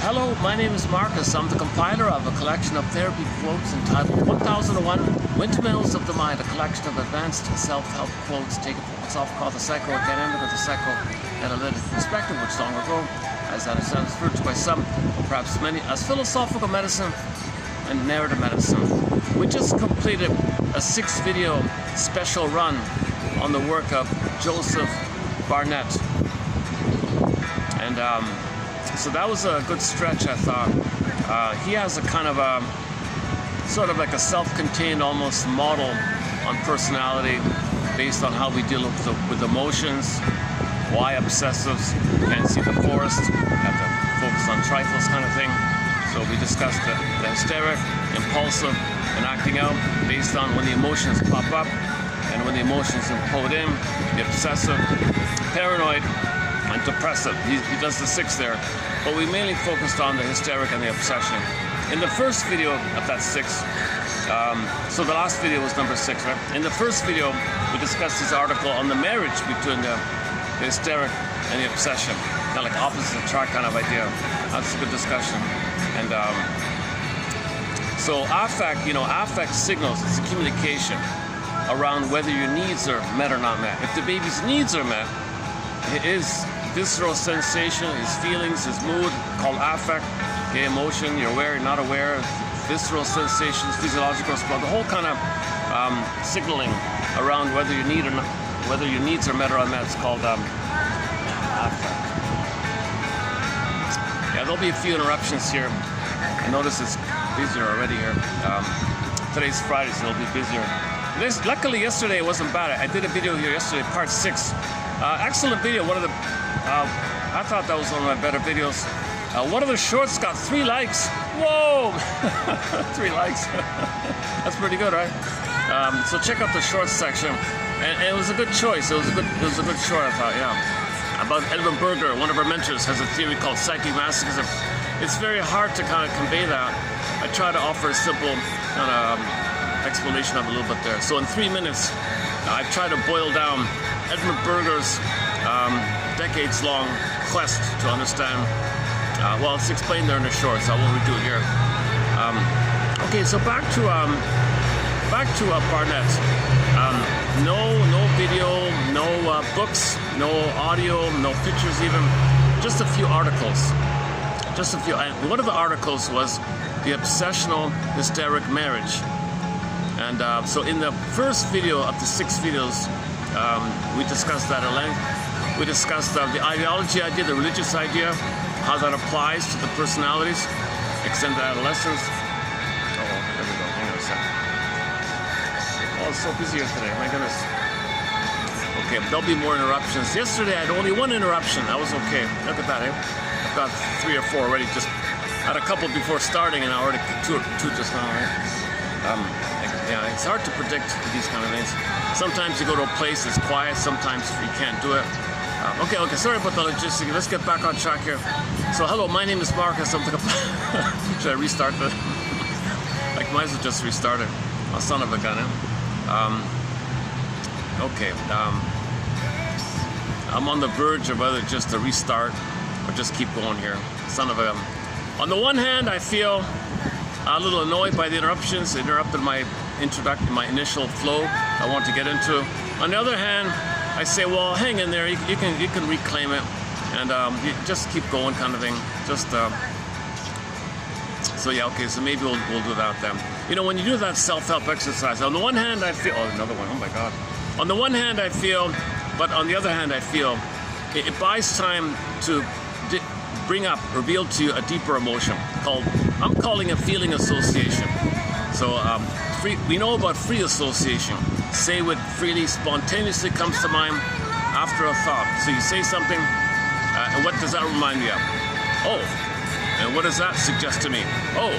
Hello, my name is Marcus. I'm the compiler of a collection of therapy quotes entitled 1001 Windmills of the Mind, a collection of advanced self-help quotes taken from what's often called the psychodynamic or the psychoanalytic perspective, which long ago, as that is referred to by some, or perhaps many, as philosophical medicine and narrative medicine. We just completed a 6-video special run on the work of Joseph Barnett. And so that was a good stretch, I thought. He has a kind of a, sort of like a self-contained almost model on personality based on how we deal with emotions, why obsessives can't see the forest, have to focus on trifles kind of thing. So we discussed the hysteric, impulsive, and acting out based on when the emotions pop up and when the emotions implode in, the obsessive, paranoid, and depressive. He does the 6 there, but we mainly focused on the hysteric and the obsession. In the first video of that 6, so the last video was number 6, right? In the first video, we discussed this article on the marriage between the hysteric and the obsession, kind of like opposite attract kind of idea. That's a good discussion. And so affect, affect signals, it's a communication around whether your needs are met or not met. If the baby's needs are met, his visceral sensation, his feelings, his mood, called affect, okay, emotion, you're aware, you're not aware, visceral sensations, physiological response, the whole kind of signaling around whether your need or not, whether your needs are met or unmet, it's called affect. Yeah, there'll be a few interruptions here. I notice it's busier already here. Today's Friday, so it'll be busier. Luckily, yesterday it wasn't bad. I did a video here yesterday, part 6. Excellent video. One of the, I thought that was one of my better videos. One of the shorts got 3 likes. Whoa, 3 likes. That's pretty good, right? So check out the shorts section, and it was a good choice. It was a good short, I thought. Yeah, about Edmund Berger, one of our mentors, has a theory called psychic masochism. It's very hard to kind of convey that. I try to offer a simple kind of explanation of it a little bit there. So in 3 minutes, I try to boil down Edmund Berger's decades-long quest to understand. Well, it's explained there in the short, so I won't redo it here. Okay, so back to Barnett. No video, no books, no audio, no pictures even. Just a few articles. Just a few. One of the articles was the obsessional hysteric marriage. And so in the first video of the 6 videos, we discussed that at length. We discussed the ideology idea, the religious idea, how that applies to the personalities, extended adolescence. Oh, there we go. Hang on a second. Oh, it's so busy here today. My goodness. Okay, there'll be more interruptions. Yesterday, I had only 1 interruption. That was okay. Look at that, eh? I've got 3 or 4 already. Just had a couple before starting, and I already two just now, right? Yeah, it's hard to predict these kind of things. Sometimes you go to a place that's quiet, sometimes you can't do it. Okay, sorry about the logistics. Let's get back on track here. So, hello, my name is Marcus. Should I restart that? Like, might as well just restart it. Oh, son of a gun, eh? Okay, I'm on the verge of whether just to restart or just keep going here. Son of a gun. On the one hand, I feel a little annoyed by the interruptions. It interrupted my initial flow I want to get into. On the other hand, I say, well, hang in there. You can reclaim it, and you just keep going, kind of thing. Just so yeah, okay. So maybe we'll do that then. When you do that self-help exercise, on the one hand, I feel. Oh, another one. Oh my God. On the one hand, I feel, but on the other hand, I feel it buys time to reveal to you a deeper emotion I'm calling it feeling association. So we know about free association. Say what freely, spontaneously comes to mind after a thought. So you say something, and what does that remind me of? Oh, and what does that suggest to me? Oh,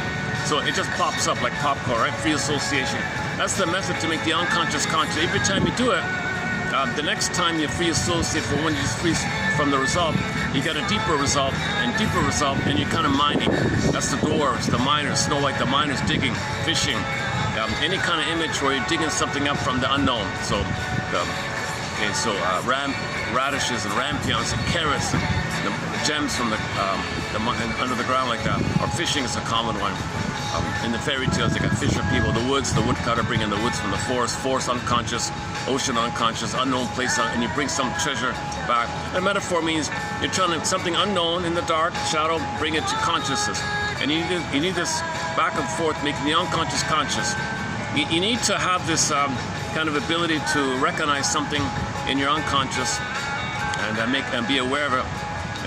so it just pops up like popcorn, right? Free association. That's the method to make the unconscious conscious. Every time you do it, the next time you free associate from when you just free from the result, you get a deeper result, and you're kind of mining. That's the dwarves, the miners, Snow White, the miners digging, fishing, any kind of image where you're digging something up from the unknown. So, radishes and rampions and carrots, and the gems from under the ground like that. Or fishing is a common one. In the fairy tales, they got fisher people, the woods, the woodcutter bringing the woods from the forest unconscious, ocean unconscious, unknown place, and you bring some treasure back. And metaphor means you're trying to something unknown in the dark shadow, bring it to consciousness. And you need this back and forth, making the unconscious conscious. You need to have this kind of ability to recognize something in your unconscious and be aware of it.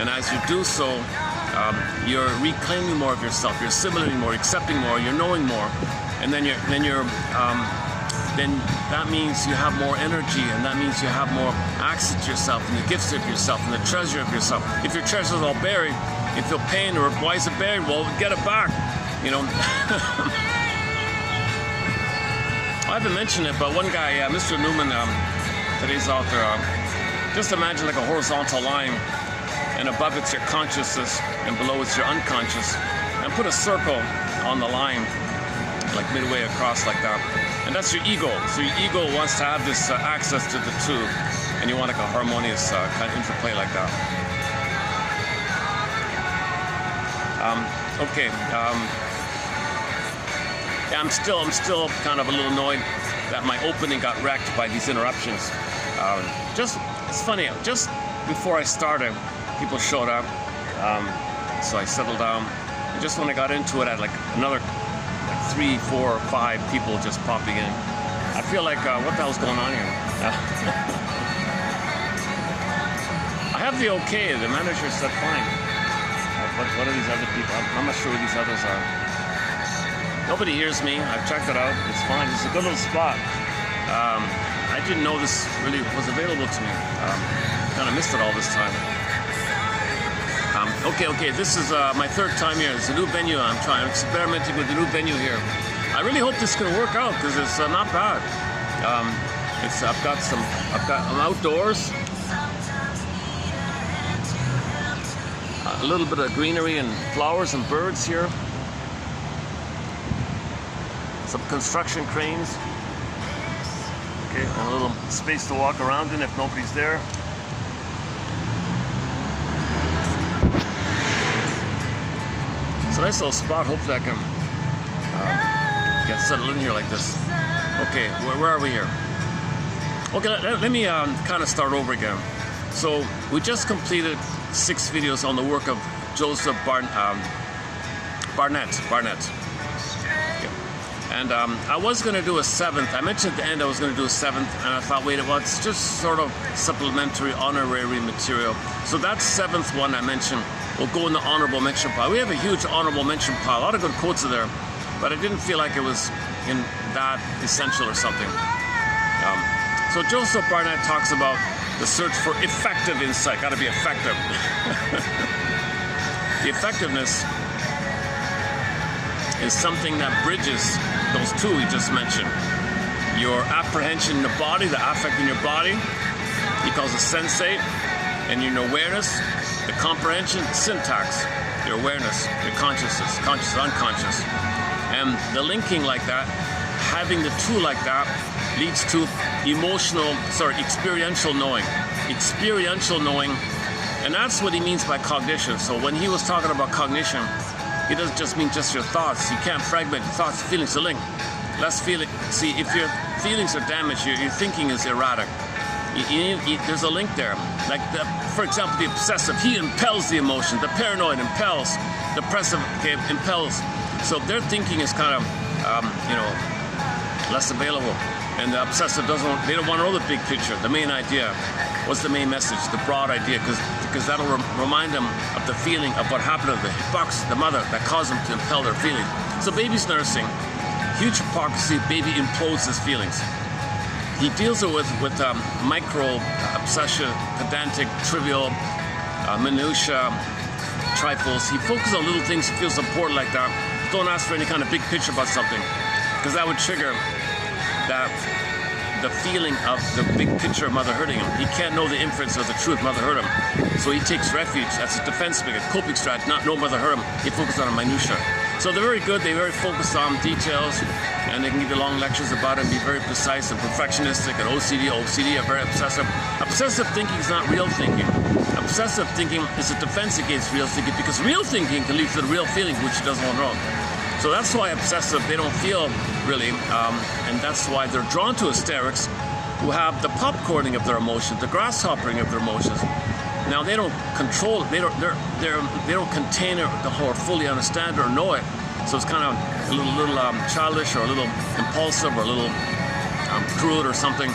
And as you do so, you're reclaiming more of yourself. You're assimilating more, accepting more, you're knowing more, and then that means you have more energy, and that means you have more access to yourself and the gifts of yourself and the treasure of yourself. If your treasure is all buried, you feel pain, or why is it buried? Well, get it back. You know. I haven't mentioned it, but one guy, Mr. Newman, today's author, just imagine like a horizontal line, and above it's your consciousness, and below it's your unconscious, and put a circle on the line, like midway across like that. And that's your ego. So your ego wants to have this access to the two, and you want like a harmonious kind of interplay like that. Yeah, I'm still kind of a little annoyed that my opening got wrecked by these interruptions. It's funny, just before I started, people showed up, so I settled down. And just when I got into it, I had like another 3, 4, 5 people just popping in. I feel like, what the hell's going on here? I have the okay, the manager said fine. What are these other people? I'm not sure who these others are. Nobody hears me. I've checked it out. It's fine. It's a good little spot. I didn't know this really was available to me. Kind of missed it all this time. Okay. This is my 3rd time here. It's a new venue. I'm experimenting with a new venue here. I really hope this can work out because it's not bad. I'm outdoors. A little bit of greenery and flowers and birds here. Some construction cranes. Okay, and a little space to walk around in if nobody's there. It's a nice little spot. Hopefully I can get settled in here like this. Okay, where are we here? Okay, let me kind of start over again. So we just completed 6 videos on the work of Joseph Barnett. And I was going to do a 7th. I mentioned at the end I was going to do a 7th, and I thought, wait, well, it's just sort of supplementary honorary material. So that 7th one I mentioned will go in the honorable mention pile. We have a huge honorable mention pile. A lot of good quotes are there, but I didn't feel like it was in that essential or something. So Joseph Barnett talks about the search for effective insight. Got to be effective. The effectiveness is something that bridges those two we just mentioned. Your apprehension in the body, the affect in your body, he calls it sensate, and your awareness, the comprehension, syntax, your awareness, your consciousness, conscious, unconscious. And the linking like that, having the two like that, leads to experiential knowing. Experiential knowing, and that's what he means by cognition. So when he was talking about cognition, it doesn't just mean just your thoughts. You can't fragment your thoughts, feelings to link. Let's feel it. See, if your feelings are damaged, your thinking is erratic. There's a link there. Like, for example, the obsessive, he impels the emotion. The paranoid impels. Depressive, impels. So their thinking is kind of, less available. And the obsessive they don't want to know the big picture, the main idea. What's the main message, the broad idea, because that'll remind them of the feeling of what happened to the hypocrisy, the mother, that caused them to impel their feeling. So baby's nursing, huge hypocrisy, baby implodes his feelings. He deals with micro obsession, pedantic, trivial, minutia, trifles. He focuses on little things he feels important like that. Don't ask for any kind of big picture about something, because that would trigger the feeling of the big picture of mother hurting him. He can't know the inference of the truth mother hurt him. So he takes refuge. That's a defense mechanism, coping strategy, not know mother hurt him. He focuses on a minutia. So they're very good. They're very focused on details, and they can give you long lectures about it and be very precise and perfectionistic. And OCD are very obsessive. Obsessive thinking is not real thinking. Obsessive thinking is a defense against real thinking, because real thinking can lead to the real feeling, which doesn't want wrong. So that's why obsessive, they don't feel really, and that's why they're drawn to hysterics, who have the popcorning of their emotions, the grasshoppering of their emotions. Now they don't control it, they don't contain it or fully understand it or know it. So it's kind of a little childish, or a little impulsive, or a little crude or something.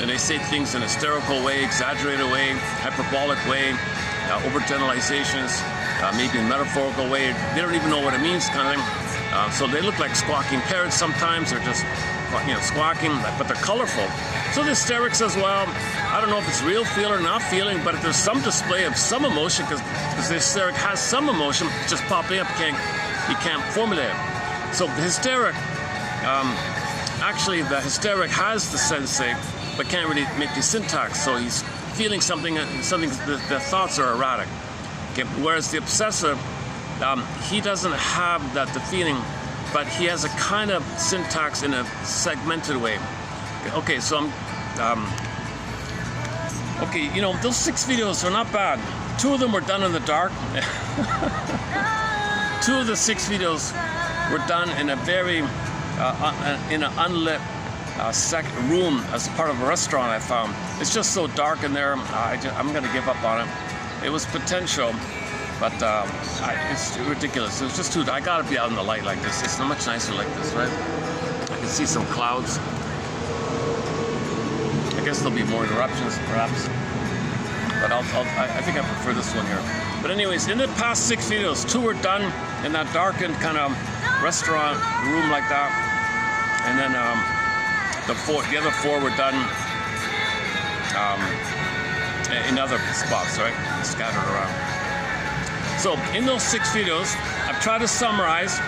And they say things in a hysterical way, exaggerated way, hyperbolic way, overgeneralizations, maybe in a metaphorical way. They don't even know what it means, kind of thing. So they look like squawking parrots sometimes. They're just, squawking, but they're colorful. So the hysteric says, well, I don't know if it's real feel or not feeling, but if there's some display of some emotion, because the hysteric has some emotion just popping up, you can't formulate it. So the hysteric, actually the hysteric has the sensate, but can't really make the syntax. So he's feeling something the thoughts are erratic. Okay? Whereas the obsessive, he doesn't have the feeling, but he has a kind of syntax in a segmented way. Okay, so those 6 videos are not bad. 2 of them were done in the dark. 2 of the 6 videos were done in a very in an unlit room as part of a restaurant. I found it's just so dark in there. I'm going to give up on it. It was potential, but it's ridiculous. It was just too. I got to be out in the light like this. It's not much nicer like this, right? I can see some clouds. I guess there'll be more interruptions, perhaps. But I think I prefer this one here. But anyways, in the past 6 videos, 2 were done in that darkened kind of restaurant room like that, and then the other 4 were done in other spots, right, scattered around. So in those 6 videos, I've tried to summarize,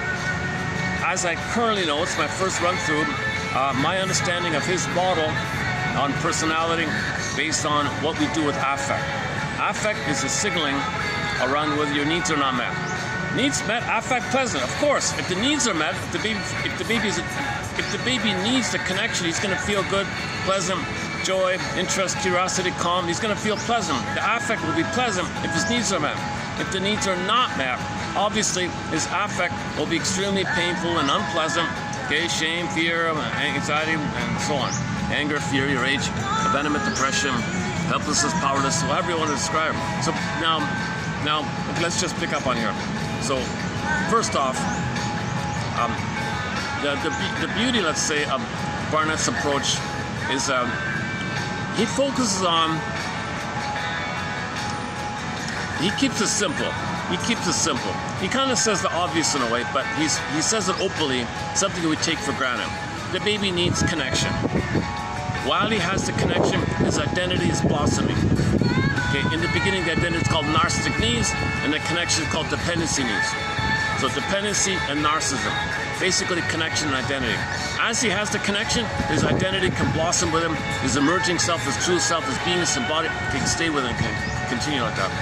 as I currently know, it's my first run through, my understanding of his model on personality based on what we do with affect. Affect is a signaling around whether your needs are not met. Needs met, affect pleasant, of course. If the needs are met, if the baby needs the connection, he's going to feel good, pleasant, joy, interest, curiosity, calm. He's going to feel pleasant. The affect will be pleasant if his needs are met. If the needs are not met, obviously his affect will be extremely painful and unpleasant. Okay, shame, fear, anxiety, and so on. Anger, fear, rage, abandonment, depression, helplessness, powerless, however you want to describe it. So now let's just pick up on here. So first off, the beauty, let's say, of Barnett's approach is he focuses on, he keeps it simple. He keeps it simple. He kind of says the obvious in a way, but he says it openly, something we take for granted. The baby needs connection. While he has the connection, his identity is blossoming. Okay, in the beginning, the identity is called narcissistic needs, and the connection is called dependency needs. So dependency and narcissism, basically connection and identity. As he has the connection, his identity can blossom with him. His emerging self, his true self, his beingness and body can stay with him, can continue like that.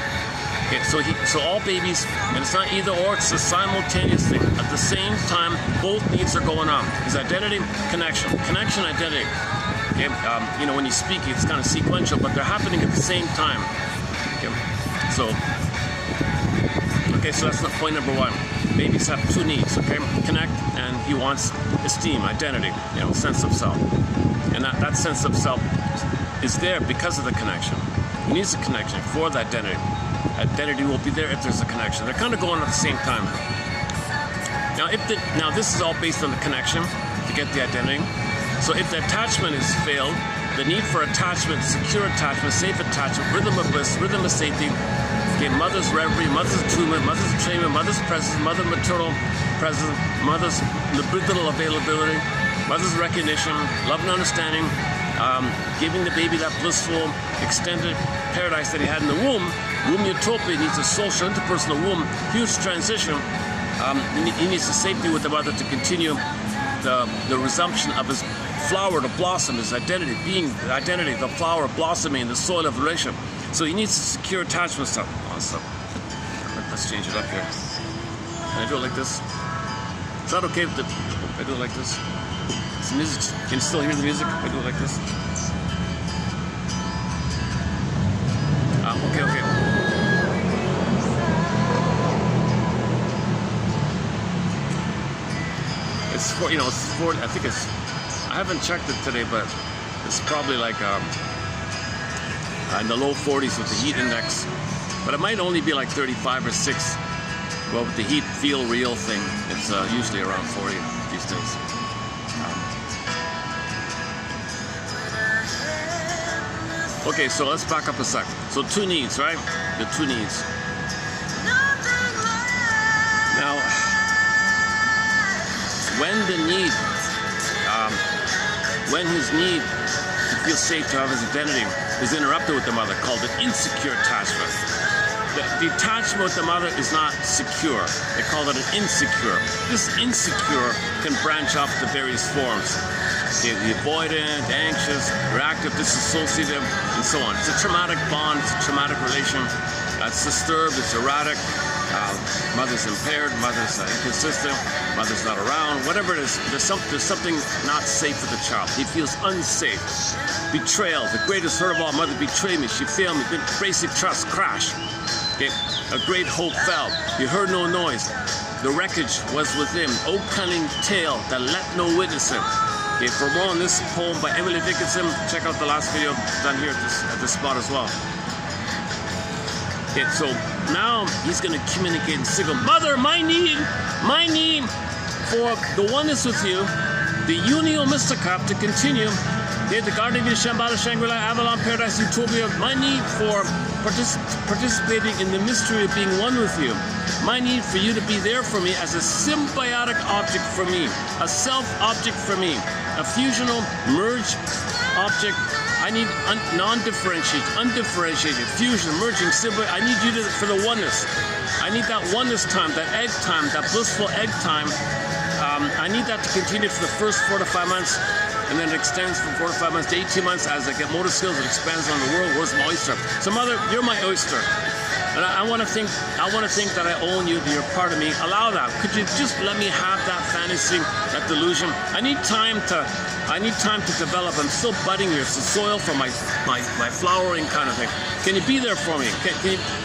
Okay, so all babies, and it's not either or, it's a simultaneous thing. At the same time, both needs are going on. His identity, connection, identity. Okay, when you speak, it's kind of sequential, but they're happening at the same time. Okay, so that's point number 1. Babies have 2 needs. Okay, connect, and he wants esteem, identity, sense of self, and that sense of self is there because of the connection. He needs a connection for the identity. Identity will be there if there's a connection. They're kind of going at the same time. Now this is all based on the connection to get the identity. So if the attachment is failed, the need for attachment, secure attachment, safe attachment, rhythm of bliss, rhythm of safety, okay, mother's reverie, mother's attunement, mother's entrainment, mother's presence, mother's maternal presence, mother's libidinal availability, mother's recognition, love and understanding, giving the baby that blissful, extended paradise that he had in the womb. Womb utopia needs a social, interpersonal womb, huge transition. He needs the safety with the mother to continue the resumption of his flower to blossom, his identity, being the identity, the flower blossoming, the soil of relation. So he needs a secure attachment stuff. Let's change it up here. Can I do it like this? Is that okay if I do it like this? It's music. Can you still hear the music if I do it like this? Okay. It's for, it's 40, I think it's, I haven't checked it today, but it's probably like in the low 40s with the heat index. But it might only be like 35 or 6. Well, with the heat feel real thing, it's usually around 40 these days. Okay, so let's back up a sec. So 2 needs, right? The 2 needs. Now, when the need, when his need to feel safe, to have his identity, is interrupted with the mother, called an insecure attachment. The attachment with the mother is not secure. They call it an insecure. This insecure can branch off to various forms. The avoidant, anxious, reactive, disassociative, and so on. It's a traumatic bond, it's a traumatic relation. It's disturbed, it's erratic. Mother's impaired, mother's inconsistent, mother's not around, whatever it is, there's something not safe for the child. He feels unsafe. Betrayal, the greatest hurt of all, mother betrayed me, she failed me, basic trust, crash. Okay. A great hope fell, you heard no noise, the wreckage was with him, O cunning tale that let no witness him. Okay, for more on this poem by Emily Dickinson, check out the last video done here at this spot as well. Okay, so now he's going to communicate and signal, Mother, my need for the oneness with you, the unio mystica to continue, okay, the Garden of Eden, Shambhala, Shangri-La, Avalon, Paradise, Utopia, my need for participating in the mystery of being one with you, my need for you to be there for me as a symbiotic object for me, a self-object for me, a fusional merge object. I need non-differentiated, undifferentiated, fusion, merging, symbiote. I need you for the oneness. I need that oneness time, that egg time, that blissful egg time. I need that to continue for the first 4 to 5 months, and then it extends from 4 to 5 months to 18 months. As I get motor skills, it expands on the world. Where's my oyster? So, Mother, you're my oyster. And I want to think that I own you, that you're part of me. Allow that. Could you just let me have that fantasy, that delusion? I need time to develop. I'm still budding here. It's the soil for my flowering kind of thing. Can you be there for me?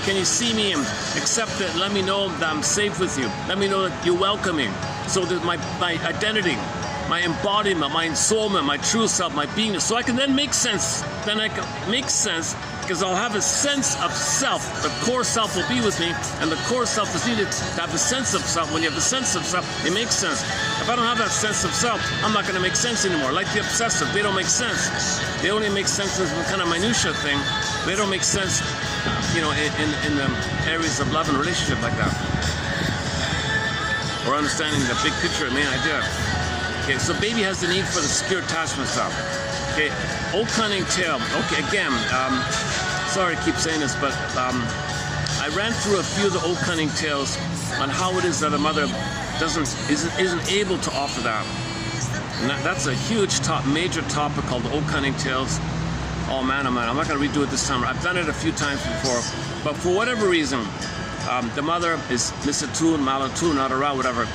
Can you see me and accept it? Let me know that I'm safe with you. Let me know that you welcome me. So that my identity, my embodiment, my ensoulment, my true self, my beingness, so I can then make sense. Then I can make sense because I'll have a sense of self. The core self will be with me, and the core self is needed to have a sense of self. When you have a sense of self, it makes sense. If I don't have that sense of self, I'm not going to make sense anymore. Like the obsessive, they don't make sense. They only make sense as a kind of minutia thing. They don't make sense, in the areas of love and relationship like that. Or understanding the big picture, the main idea. Okay, so baby has the need for the secure attachment style. Okay, old cunning tale. Okay, again, sorry to keep saying this, but I ran through a few of the old cunning tales on how it is that a mother isn't able to offer that. And that's a huge major topic called the old cunning tales. Oh man, I'm not going to redo it this time. I've done it a few times before, but for whatever reason, the mother is misattuned, malattuned, not around, whatever.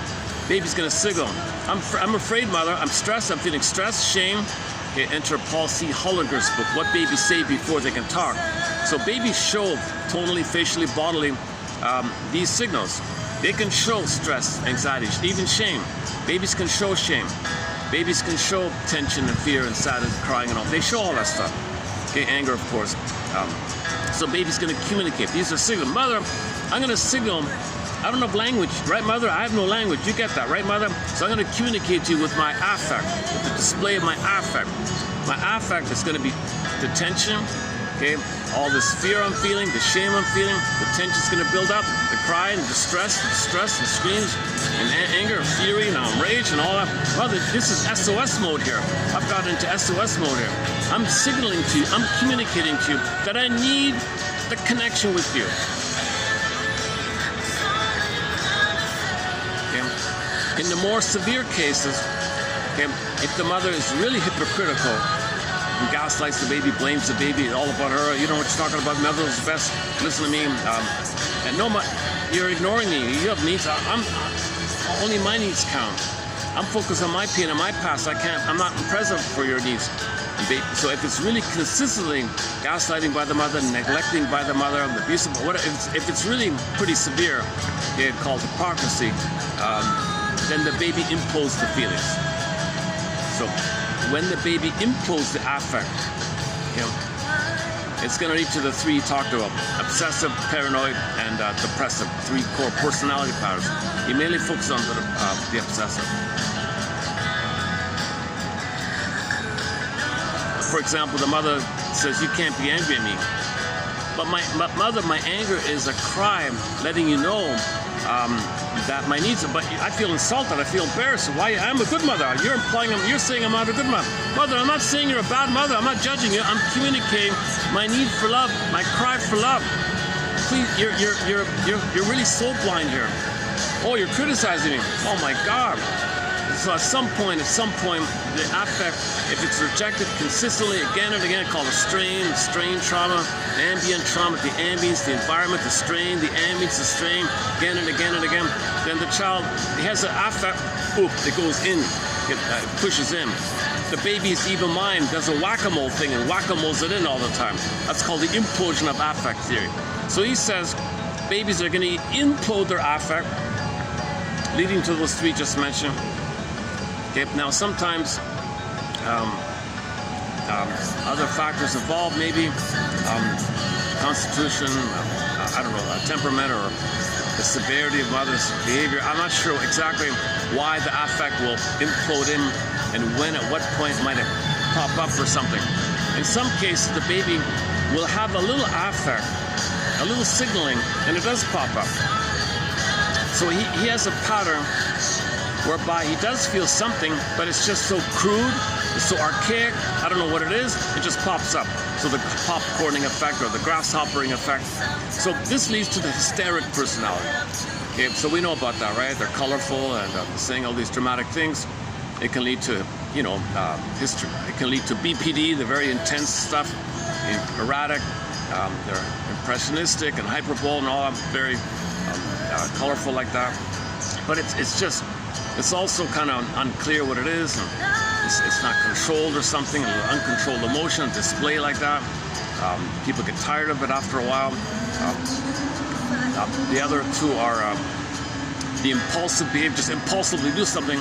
Baby's gonna signal. I'm afraid, Mother. I'm stressed. I'm feeling stress, shame. Okay, enter Paul C. Hollinger's book, What Babies Say Before They Can Talk. So babies show tonally, facially, bodily these signals. They can show stress, anxiety, even shame. Babies can show shame. Babies can show tension and fear and sadness, crying and all. They show all that stuff. Okay, anger, of course. So baby's gonna communicate. These are signals. Mother, I'm gonna signal. I don't have language, right, Mother? I have no language. You get that, right, Mother? So I'm going to communicate to you with my affect, with the display of my affect. My affect is going to be the tension, okay? All this fear I'm feeling, the shame I'm feeling, the tension's going to build up, the crying, the distress, the screams, and anger, fury, and rage, and all that. Mother, this is SOS mode here. I've got into SOS mode here. I'm signaling to you, I'm communicating to you that I need the connection with you. In the more severe cases, okay, if the mother is really hypocritical and gaslights the baby, blames the baby, all about her, you know what you're talking about, mother's best, listen to me, and you're ignoring me. You have needs. Only my needs count. I'm focused on my pain and my past. I'm not present for your needs. So if it's really consistently gaslighting by the mother, neglecting by the mother, abusive, if it's really pretty severe, called hypocrisy, then the baby imposes the feelings. So when the baby imposes the affect, it's going to lead to the three talked about: obsessive, paranoid, and depressive. Three core personality patterns. He mainly focuses on the obsessive. For example, the mother says, "You can't be angry at me." But mother, my anger is a cry letting you know that my needs are, but I feel insulted, I feel embarrassed. Why? I'm a good mother. You're saying I'm not a good mother. Mother, I'm not saying you're a bad mother. I'm not judging you. I'm communicating my need for love, my cry for love. Please, you're really soul blind here. Oh, you're criticizing me. Oh my God. So at some point, the affect, if it's rejected consistently again and again, called a strain trauma, ambient trauma, the ambience, the environment, the strain, the ambience, the strain, again and again and again, then the child, he has an affect, it goes in, it pushes in. The baby's evil mind does a whack-a-mole thing and whack-a-moles it in all the time. That's called the implosion of affect theory. So he says babies are going to implode their affect, leading to those three just mentioned. Okay, now sometimes other factors involved, maybe constitution, temperament, or the severity of mother's behavior. I'm not sure exactly why the affect will implode in and when, at what point might it pop up or something. In some cases, the baby will have a little affect, a little signaling, and it does pop up. So he has a pattern whereby he does feel something, but it's just so crude, it's so archaic, I don't know what it is, it just pops up. So the popcorning effect or the grasshoppering effect. So this leads to the hysteric personality. Okay, so we know about that, right? They're colorful and saying all these dramatic things. It can lead to, history. It can lead to BPD, the very intense stuff, erratic, they're impressionistic and hyperbole and all, very colorful like that. But it's also kind of unclear what it is. And it's not controlled or something, an uncontrolled emotion, display like that. People get tired of it after a while. The other two are the impulsive behavior, just impulsively do something.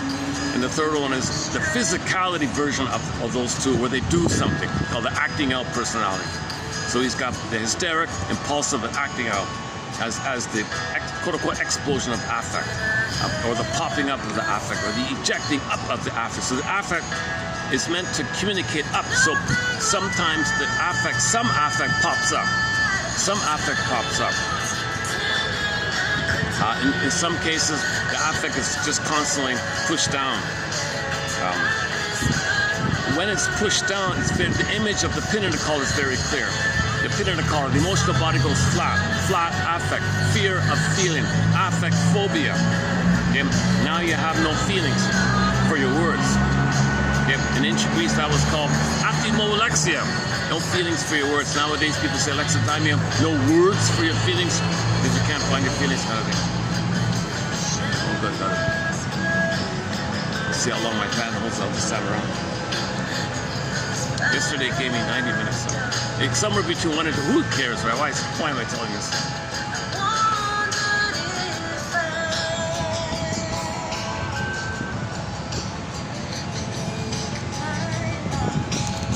And the third one is the physicality version of those two, where they do something, called the acting out personality. So he's got the hysteric, impulsive, and acting out as the quote-unquote explosion of affect, or the popping up of the affect, or the ejecting up of the affect. So the affect is meant to communicate up. So sometimes some affect pops up. Some affect pops up. In some cases, the affect is just constantly pushed down. When it's pushed down, the image of the pin in the collar is very clear. The pin in the collar, the emotional body goes flat affect, fear of feeling, affect phobia. Okay? Now you have no feelings for your words. Okay? In ancient Greece, that was called athymolexia, no feelings for your words. Nowadays, people say alexithymia, no words for your feelings, because you can't find your feelings kind of thing. Oh, good, got it. See how long my fan holds, I'll just have around. Yesterday it gave me 90 minutes. So it's somewhere between 1 and 2. Who cares, right? Why am I telling you this?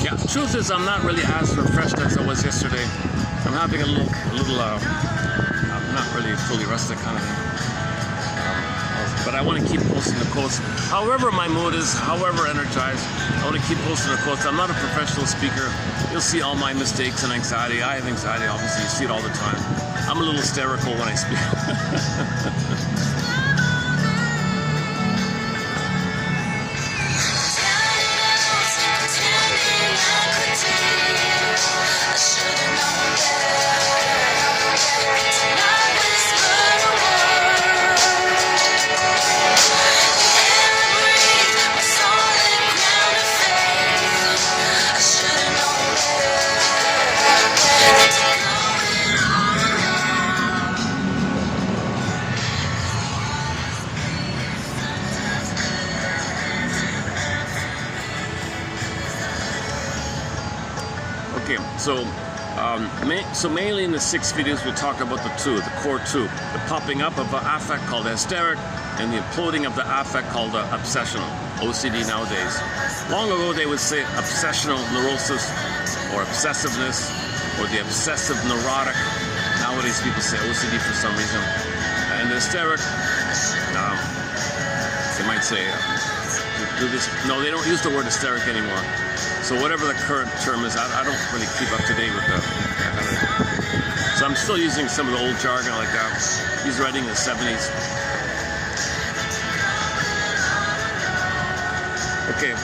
Yeah, the truth is I'm not really as refreshed as I was yesterday. I'm having a little I'm not really fully rested kind of thing. But I want to keep posting the quotes. However my mood is, however energized, I want to keep posting the quotes. I'm not a professional speaker. You'll see all my mistakes and anxiety. I have anxiety, obviously. You see it all the time. I'm a little hysterical when I speak. Okay, so mainly in the 6 videos we talk about the core two, the popping up of an affect called the hysteric, and the imploding of the affect called the obsessional, OCD nowadays. Long ago they would say obsessional neurosis or obsessiveness or the obsessive neurotic. Nowadays people say OCD for some reason. And the hysteric, they might say, do this. No, they don't use the word hysteric anymore. So whatever the current term is, I don't really keep up to date with that. So I'm still using some of the old jargon like that. He's writing in the 70s. Okay,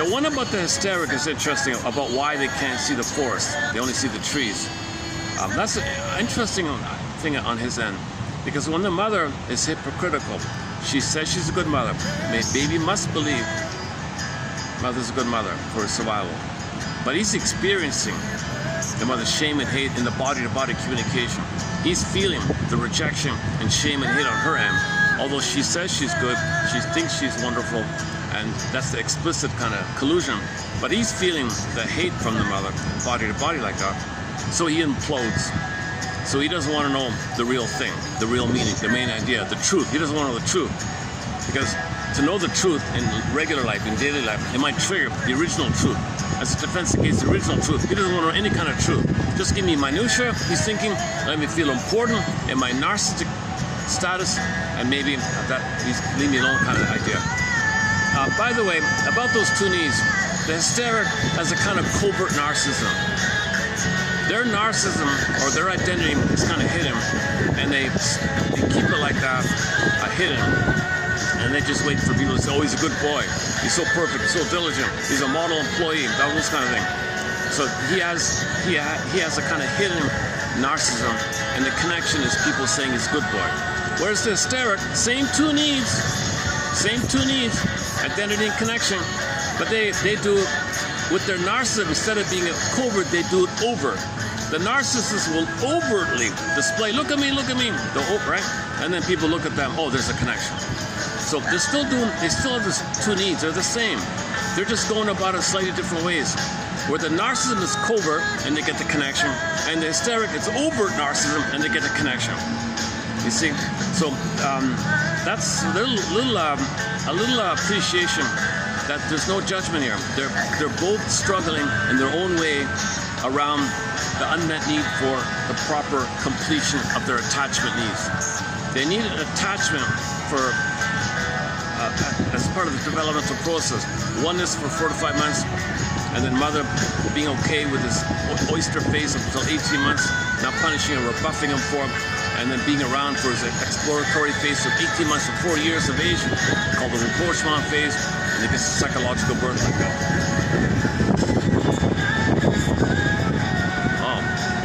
the one about the hysteric is interesting, about why they can't see the forest. They only see the trees. That's an interesting thing on his end, because when the mother is hypocritical, she says she's a good mother. Baby must believe mother's a good mother for his survival. But he's experiencing the mother's shame and hate in the body-to-body communication. He's feeling the rejection and shame and hate on her end. Although she says she's good, she thinks she's wonderful, and that's the explicit kind of collusion. But he's feeling the hate from the mother, body-to-body like that. So he implodes. So he doesn't want to know the real thing, the real meaning, the main idea, the truth. He doesn't want to know the truth. Because to know the truth in regular life, in daily life, it might trigger the original truth. As a defense against the original truth. He doesn't want to know any kind of truth. Just give me minutia, he's thinking, let me feel important in my narcissistic status, and maybe that he's leave me alone kind of idea. By the way, about those two needs, the hysteric has a kind of covert narcissism. Their narcissism or their identity is kind of hidden, and they keep it like that, hidden. And they just wait for people to say, oh, he's a good boy. He's so perfect, so diligent. He's a model employee, that those kind of thing. So he has a kind of hidden narcissism, and the connection is people saying he's a good boy. Whereas the hysteric, same two needs, identity and connection, but they do it with their narcissism. Instead of being a covert, they do it overt. The narcissist will overtly display, look at me, right? And then people look at them, oh, there's a connection. So they still have these two needs, they're the same. They're just going about it slightly different ways. Where the narcissism is covert and they get the connection, and the hysteric, it's overt narcissism and they get the connection. You see? So that's a little appreciation that there's no judgment here. They're both struggling in their own way around the unmet need for the proper completion of their attachment needs. They need an attachment for as part of the developmental process. Oneness for 4 to 5 months, and then mother being okay with this oyster face until 18 months, not punishing or rebuffing him for it, and then being around for his exploratory phase of 18 months to 4 years of age, called the rapprochement phase, and it gets a psychological birth like that. Oh,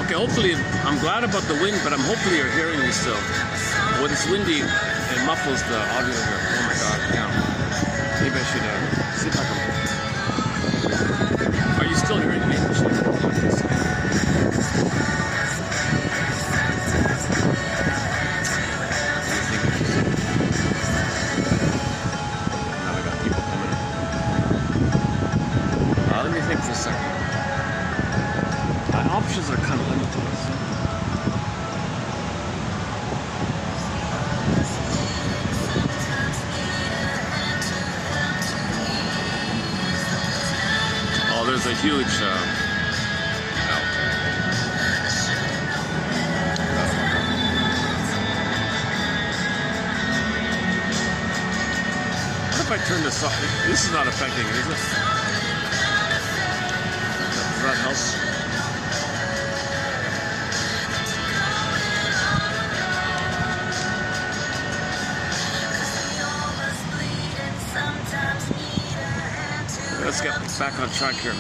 okay, hopefully, I'm glad about the wind, but hopefully you're hearing me still. When it's windy, it muffles the audio here. Oh my God, yeah. Maybe I should see if I can. Are you still hearing me? Now we got people coming in. Let me think for a second. My options are kind of limited. There's a huge what if I turn this off? This is not affecting it, is it? Does that help? Let's get back on track here.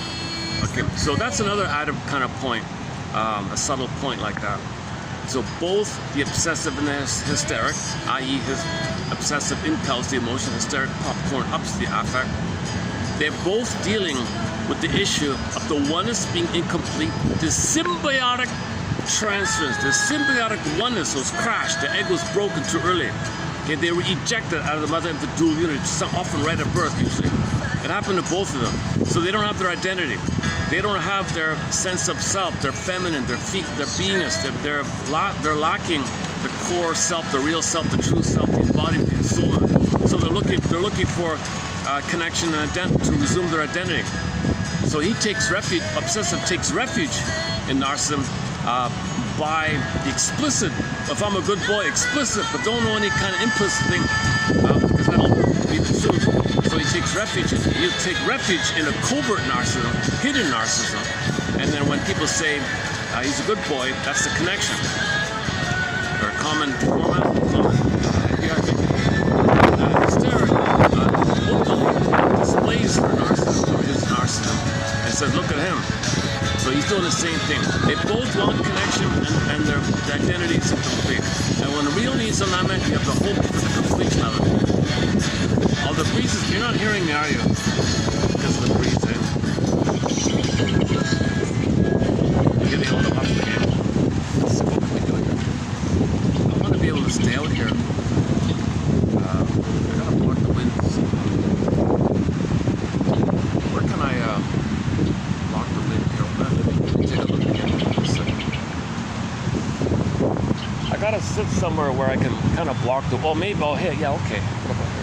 Okay, so that's another added kind of point, a subtle point like that. So both the obsessive and the hysteric, i.e. his obsessive impels the emotion, hysteric popcorn ups the affect, they're both dealing with the issue of the oneness being incomplete, the symbiotic transference, the symbiotic oneness was crashed, the egg was broken too early. Okay, they were ejected out of the mother-infant dual unit, often right at birth usually. It happened to both of them. So they don't have their identity. They don't have their sense of self, their feminine, their beingness. They're lacking the core self, the real self, the true self, the embodiment, the soul. So they're looking for connection and identity, to resume their identity. So he takes refuge. Obsessive takes refuge in narcissism by the explicit. If I'm a good boy, explicit, but don't know any kind of implicit thing, because that'll be the truth. So he takes refuge. He'll take refuge in a covert narcissism, hidden narcissism, and then when people say he's a good boy, that's the connection. Or a common format, hysteric openly displays her narcissism or his narcissism and says, "Look at him." So he's doing the same thing. They both want connection, and their identity is incomplete. And when real needs are not met, you have to hope for the completion of it. Oh, the breeze is, you're not hearing me, are you? Because of the breeze, eh? You're getting a little up again. Let's see what we can do here. I want to be able to stay out here. I gotta block the winds. Where can I block the wind here? Let me take a look again for a second. I gotta sit somewhere where I can kind of block the. Oh, maybe. Oh, hey, yeah, okay. What about here?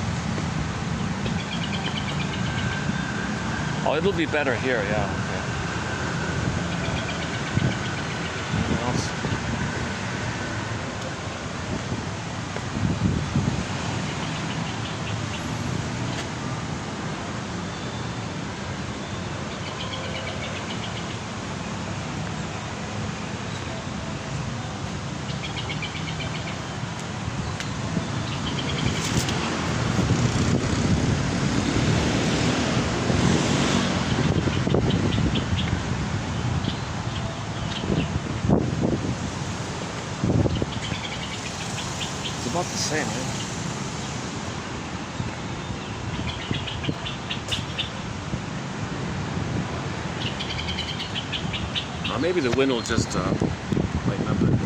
Oh, it'll be better here, yeah. Okay. Anything else? About the same, maybe the wind will just lighten up a bit.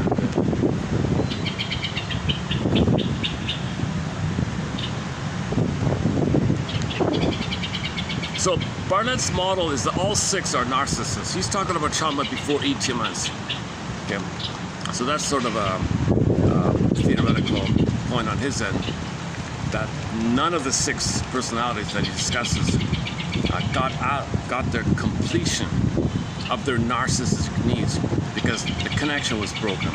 So Barnett's model is that all 6 are narcissists. He's talking about trauma before 18 months. Okay, so that's sort of a theoretical point on his end, that none of the 6 personalities that he discusses got their completion of their narcissistic needs because the connection was broken.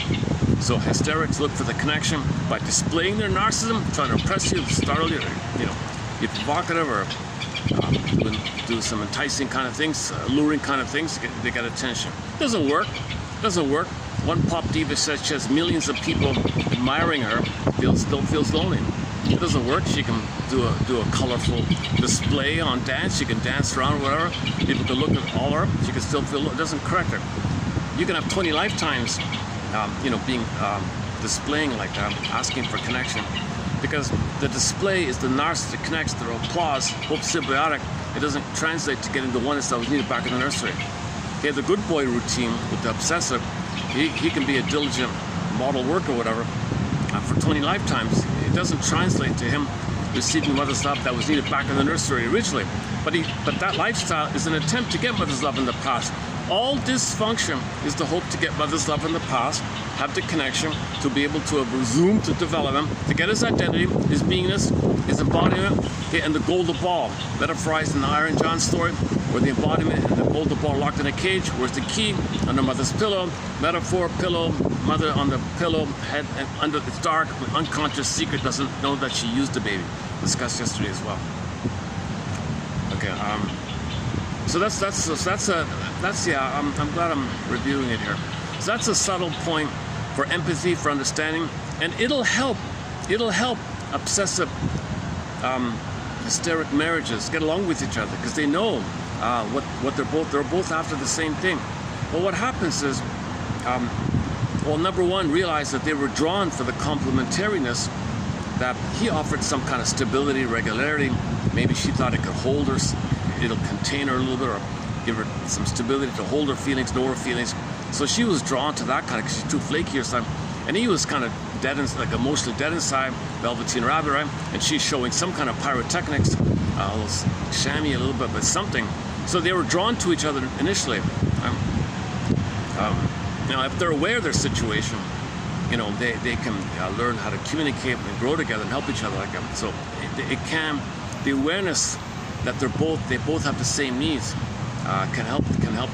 So hysterics look for the connection by displaying their narcissism, trying to impress you, startle you, be provocative, or do some enticing kind of things, alluring kind of things. They get attention. Doesn't work. One pop diva says she has millions of people admiring her, still feels lonely. It doesn't work. She can do a colorful display on dance. She can dance around, whatever. People can look at all her. She can still feel. It doesn't correct her. You can have 20 lifetimes, being displaying like that, asking for connection, because the display is the narcissistic connection, the applause, hope symbiotic. It doesn't translate to get into oneness that was needed back in the nursery. Okay, the good boy routine with the obsessive. He can be a diligent model worker, whatever, for 20 lifetimes. It doesn't translate to him receiving mother's love that was needed back in the nursery originally. But that lifestyle is an attempt to get mother's love in the past. All dysfunction is the hope to get mother's love in the past, have the connection, to be able to resume to develop him, to get his identity, his beingness, his embodiment, and the golden ball, metaphorized in the Iron John story, where the embodiment and the golden ball locked in a cage, where's the key under mother's pillow, metaphor, pillow, mother on the pillow, head, and under it's dark, unconscious secret doesn't know that she used the baby. Discussed yesterday as well. Okay, so I'm glad I'm reviewing it here. So that's a subtle point for empathy, for understanding, and it'll help obsessive hysteric marriages get along with each other, because they know what they're both after the same thing. Well, what happens is, number one, realize that they were drawn for the complementariness, that he offered some kind of stability, regularity. Maybe she thought it could hold her, it'll contain her a little bit, or give her some stability to hold her feelings, know her feelings. So she was drawn to that kind of, because she's too flaky or something. And he was kind of dead, like emotionally dead inside, Velveteen Rabbit, right? And she's showing some kind of pyrotechnics, chamois a little bit, but something. So they were drawn to each other initially. Now, if they're aware of their situation, they can learn how to communicate and grow together and help each other like that. So the awareness that they both have the same needs can help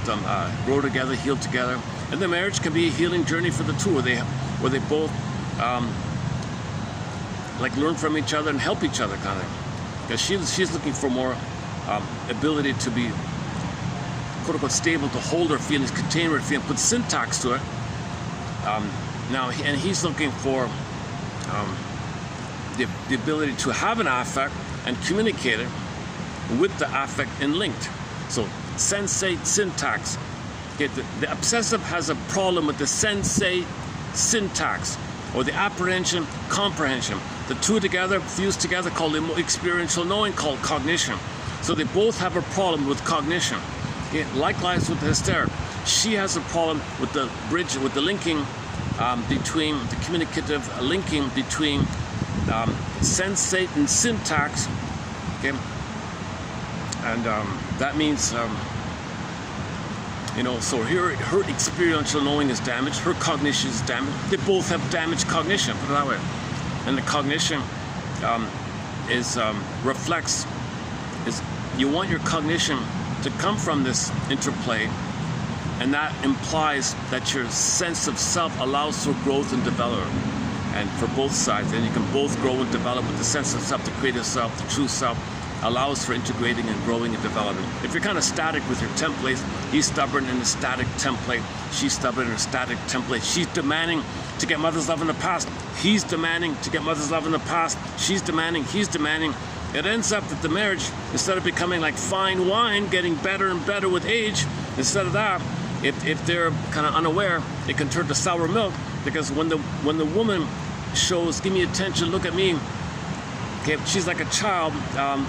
them grow together, heal together, and the marriage can be a healing journey for the two, where they both learn from each other and help each other, kind of. Because she's looking for more ability to be quote unquote stable, to hold her feelings, contain her feelings, put syntax to it. And he's looking for the ability to have an affect and communicate it with the affect and linked. So sensate, syntax. Okay, the obsessive has a problem with the sensate, syntax, or the apprehension, comprehension. The two together, fused together, called experiential knowing, called cognition. So they both have a problem with cognition. Okay? Likewise with the hysteric. She has a problem with the bridge, with the linking between, the communicative linking between sensate and syntax. Okay? And that means, so here her experiential knowing is damaged, her cognition is damaged. They both have damaged cognition, put it that way. And the cognition reflects, you want your cognition to come from this interplay, and that implies that your sense of self allows for growth and development, and for both sides. And you can both grow and develop with the sense of self, the creative self, the true self, allows for integrating and growing and developing. If you're kind of static with your templates, he's stubborn in a static template, she's stubborn in a static template. She's demanding to get mother's love in the past, he's demanding to get mother's love in the past, she's demanding, he's demanding. It ends up that the marriage, instead of becoming like fine wine, getting better and better with age, instead of that, if they're kind of unaware, it can turn to sour milk, because when the woman shows, give me attention, look at me, okay, she's like a child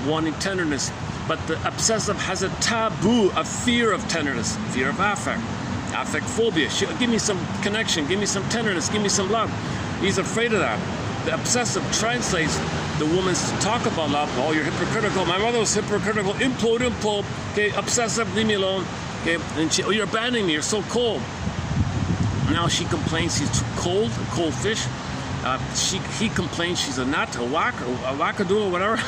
wanting tenderness, but the obsessive has a taboo, a fear of tenderness, fear of affect phobia. Give me some connection, give me some tenderness, give me some love. He's afraid of that. The obsessive translates the woman's talk about love. Oh, you're hypocritical. My mother was hypocritical. Implode. Okay, obsessive, leave me alone. Okay, and oh, you're abandoning me. You're so cold. Now she complains he's too cold, a cold fish. He complains she's a nut, a wackadoodle, whatever.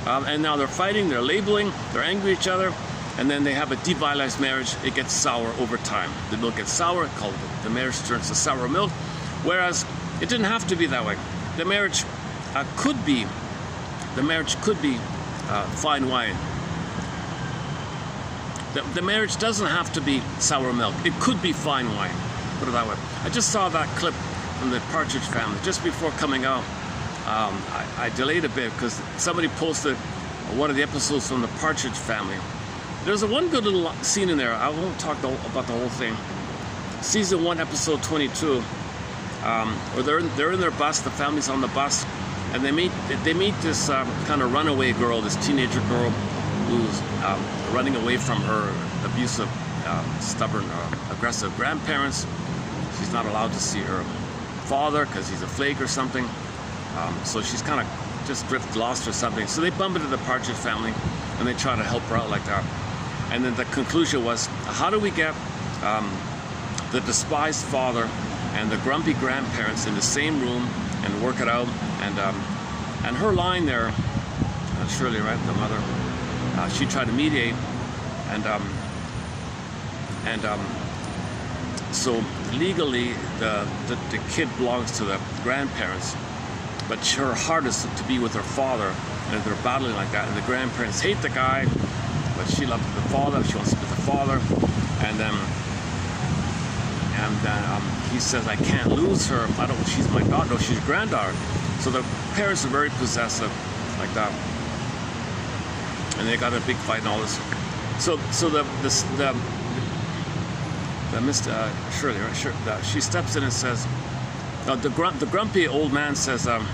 And now they're fighting, they're labeling, they're angry at each other, and then they have a devitalized marriage. It gets sour over time. The milk gets sour, the marriage turns to sour milk, whereas it didn't have to be that way. The marriage could be fine wine. The marriage doesn't have to be sour milk. It could be fine wine, put it that way. I just saw that clip from the Partridge Family just before coming out. I delayed a bit because somebody posted one of the episodes from the Partridge Family. There's one good little scene in there. I won't talk about the whole thing. Season 1, episode 22. Or they're in their bus. The family's on the bus, and they meet this kind of runaway girl, this teenager girl who's running away from her abusive, stubborn, aggressive grandparents. She's not allowed to see her father because he's a flake or something. So she's kind of just lost or something. So they bump into the Partridge Family, and they try to help her out like that. And then the conclusion was, how do we get the despised father and the grumpy grandparents in the same room and work it out? And her line there, Shirley, right, the mother, she tried to mediate, so legally the kid belongs to the grandparents, but her heart is to be with her father, and they're battling like that. And the grandparents hate the guy, but she loves the father. She wants to be with the father, and then he says, I can't lose her. She's my daughter. No, she's your granddaughter. So the parents are very possessive, like that, and they got a big fight and all this. So the Mr. Shirley, right? Sure, she steps in and says, the grumpy old man says, I'm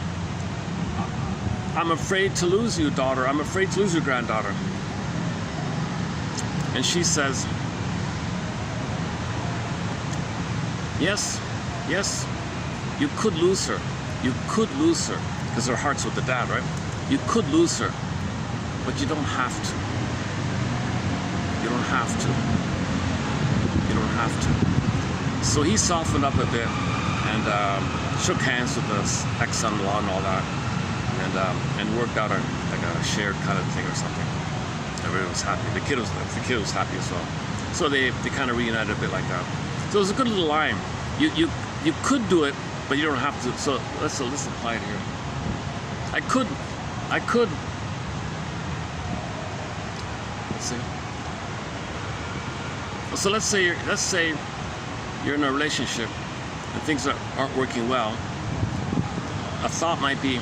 afraid to lose you, daughter. I'm afraid to lose your granddaughter. And she says, yes, you could lose her. You could lose her, because her heart's with the dad, right? You could lose her, but you don't have to. You don't have to. You don't have to. So he softened up a bit and shook hands with his ex-son-in-law and all that, and worked out like a shared kind of thing or something. Everybody was happy. The kid was happy as well. So they kind of reunited a bit like that. So it was a good little line. You could do it, but you don't have to. So let's apply it here. I could. Let's see. So let's say you're in a relationship and things aren't working well. A thought might be,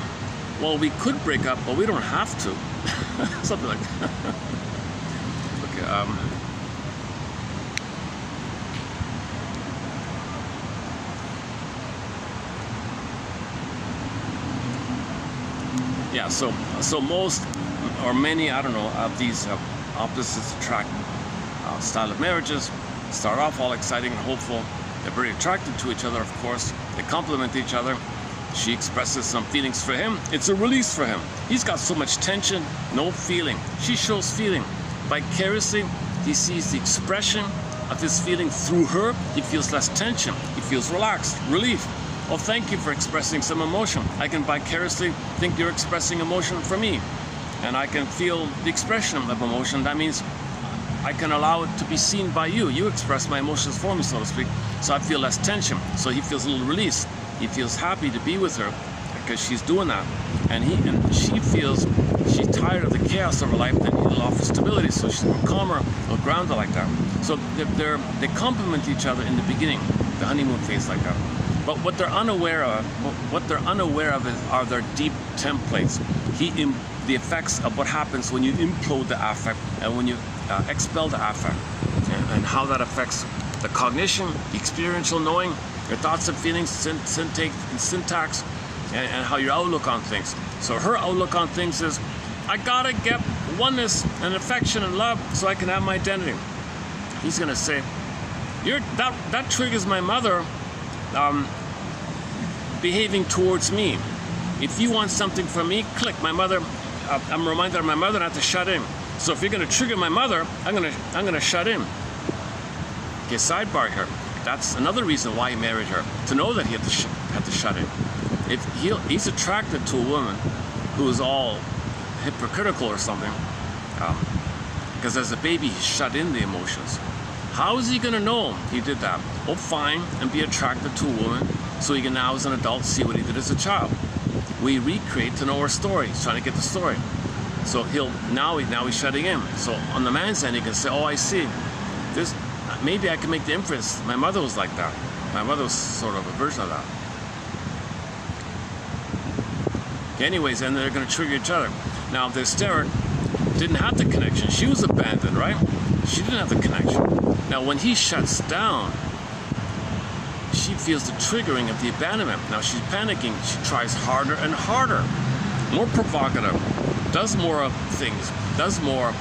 well, we could break up, but we don't have to. Something like that. Okay. Yeah, so most or many, I don't know, of these opposites attract style of marriages start off all exciting and hopeful. They're very attracted to each other, of course. They complement each other. She expresses some feelings for him. It's a release for him. He's got so much tension, no feeling. She shows feeling. Vicariously, he sees the expression of his feeling through her. He feels less tension. He feels relaxed, relief. Oh, thank you for expressing some emotion. I can vicariously think you're expressing emotion for me. And I can feel the expression of emotion. That means I can allow it to be seen by you. You express my emotions for me, so to speak. So I feel less tension. So he feels a little release. He feels happy to be with her because she's doing that. And she feels she's tired of the chaos of her life and needs a lot of stability. So she's more calmer or grounded like that. So they complement each other in the beginning, the honeymoon phase like that. But what they're unaware of are their deep templates. The effects of what happens when you implode the affect and when you expel the affect, and how that affects the cognition, the experiential knowing, your thoughts and feelings, syntax, and how your outlook on things. So her outlook on things is, I gotta get oneness and affection and love so I can have my identity. He's gonna say, that triggers my mother behaving towards me. If you want something from me, click. My mother, I'm reminded of my mother not to shut in. So if you're going to trigger my mother, I'm going to shut in. Okay, sidebar here. That's another reason why he married her, to know that he had to shut in. If he's attracted to a woman who is all hypocritical or something, because as a baby he shut in the emotions. How is he going to know he did that? Oh, fine, and be attracted to a woman so he can now as an adult see what he did as a child. We recreate to know our story. He's trying to get the story. So now he's shutting in. So on the man's end, he can say, oh, I see. Maybe I can make the inference. My mother was like that. My mother was sort of a version of that. Okay, anyways, and they're going to trigger each other. Now, the hysteric didn't have the connection. She was abandoned, right? She didn't have the connection. Now, when he shuts down, she feels the triggering of the abandonment. Now she's panicking. She tries harder and harder, more provocative, does more things, does more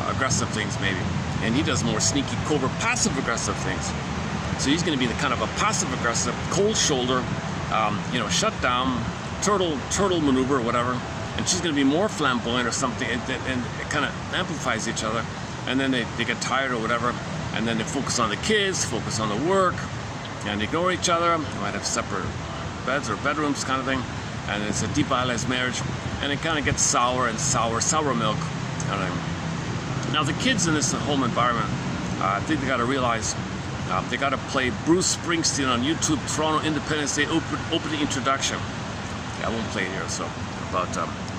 aggressive things maybe, and he does more sneaky, covert, passive-aggressive things. So he's going to be the kind of a passive-aggressive, cold shoulder, shut down, turtle maneuver or whatever, and she's going to be more flamboyant or something, and it kind of amplifies each other, and then they get tired or whatever, and then they focus on the kids, focus on the work, and ignore each other. They might have separate beds or bedrooms kind of thing, and it's a devitalized marriage, and it kind of gets sour milk kind of thing. Now the kids in this home environment, I think they got to realize they got to play Bruce Springsteen on YouTube, Toronto Independence Day opening introduction. Yeah, I won't play it here. So, but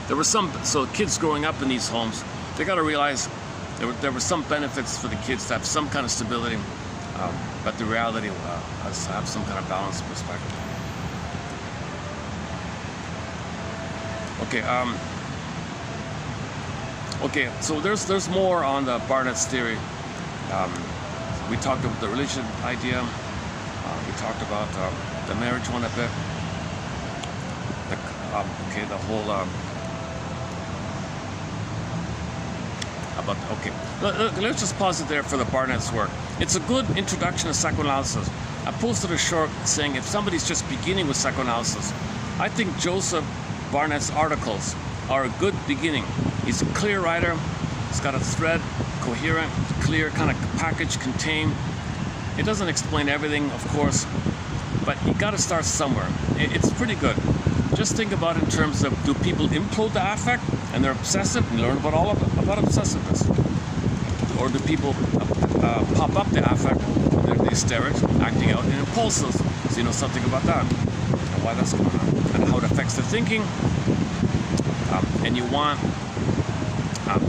there were kids growing up in these homes, they got to realize there were some benefits for the kids to have some kind of stability. But the reality has to have some kind of balanced perspective. Okay, so there's more on the Barnett's theory. We talked about the religion idea. We talked about the marriage one a bit. The whole let's just pause it there for the Barnett's work. It's a good introduction to psychoanalysis. I posted a short saying if somebody's just beginning with psychoanalysis, I think Joseph Barnett's articles are a good beginning. He's a clear writer. He's got a thread, coherent, clear, kind of package, contained. It doesn't explain everything, of course, but you got to start somewhere. It's pretty good. Just think about it in terms of, do people implode the affect and they're obsessive and learn about about obsessiveness? Or do people pop up the affect and they're the hysterics, acting out in impulsive? So you know something about that and why that's going on and how it affects the thinking. And you want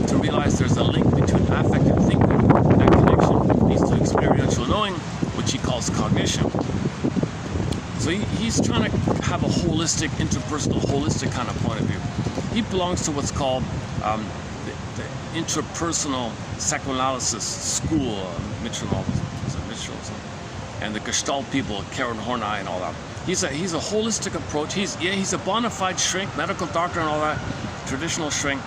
to realize there's a link between affect and thinking. That connection leads to experiential knowing, which he calls cognition. So he's trying to have a holistic, interpersonal, holistic kind of point of view. He belongs to what's called the interpersonal psychoanalysis school, Mitchell, and the Gestalt people, Karen Horney and all that. He's a holistic approach. He's a bona fide shrink, medical doctor and all that, traditional shrink,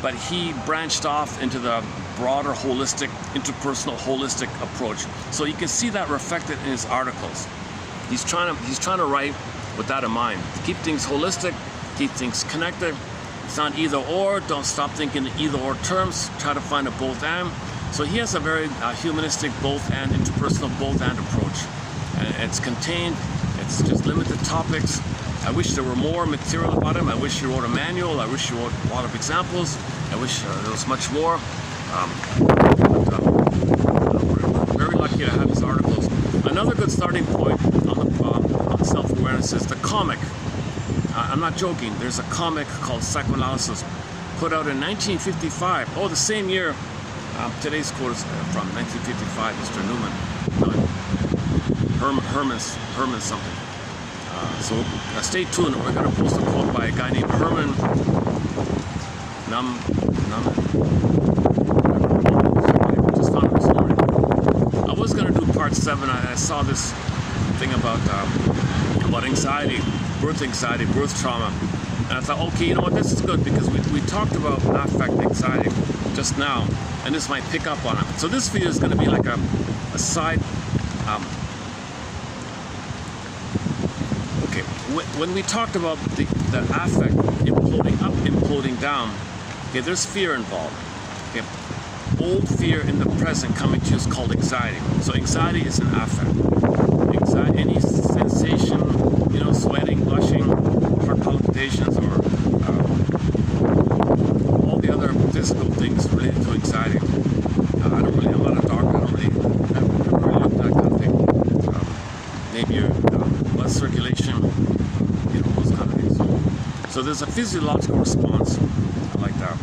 but he branched off into the broader, holistic, interpersonal, holistic approach. So you can see that reflected in his articles. He's trying to write with that in mind. Keep things holistic, keep things connected. It's not either or. Don't stop thinking in either or terms. Try to find a both and. So he has a very humanistic both and, interpersonal both and approach. And it's contained. It's just limited topics. I wish there were more material about him. I wish he wrote a manual. I wish he wrote a lot of examples. I wish there was much more. We're very lucky to have his articles. Another good starting point on self-awareness is the comic. I'm not joking. There's a comic called Psychoanalysis, put out in 1955. Oh, the same year. Today's quote is from 1955, Mr. Newman. Herman something. So stay tuned. We're going to post a quote by a guy named Herman Just found it this morning. I was going to do part 7. I saw this thing about anxiety, birth trauma. And I thought, okay, you know what, this is good because we talked about affect anxiety just now, and this might pick up on it. So this video is going to be like a side. Okay, when we talked about the affect imploding up, imploding down, okay, there's fear involved. Okay, old fear in the present coming to you is called anxiety. So anxiety is an affect. Anxiety, any sensation, you know, sweating, blushing, heart palpitations, or all the other physical things related to anxiety. I'm not a doctor. I never really looked at that kind of thing. Maybe your blood circulation, you know, those kind of things. So there's a physiological response like that.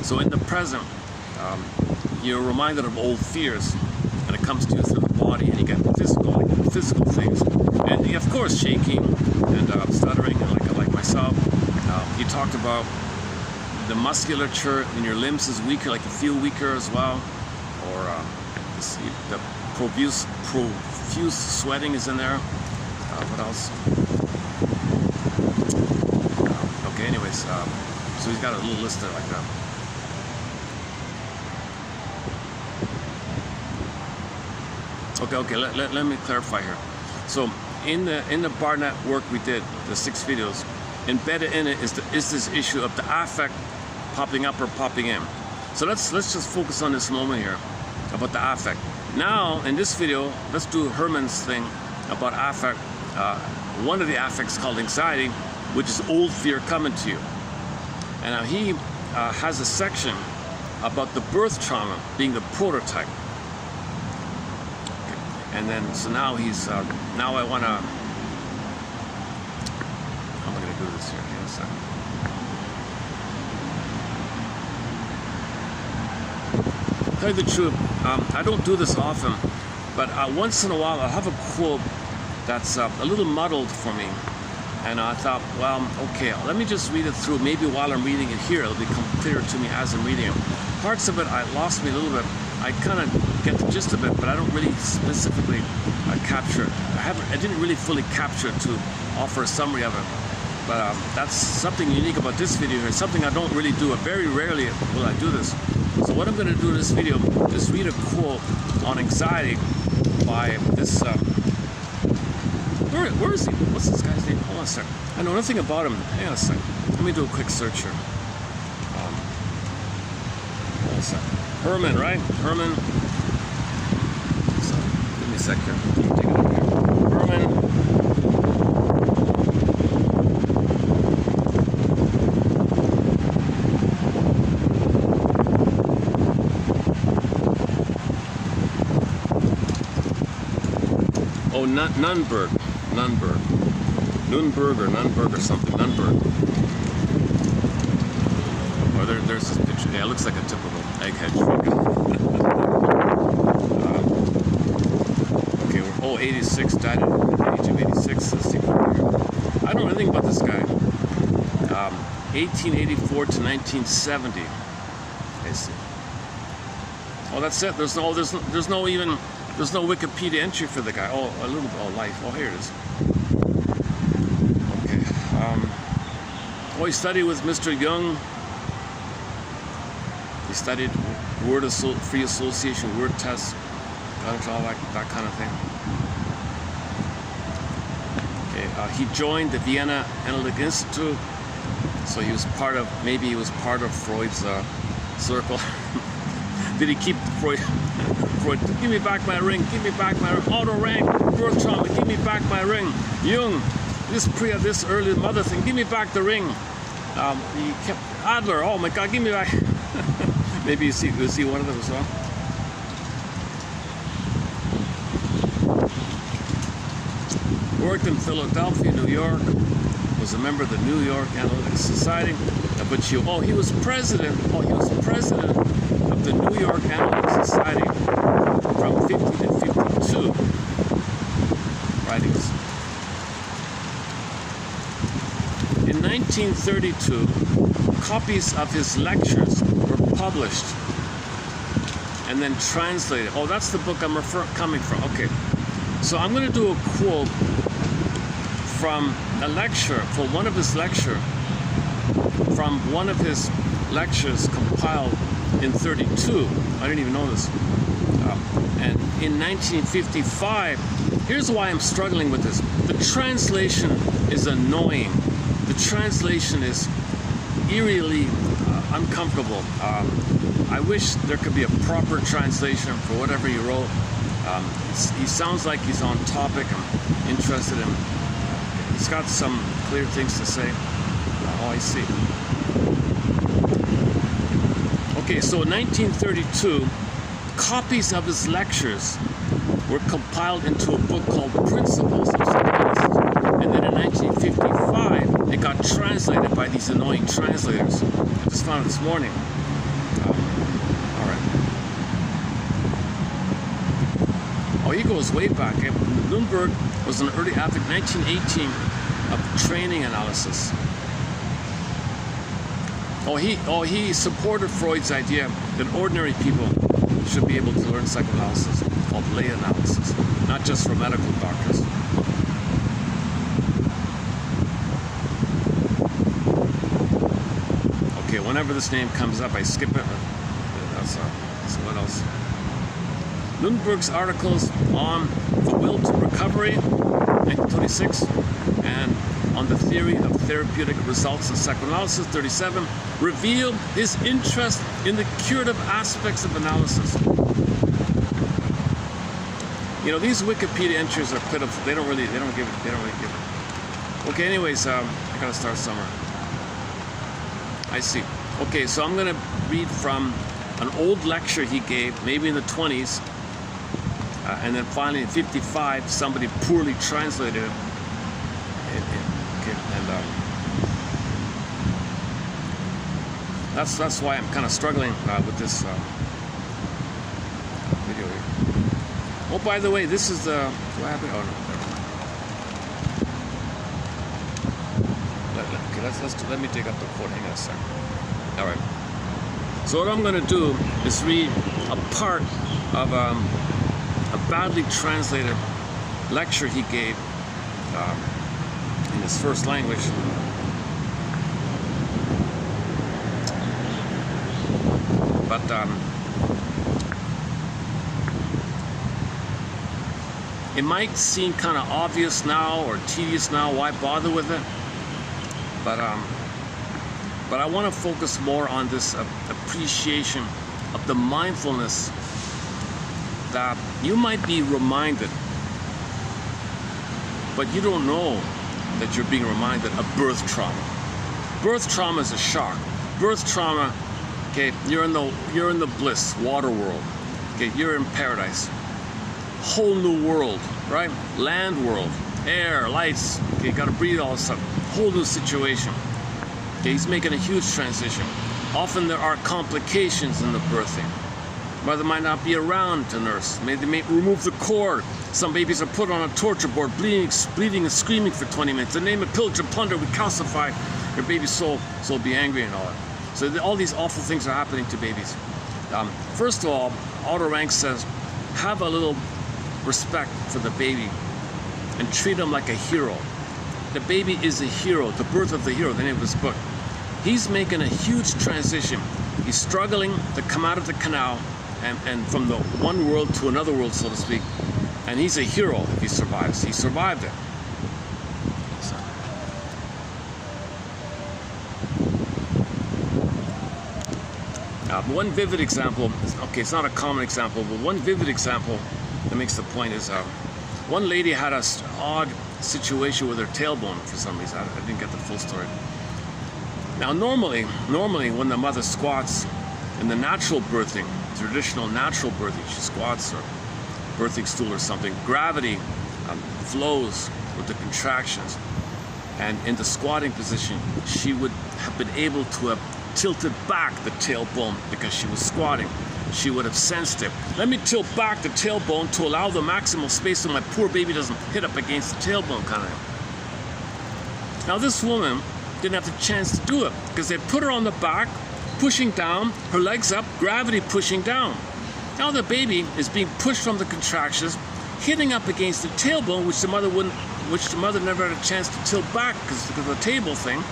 So in the present, you're reminded of old fears, and it comes to you through the body, and you get physical things, and of course shaking and stuttering, and like myself. He talked about the musculature in your limbs is weaker, like you feel weaker as well, or the profuse sweating is in there. What else? Okay, anyways, so he's got a little list there like that. Okay, let me clarify here. So in the Barnett work we did, the 6 videos, embedded in it is this issue of the affect popping up or popping in. So let's just focus on this moment here about the affect. Now in this video, let's do Herman's thing about affect. One of the affects called anxiety, which is old fear coming to you. And now he has a section about the birth trauma being the prototype. And then, so now he's, now I want to, how am I going to do this here? Hang on a second. Tell you the truth, I don't do this often, but once in a while I'll have a quote that's a little muddled for me. And I thought, well, okay, let me just read it through. Maybe while I'm reading it here, it'll become clearer to me as I'm reading it. Parts of it, lost me a little bit. I kind of get the gist of it, but I don't really specifically capture it. I didn't really fully capture it to offer a summary of it. But that's something unique about this video here. Something I don't really do. Very rarely will I do this. So what I'm going to do in this video is read a quote on anxiety by this. Where is he? What's this guy's name? Hold on a second. I know nothing about him. Hang on a second. Let me do a quick search here. Hold on a second. Herman, right? Herman. So, give me a sec here. Take it up here. Herman. Oh, Nunberg. Nunberg or something. Nunberg. Or there's this picture. Yeah, it looks like a typical egghead shrug. Okay, we're 86, died at the age of 86. Let's see. I don't know anything about this guy. 1884 to 1970. I see. Oh, that's it. There's no Wikipedia entry for the guy. Oh, a little bit. Oh, life. Oh, here it is. Okay. He studied with Mr. Young. He studied free association, word tests, all that kind of thing. Okay. He joined the Vienna Analytic Institute. So he was part of Freud's circle. Did he keep Freud? Give me back my ring, give me back my ring. Auto rank, birth trauma, give me back my ring. Jung, this early mother thing, give me back the ring. He kept Adler, oh my God, give me back. Maybe you see one of them as well. Worked in Philadelphia, New York. Was a member of the New York Analytic Society. He was president. Oh, he was president of the New York Analytic Society from 50 to 52. Writings. In 1932, copies of his lectures were published and then translated. Oh, that's the book I'm coming from. Okay, so I'm going to do a quote from a lecture, from one of his lectures compiled in 32. I didn't even know this. And in 1955, here's why I'm struggling with this. The translation is annoying. The translation is eerily uncomfortable. I wish there could be a proper translation for whatever he wrote. He sounds like he's on topic. I'm interested in. He's got some clear things to say. Oh, I see. Okay, so in 1932, copies of his lectures were compiled into a book called Principles of Psychology. And then in 1955, it got translated by these annoying translators. I just found it this morning. All right. Oh, he goes way back. Nunberg was an early advocate, 1918, of training analysis. He supported Freud's idea that ordinary people should be able to learn psychoanalysis, called lay analysis, not just for medical doctors. Okay, whenever this name comes up, I skip it. That's what else? Nunberg's articles on the will to recovery, 1926, and on the theory of therapeutic results in psychoanalysis, 37, revealed his interest in the curative aspects of analysis. You know, these Wikipedia entries are pitiful. They don't really give it. Okay, anyways, I gotta start somewhere. I see. Okay, so I'm gonna read from an old lecture he gave, maybe in the 20s, and then finally in 55, somebody poorly translated it. That's why I'm kind of struggling with this video here. Oh, by the way, this is the. Do I have it? Oh no. Okay, let me dig up the quote. Hang on a second. All right. So what I'm going to do is read a part of a badly translated lecture he gave in his first language. But it might seem kind of obvious now or tedious now. Why bother with it? But I want to focus more on this appreciation of the mindfulness that you might be reminded, but you don't know that you're being reminded of birth trauma. Birth trauma is a shock. Birth trauma, okay, you're in the bliss, water world. Okay, you're in paradise. Whole new world, right? Land world, air, lights. Okay, you gotta breathe all this stuff. Whole new situation. Okay, he's making a huge transition. Often there are complications in the birthing. Mother might not be around to nurse. Maybe they may remove the cord. Some babies are put on a torture board, bleeding and screaming for 20 minutes. The name of pillage and plunder, we calcify your baby's soul, so it'll be angry and all that. So all these awful things are happening to babies. First of all, Outer Ranks says, have a little respect for the baby and treat him like a hero. The baby is a hero, the birth of the hero, the name of his book. He's making a huge transition. He's struggling to come out of the canal and from the one world to another world, so to speak. And he's a hero if he survives. He survived it. So. One vivid example, okay, it's not a common example, but one vivid example that makes the point is one lady had an odd situation with her tailbone for some reason. I didn't get the full story. Now, normally when the mother squats in the natural birthing, traditional natural birthing, she squats or birthing stool or something, gravity flows with the contractions. And in the squatting position, she would have been able to have tilted back the tailbone because she was squatting. She would have sensed it. Let me tilt back the tailbone to allow the maximal space so my poor baby doesn't hit up against the tailbone, kind of thing. Now, this woman didn't have the chance to do it because they put her on the back, pushing down, her legs up, gravity pushing down. Now the baby is being pushed from the contractions, hitting up against the tailbone, which the mother never had a chance to tilt back because of the table thing.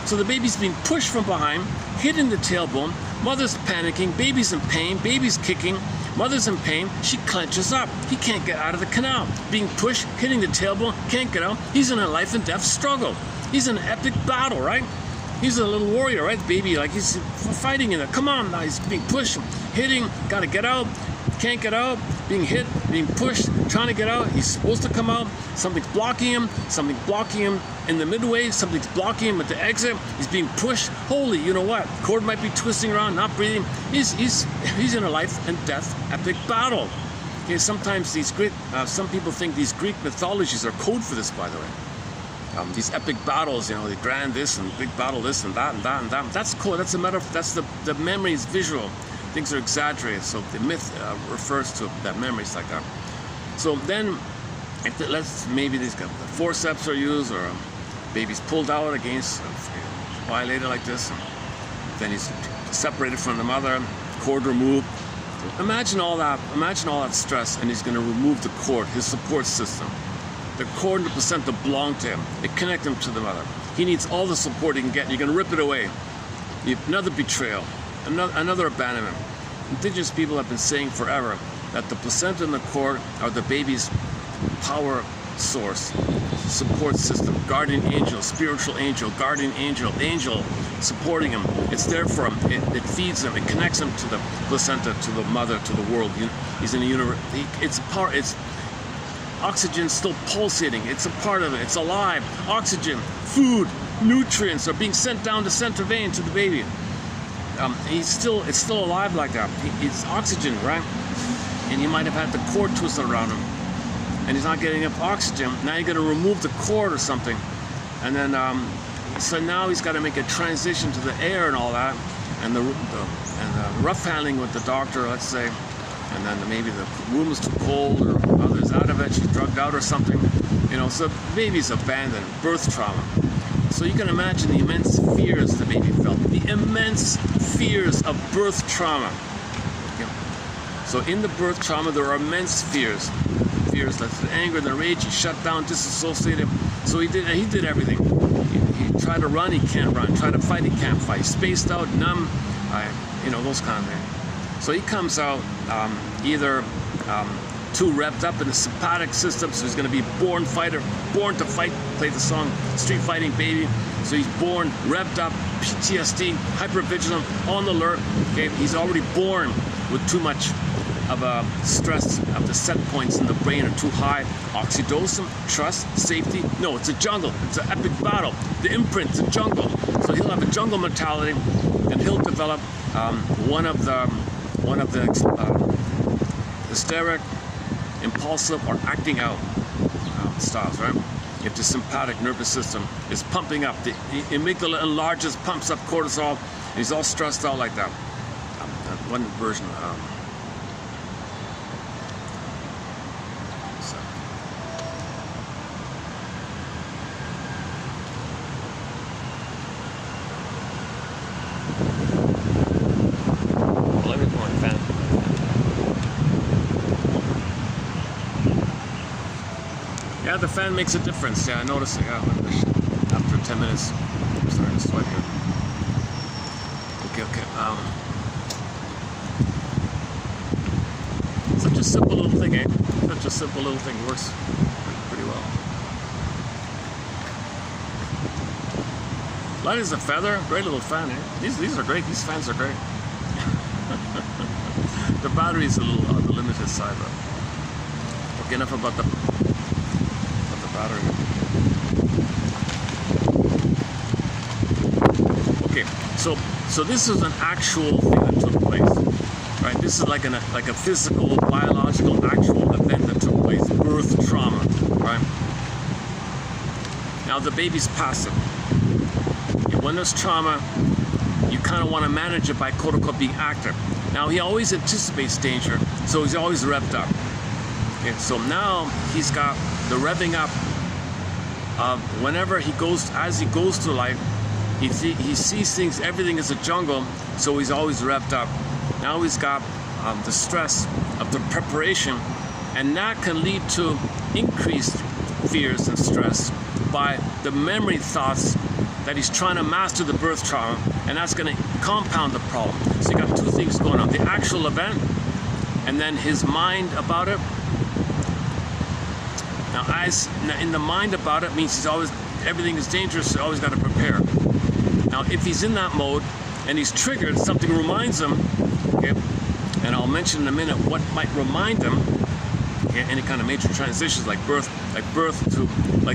So the baby's being pushed from behind, hitting the tailbone. Mother's panicking, baby's in pain, baby's kicking, mother's in pain. She clenches up. He can't get out of the canal. Being pushed, hitting the tailbone, can't get out. He's in a life and death struggle. He's in an epic battle, right? He's a little warrior, right? Baby, like he's fighting in it. Come on now, he's being pushed, hitting, gotta get out, can't get out, being hit, being pushed, trying to get out. He's supposed to come out. Something's blocking him in the midway, something's blocking him at the exit. He's being pushed. Holy, you know what? Cord might be twisting around, not breathing. He's in a life and death epic battle. Okay, sometimes some people think these Greek mythologies are code for this, by the way. These epic battles, you know, the grand this and big battle this and that and that and that. That's cool. That's a metaphor. That's the memory is visual. Things are exaggerated. So the myth refers to that memory. It's like that. So then, maybe these the forceps are used or baby's pulled out against violated like this. Then he's separated from the mother, cord removed. Imagine all that. Imagine all that stress, and he's going to remove the cord, his support system. The cord and the placenta belong to him. They connect him to the mother. He needs all the support he can get. You're going to rip it away. Another betrayal, another abandonment. Indigenous people have been saying forever that the placenta and the cord are the baby's power source, support system, guardian angel, spiritual angel, guardian angel, angel supporting him. It's there for him. It feeds him. It connects him to the placenta, to the mother, to the world. He's in the universe. It's part. It's oxygen still pulsating. It's a part of it. It's alive. Oxygen, food, nutrients are being sent down the center vein to the baby. It's still alive like that. It's oxygen, right? And he might have had the cord twisted around him, and he's not getting enough oxygen. Now you're going to remove the cord or something, and then so now he's got to make a transition to the air and all that, and the rough handling with the doctor, let's say. And then maybe the room is too cold or mother's out of it, she's drugged out or something. You know, so the baby's abandoned, birth trauma. So you can imagine the immense fears the baby felt, the immense fears of birth trauma. Okay. So in the birth trauma, there are immense fears. Fears like the anger, the rage, he shut down, disassociated. So he did everything. He tried to run, he can't run. Tried to fight, he can't fight. Spaced out, numb, you know, those kind of things. So he comes out either too revved up in the sympathetic system, so he's going to be born to fight, play the song Street Fighting Baby, So he's born revved up, PTSD, hypervigilant, on alert. Okay, he's already born with too much of a stress of the set points in the brain are too high. Oxytocin, trust, safety. No, it's a jungle. It's an epic battle. The imprint's a jungle. So he'll have a jungle mentality, and he'll develop one of the hysteric, impulsive, or acting out styles, right? If the sympathetic nervous system is pumping up, the amygdala enlarges, pumps up cortisol, and he's all stressed out like that. One version. Let me put my fan. Yeah, the fan makes a difference. Yeah, I noticed it. Yeah, after 10 minutes, I'm starting to sweat here. Okay. Such a simple little thing, eh? Such a simple little thing. Works pretty well. Light as a feather. Great little fan, eh? These are great. These fans are great. The battery is a little on the limited side, but okay, enough about the battery. Okay, so this is an actual thing that took place, right? This is like a physical, biological, actual event that took place, birth trauma, right? Now the baby's passive. When there's trauma, you kind of want to manage it by quote-unquote being active. Now he always anticipates danger, so he's always revved up. Okay, so now he's got the revving up of whenever as he goes through life, he sees things, everything is a jungle, so he's always revved up. Now he's got the stress of the preparation, and that can lead to increased fears and stress by the memory thoughts that he's trying to master the birth trauma, and that's going to compound the problem. So you got two things going on: the actual event, and then his mind about it. Now, in the mind about it means everything is dangerous, so always got to prepare. Now, if he's in that mode and he's triggered, something reminds him, okay, and I'll mention in a minute what might remind him. Okay, any kind of major transitions like birth to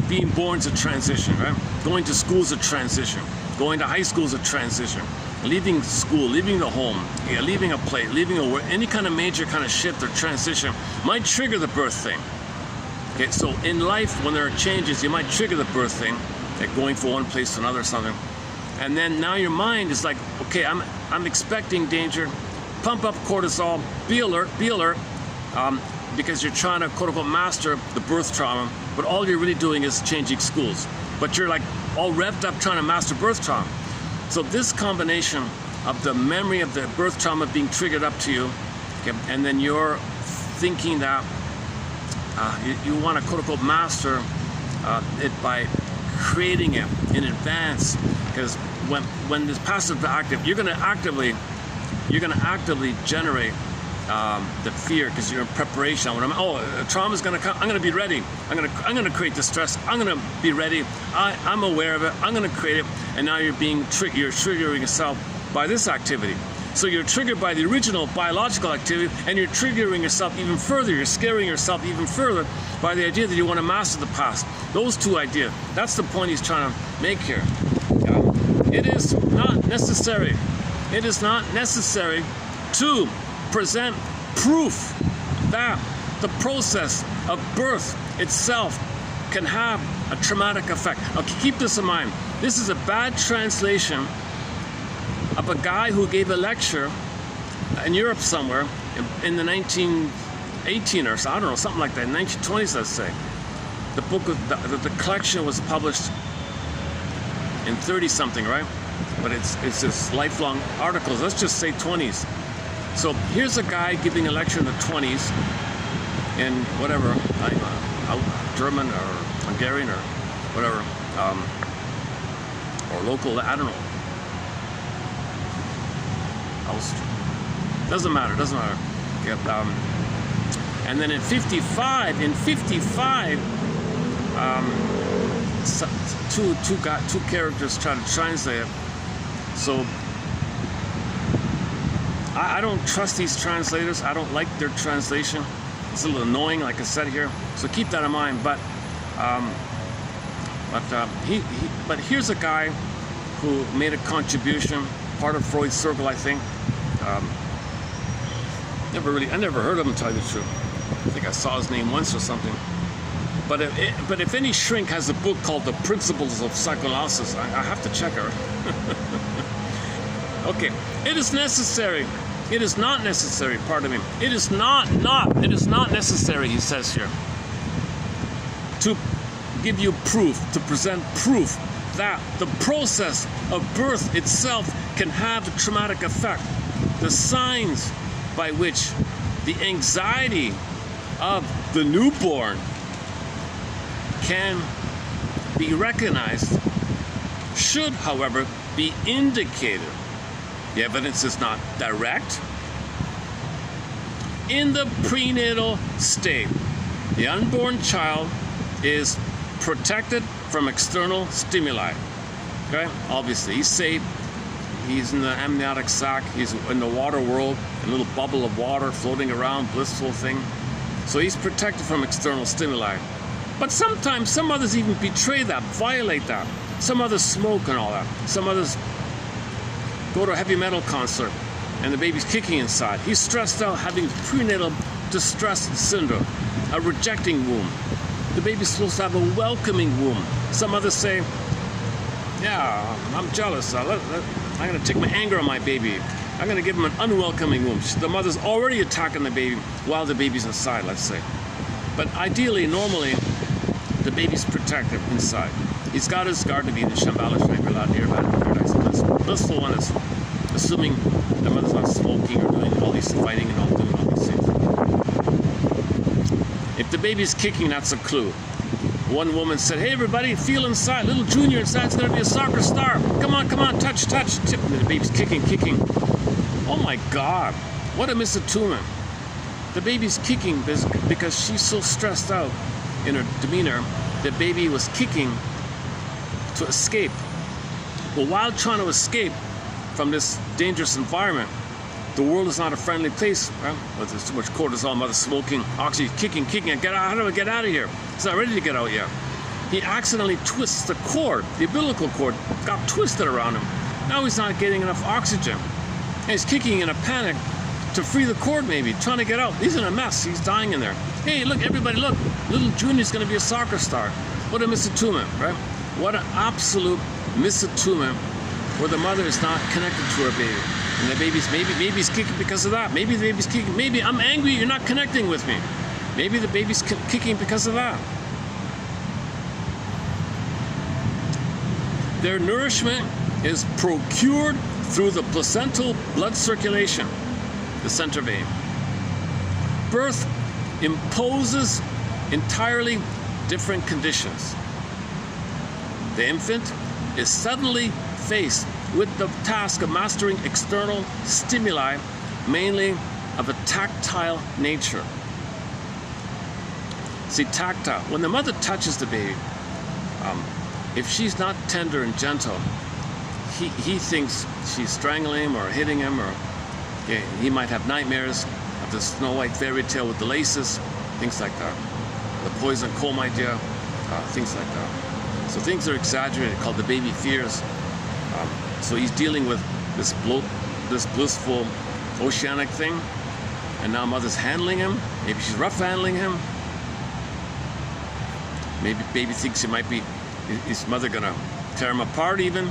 being born is a transition, right? Going to school is a transition. Going to high school is a transition. Leaving school, leaving the home, leaving a place, leaving a work, any kind of major kind of shift or transition might trigger the birth thing. Okay, so in life, when there are changes, you might trigger the birth thing, like going from one place to another or something. And then now your mind is like, okay, I'm expecting danger. Pump up cortisol, be alert, because you're trying to quote-unquote master the birth trauma, but all you're really doing is changing schools. But you're like all revved up trying to master birth trauma. So this combination of the memory of the birth trauma being triggered up to you, okay, and then you're thinking that you want to quote-unquote master it by creating it in advance, because when this passive to active, you're going to actively generate the fear, because you're in preparation. Trauma's going to come. I'm going to be ready. I'm going to create the stress. I'm going to be ready. I'm aware of it. I'm going to create it. And now you're triggering yourself by this activity. So you're triggered by the original biological activity, and you're triggering yourself even further. You're scaring yourself even further by the idea that you want to master the past. Those two ideas. That's the point he's trying to make here. It is not necessary. It is not necessary to present proof that the process of birth itself can have a traumatic effect. Now, keep this in mind. This is a bad translation of a guy who gave a lecture in Europe somewhere in the 1918 or so, I don't know, something like that, 1920s, let's say. The book, the collection was published in 30-something, right? But it's this lifelong articles. Let's just say 20s. So here's a guy giving a lecture in the 20s in whatever, German or Hungarian or whatever, or local, I don't know. Doesn't matter. Yeah, and then in 55, two characters try to translate it. So I don't trust these translators. I don't like their translation. It's a little annoying, like I said here. So keep that in mind. But here's a guy who made a contribution, part of Freud's circle, I think. I never heard of him, to tell you the truth. I think I saw his name once or something. But if any shrink has a book called The Principles of Psychoanalysis, I have to check her. Okay, it is necessary. It is not necessary, pardon me. It is not necessary, he says here, to give you proof, to present proof that the process of birth itself can have a traumatic effect. The signs by which the anxiety of the newborn can be recognized should, however, be indicated. The evidence is not direct. In the prenatal state, the unborn child is protected from external stimuli. Okay? Obviously, he's safe. He's in the amniotic sac. He's in the water world, a little bubble of water floating around, blissful thing. So he's protected from external stimuli. But sometimes some others even betray that, violate that. Some others smoke and all that. Some others go to a heavy metal concert and the baby's kicking inside. He's stressed out, having prenatal distress syndrome, a rejecting womb. The baby's supposed to have a welcoming womb. Some others say, yeah, I'm jealous. I'm going to take my anger on my baby. I'm going to give him an unwelcoming womb. The mother's already attacking the baby while the baby's inside, let's say. But ideally, normally, the baby's protected inside. He's got his guard to be in the Shambhala Shambhala nearby paradise. Blissful one is assuming the mother's not smoking or doing all these fighting and all doing all these things. If the baby's kicking, that's a clue. One woman said, hey everybody, feel inside. Little Junior inside's gonna be a soccer star. Come on, touch. Tip. And the baby's kicking. Oh my God, what a misattunement. The baby's kicking because she's so stressed out in her demeanor. The baby was kicking to escape. But while trying to escape from this dangerous environment, the world is not a friendly place, right? There's too much cortisol, mother smoking, oxygen, kicking. How do I get out of here? It's not ready to get out yet. He accidentally twists the cord, the umbilical cord, got twisted around him. Now he's not getting enough oxygen. And he's kicking in a panic to free the cord maybe, trying to get out. He's in a mess, he's dying in there. Hey, look, everybody, look, little Junior's gonna be a soccer star. What a misattunement, right? What an absolute misattunement where the mother is not connected to her baby. And the baby's, maybe he's kicking because of that. Maybe the baby's kicking, maybe I'm angry, you're not connecting with me. Maybe the baby's kicking because of that. Their nourishment is procured through the placental blood circulation, the center vein. Birth imposes entirely different conditions. The infant is suddenly faced with the task of mastering external stimuli, mainly of a tactile nature. See, tactile, when the mother touches the baby, if she's not tender and gentle, he thinks she's strangling him or hitting him, or he might have nightmares of the Snow White fairy tale with the laces, things like that. The poison comb idea, things like that. So things are exaggerated, called the baby fears. So he's dealing with this blissful oceanic thing, and now mother's handling him. Maybe she's rough handling him. Maybe baby thinks his mother gonna tear him apart even.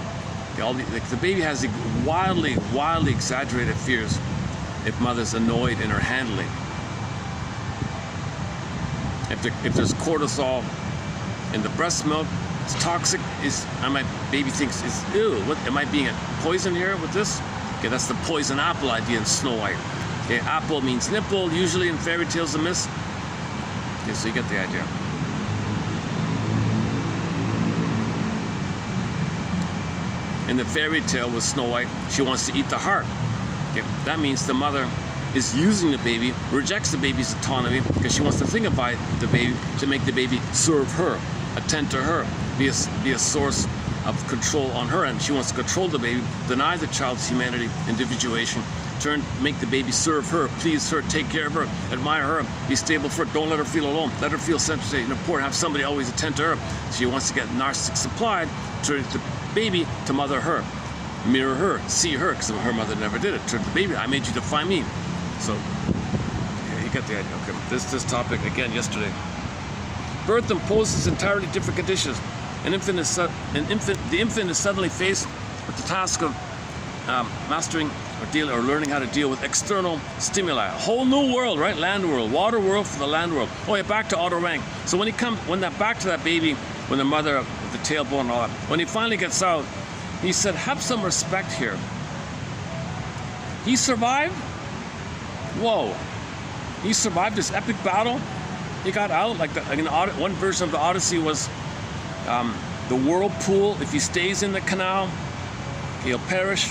The baby has the wildly exaggerated fears if mother's annoyed in her handling. If there's cortisol in the breast milk, it's toxic. My baby thinks it's ew. What am I being poisoned here with this? Okay, that's the poison apple idea in Snow White. Okay, apple means nipple, usually in fairy tales and myths. Okay, so you get the idea. In the fairy tale with Snow White, she wants to eat the heart. Okay, that means the mother is using the baby, rejects the baby's autonomy because she wants to think about the baby to make the baby serve her, attend to her. be a source of control on her end. She wants to control the baby, deny the child's humanity, individuation, make the baby serve her, please her, take care of her, admire her, be stable for her, don't let her feel alone, let her feel sensitive and important, have somebody always attend to her. She wants to get narcissistic supplied, turn the baby to mother her, mirror her, see her, because her mother never did it. Turn the baby, I made you define me. So, yeah, you got the idea. Okay, this topic again yesterday. Birth imposes entirely different conditions. The infant is suddenly faced with the task of mastering or learning how to deal with external stimuli. A whole new world, right? Land world, water world for the land world. Oh yeah, back to Otto Rank. So back to that baby, when the mother with the tailbone and all that, when he finally gets out, he said, have some respect here. He survived? Whoa. He survived this epic battle. He got out, one version of the Odyssey was the whirlpool. If he stays in the canal, he'll perish.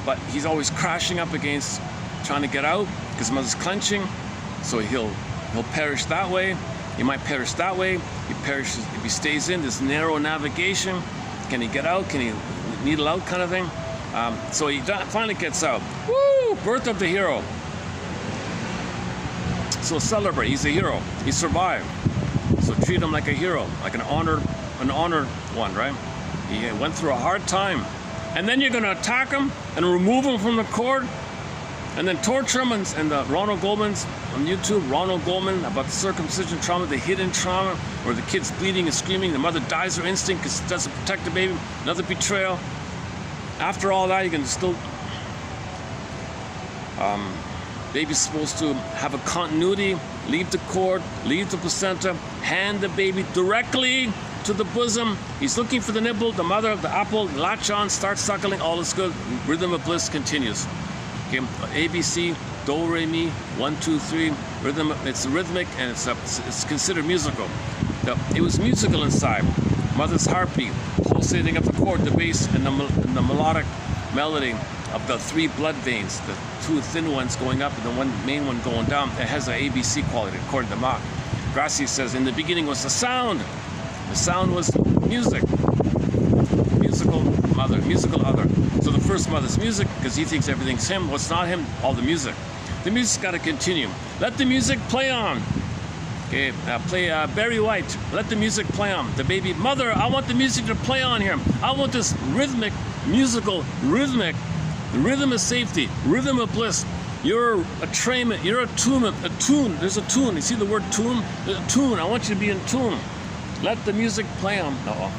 But he's always crashing up against trying to get out because mother's clenching. So he'll perish that way. He might perish that way. He perishes if he stays in this narrow navigation. Can he get out? Can he needle out kind of thing? So he finally gets out. Woo! Birth of the hero. So celebrate. He's a hero. He survived. So treat him like a hero, like an honored one, right? He went through a hard time. And then you're going to attack him and remove him from the court and then torture him. And the Ronald Goldman's on YouTube, Ronald Goldman, about the circumcision trauma, the hidden trauma, where the kid's bleeding and screaming, the mother dies her instinct because it doesn't protect the baby, another betrayal. After all that, you can still... baby's supposed to have a continuity, leave the cord, leave the placenta, hand the baby directly to the bosom. He's looking for the nibble, the mother, the apple, latch on, start suckling, all is good. Rhythm of bliss continues. Okay, ABC, do, re, mi, 1, 2, 3. Rhythm, it's rhythmic and it's considered musical. It was musical inside. Mother's heartbeat, pulsating up the chord, the bass, and the melodic melody of the 3 blood veins, the 2 thin ones going up and the 1 main one going down. It has an ABC quality, according to Mach. Grassi says, in the beginning was the sound. The sound was music. Musical mother, musical other. So the first mother's music, because he thinks everything's him. What's not him? All the music. The music's got to continue. Let the music play on. Okay, play Barry White. Let the music play on. The baby, mother, I want the music to play on here. I want this rhythmic, musical, rhythmic. The rhythm of safety, rhythm of bliss. You're a trainment, you're a tune. There's a tune. You see the word tune? There's a tune. I want you to be in tune. Let the music play on. Oh,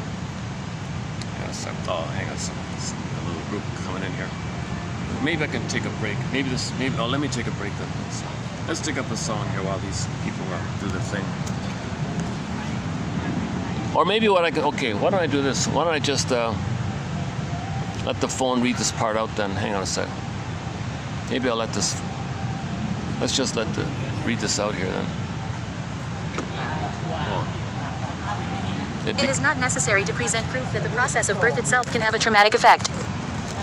hang on. A little group coming in here. Maybe I can take a break. Let me take a break then. Let's take up a song here while these people do their thing. Or maybe why don't I do this? Why don't I just let the phone read this part out then? Hang on a sec. Maybe I'll let's just read this out here then. It is not necessary to present proof that the process of birth itself can have a traumatic effect.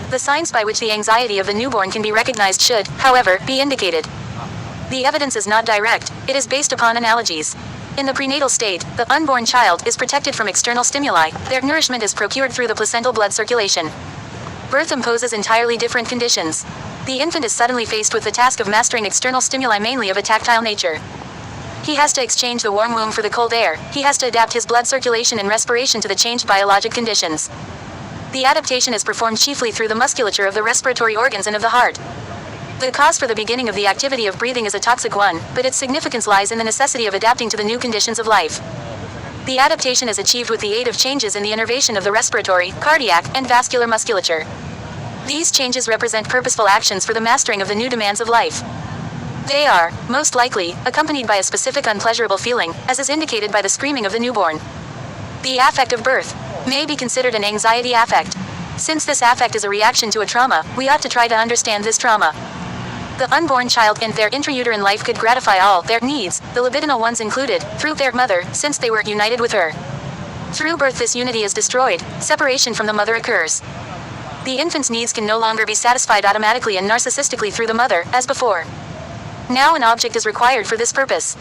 The signs by which the anxiety of the newborn can be recognized should, however, be indicated. The evidence is not direct, it is based upon analogies. In the prenatal state, the unborn child is protected from external stimuli. Their nourishment is procured through the placental blood circulation. Birth imposes entirely different conditions. The infant is suddenly faced with the task of mastering external stimuli, mainly of a tactile nature. He has to exchange the warm womb for the cold air. He has to adapt his blood circulation and respiration to the changed biologic conditions. The adaptation is performed chiefly through the musculature of the respiratory organs and of the heart. The cause for the beginning of the activity of breathing is a toxic one, but its significance lies in the necessity of adapting to the new conditions of life. The adaptation is achieved with the aid of changes in the innervation of the respiratory, cardiac, and vascular musculature. These changes represent purposeful actions for the mastering of the new demands of life. They are, most likely, accompanied by a specific unpleasurable feeling, as is indicated by the screaming of the newborn. The affect of birth may be considered an anxiety affect. Since this affect is a reaction to a trauma, we ought to try to understand this trauma. The unborn child in their intrauterine life could gratify all their needs, the libidinal ones included, through their mother, since they were united with her. Through birth this unity is destroyed, separation from the mother occurs. The infant's needs can no longer be satisfied automatically and narcissistically through the mother, as before. Now an object is required for this purpose.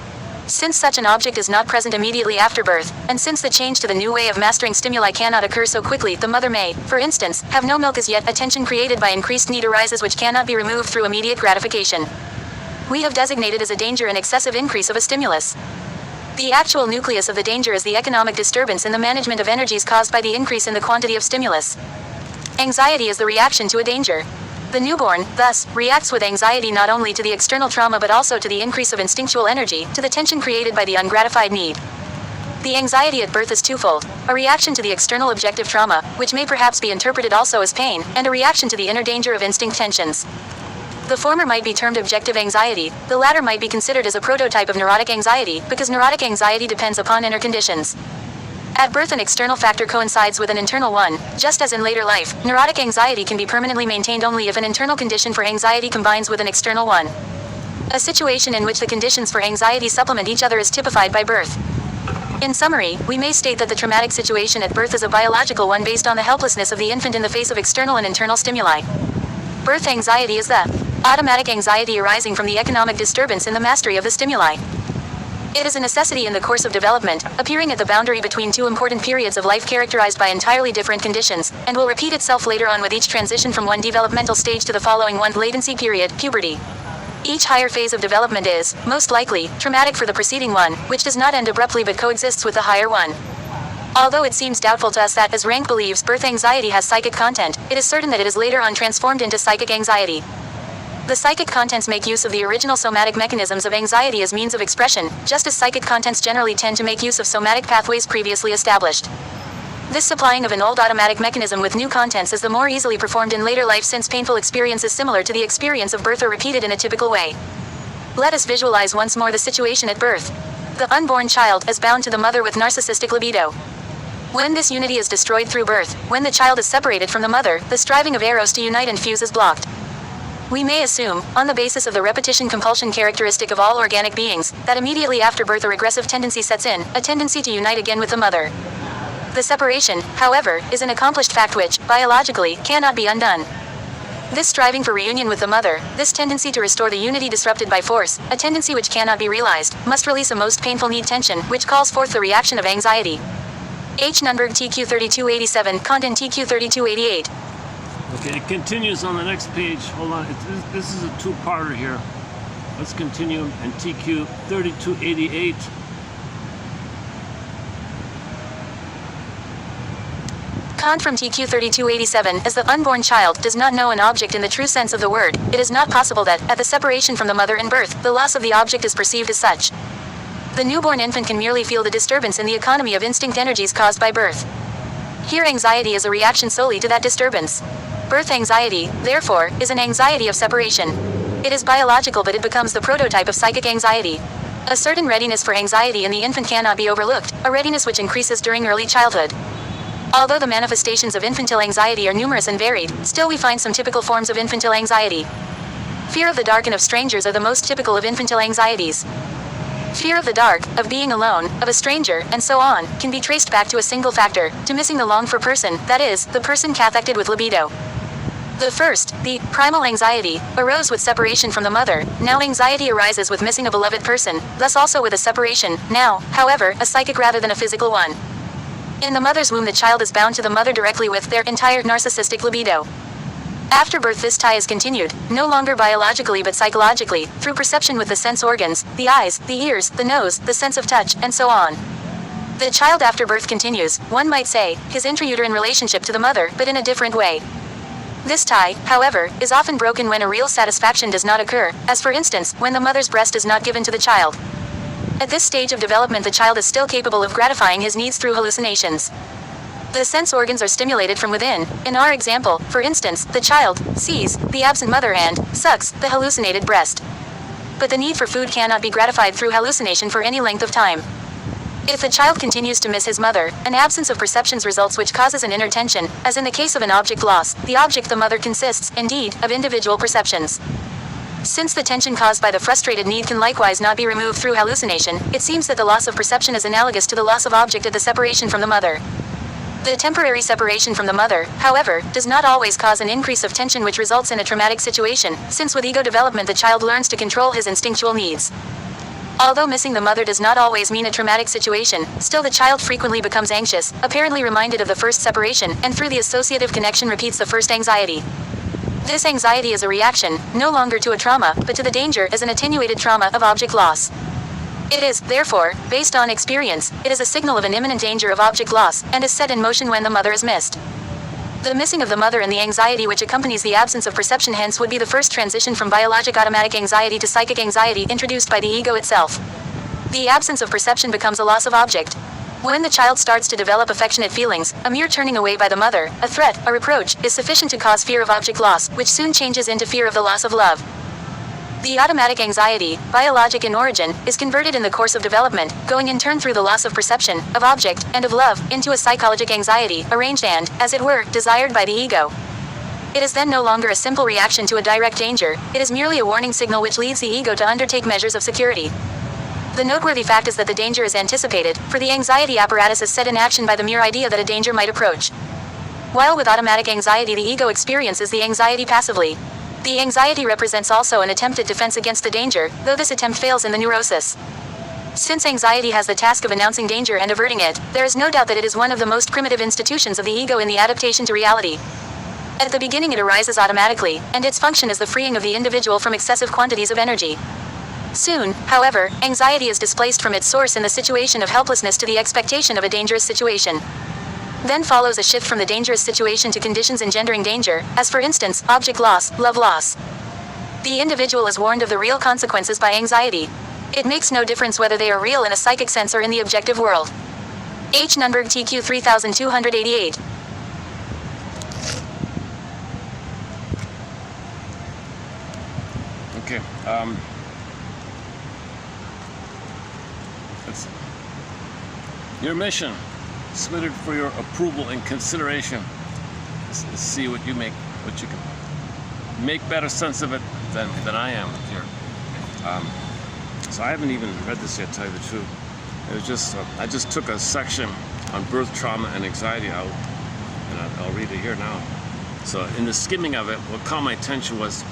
Since such an object is not present immediately after birth, and since the change to the new way of mastering stimuli cannot occur so quickly, the mother may, for instance, have no milk as yet. A tension created by increased need arises which cannot be removed through immediate gratification. We have designated as a danger an excessive increase of a stimulus. The actual nucleus of the danger is the economic disturbance in the management of energies caused by the increase in the quantity of stimulus. Anxiety is the reaction to a danger. The newborn, thus, reacts with anxiety not only to the external trauma but also to the increase of instinctual energy, to the tension created by the ungratified need. The anxiety at birth is twofold: a reaction to the external objective trauma, which may perhaps be interpreted also as pain, and a reaction to the inner danger of instinct tensions. The former might be termed objective anxiety, the latter might be considered as a prototype of neurotic anxiety, because neurotic anxiety depends upon inner conditions. At birth an external factor coincides with an internal one. Just as in later life, neurotic anxiety can be permanently maintained only if an internal condition for anxiety combines with an external one. A situation in which the conditions for anxiety supplement each other is typified by birth. In summary, we may state that the traumatic situation at birth is a biological one based on the helplessness of the infant in the face of external and internal stimuli. Birth anxiety is the automatic anxiety arising from the economic disturbance in the mastery of the stimuli. It is a necessity in the course of development, appearing at the boundary between two important periods of life characterized by entirely different conditions, and will repeat itself later on with each transition from one developmental stage to the following one, latency period, puberty. Each higher phase of development is, most likely, traumatic for the preceding one, which does not end abruptly but coexists with the higher one. Although it seems doubtful to us that, as Rank believes, birth anxiety has psychic content, it is certain that it is later on transformed into psychic anxiety. The psychic contents make use of the original somatic mechanisms of anxiety as means of expression, just as psychic contents generally tend to make use of somatic pathways previously established. This supplying of an old automatic mechanism with new contents is the more easily performed in later life, since painful experience is similar to the experience of birth or repeated in a typical way. Let us visualize once more the situation at birth. The unborn child is bound to the mother with narcissistic libido. When this unity is destroyed through birth, when the child is separated from the mother, the striving of eros to unite and fuse is blocked. We may assume, on the basis of the repetition compulsion characteristic of all organic beings, that immediately after birth a regressive tendency sets in, a tendency to unite again with the mother. The separation, however, is an accomplished fact which, biologically, cannot be undone. This striving for reunion with the mother, this tendency to restore the unity disrupted by force, a tendency which cannot be realized, must release a most painful need tension, which calls forth the reaction of anxiety. H. Nunberg TQ 3287, Condon TQ 3288. Okay, it continues on the next page. Hold on, this is a two-parter here. Let's continue in TQ 3288. Kant from TQ 3287, as the unborn child does not know an object in the true sense of the word, it is not possible that, at the separation from the mother in birth, the loss of the object is perceived as such. The newborn infant can merely feel the disturbance in the economy of instinct energies caused by birth. Here anxiety is a reaction solely to that disturbance. Birth anxiety, therefore, is an anxiety of separation. It is biological, but it becomes the prototype of psychic anxiety. A certain readiness for anxiety in the infant cannot be overlooked, a readiness which increases during early childhood. Although the manifestations of infantile anxiety are numerous and varied, still we find some typical forms of infantile anxiety. Fear of the dark and of strangers are the most typical of infantile anxieties. Fear of the dark, of being alone, of a stranger, and so on, can be traced back to a single factor, to missing the longed-for person, that is, the person cathected with libido. The first, the primal anxiety, arose with separation from the mother. Now anxiety arises with missing a beloved person, thus also with a separation, now, however, a psychic rather than a physical one. In the mother's womb the child is bound to the mother directly with their entire narcissistic libido. After birth this tie is continued, no longer biologically but psychologically, through perception with the sense organs, the eyes, the ears, the nose, the sense of touch, and so on. The child after birth continues, one might say, his intrauterine relationship to the mother, but in a different way. This tie, however, is often broken when a real satisfaction does not occur, as for instance, when the mother's breast is not given to the child. At this stage of development the child is still capable of gratifying his needs through hallucinations. The sense organs are stimulated from within. In our example, for instance, the child sees the absent mother and sucks the hallucinated breast. But the need for food cannot be gratified through hallucination for any length of time. If the child continues to miss his mother, an absence of perceptions results which causes an inner tension, as in the case of an object loss. The object the mother consists, indeed, of individual perceptions. Since the tension caused by the frustrated need can likewise not be removed through hallucination, it seems that the loss of perception is analogous to the loss of object at the separation from the mother. The temporary separation from the mother, however, does not always cause an increase of tension which results in a traumatic situation, since with ego development the child learns to control his instinctual needs. Although missing the mother does not always mean a traumatic situation, still the child frequently becomes anxious, apparently reminded of the first separation, and through the associative connection repeats the first anxiety. This anxiety is a reaction, no longer to a trauma, but to the danger as an attenuated trauma of object loss. It is, therefore, based on experience, it is a signal of an imminent danger of object loss, and is set in motion when the mother is missed. The missing of the mother and the anxiety which accompanies the absence of perception hence would be the first transition from biologic automatic anxiety to psychic anxiety introduced by the ego itself. The absence of perception becomes a loss of object. When the child starts to develop affectionate feelings, a mere turning away by the mother, a threat, a reproach, is sufficient to cause fear of object loss, which soon changes into fear of the loss of love. The automatic anxiety, biologic in origin, is converted in the course of development, going in turn through the loss of perception, of object, and of love, into a psychologic anxiety, arranged and, as it were, desired by the ego. It is then no longer a simple reaction to a direct danger, it is merely a warning signal which leads the ego to undertake measures of security. The noteworthy fact is that the danger is anticipated, for the anxiety apparatus is set in action by the mere idea that a danger might approach. While with automatic anxiety the ego experiences the anxiety passively. The anxiety represents also an attempted defense against the danger, though this attempt fails in the neurosis. Since anxiety has the task of announcing danger and averting it, there is no doubt that it is one of the most primitive institutions of the ego in the adaptation to reality. At the beginning it arises automatically, and its function is the freeing of the individual from excessive quantities of energy. Soon, however, anxiety is displaced from its source in the situation of helplessness to the expectation of a dangerous situation. Then follows a shift from the dangerous situation to conditions engendering danger, as for instance, object loss, love loss. The individual is warned of the real consequences by anxiety. It makes no difference whether they are real in a psychic sense or in the objective world. H. Nunberg TQ 3288. Okay, your mission, submitted for your approval and consideration. Let's see what you can make better sense of it than I am here. So I haven't even read this yet, to tell you the truth. It was just, I just took a section on birth trauma and anxiety out, and I'll read it here now. So in the skimming of it, what caught my attention was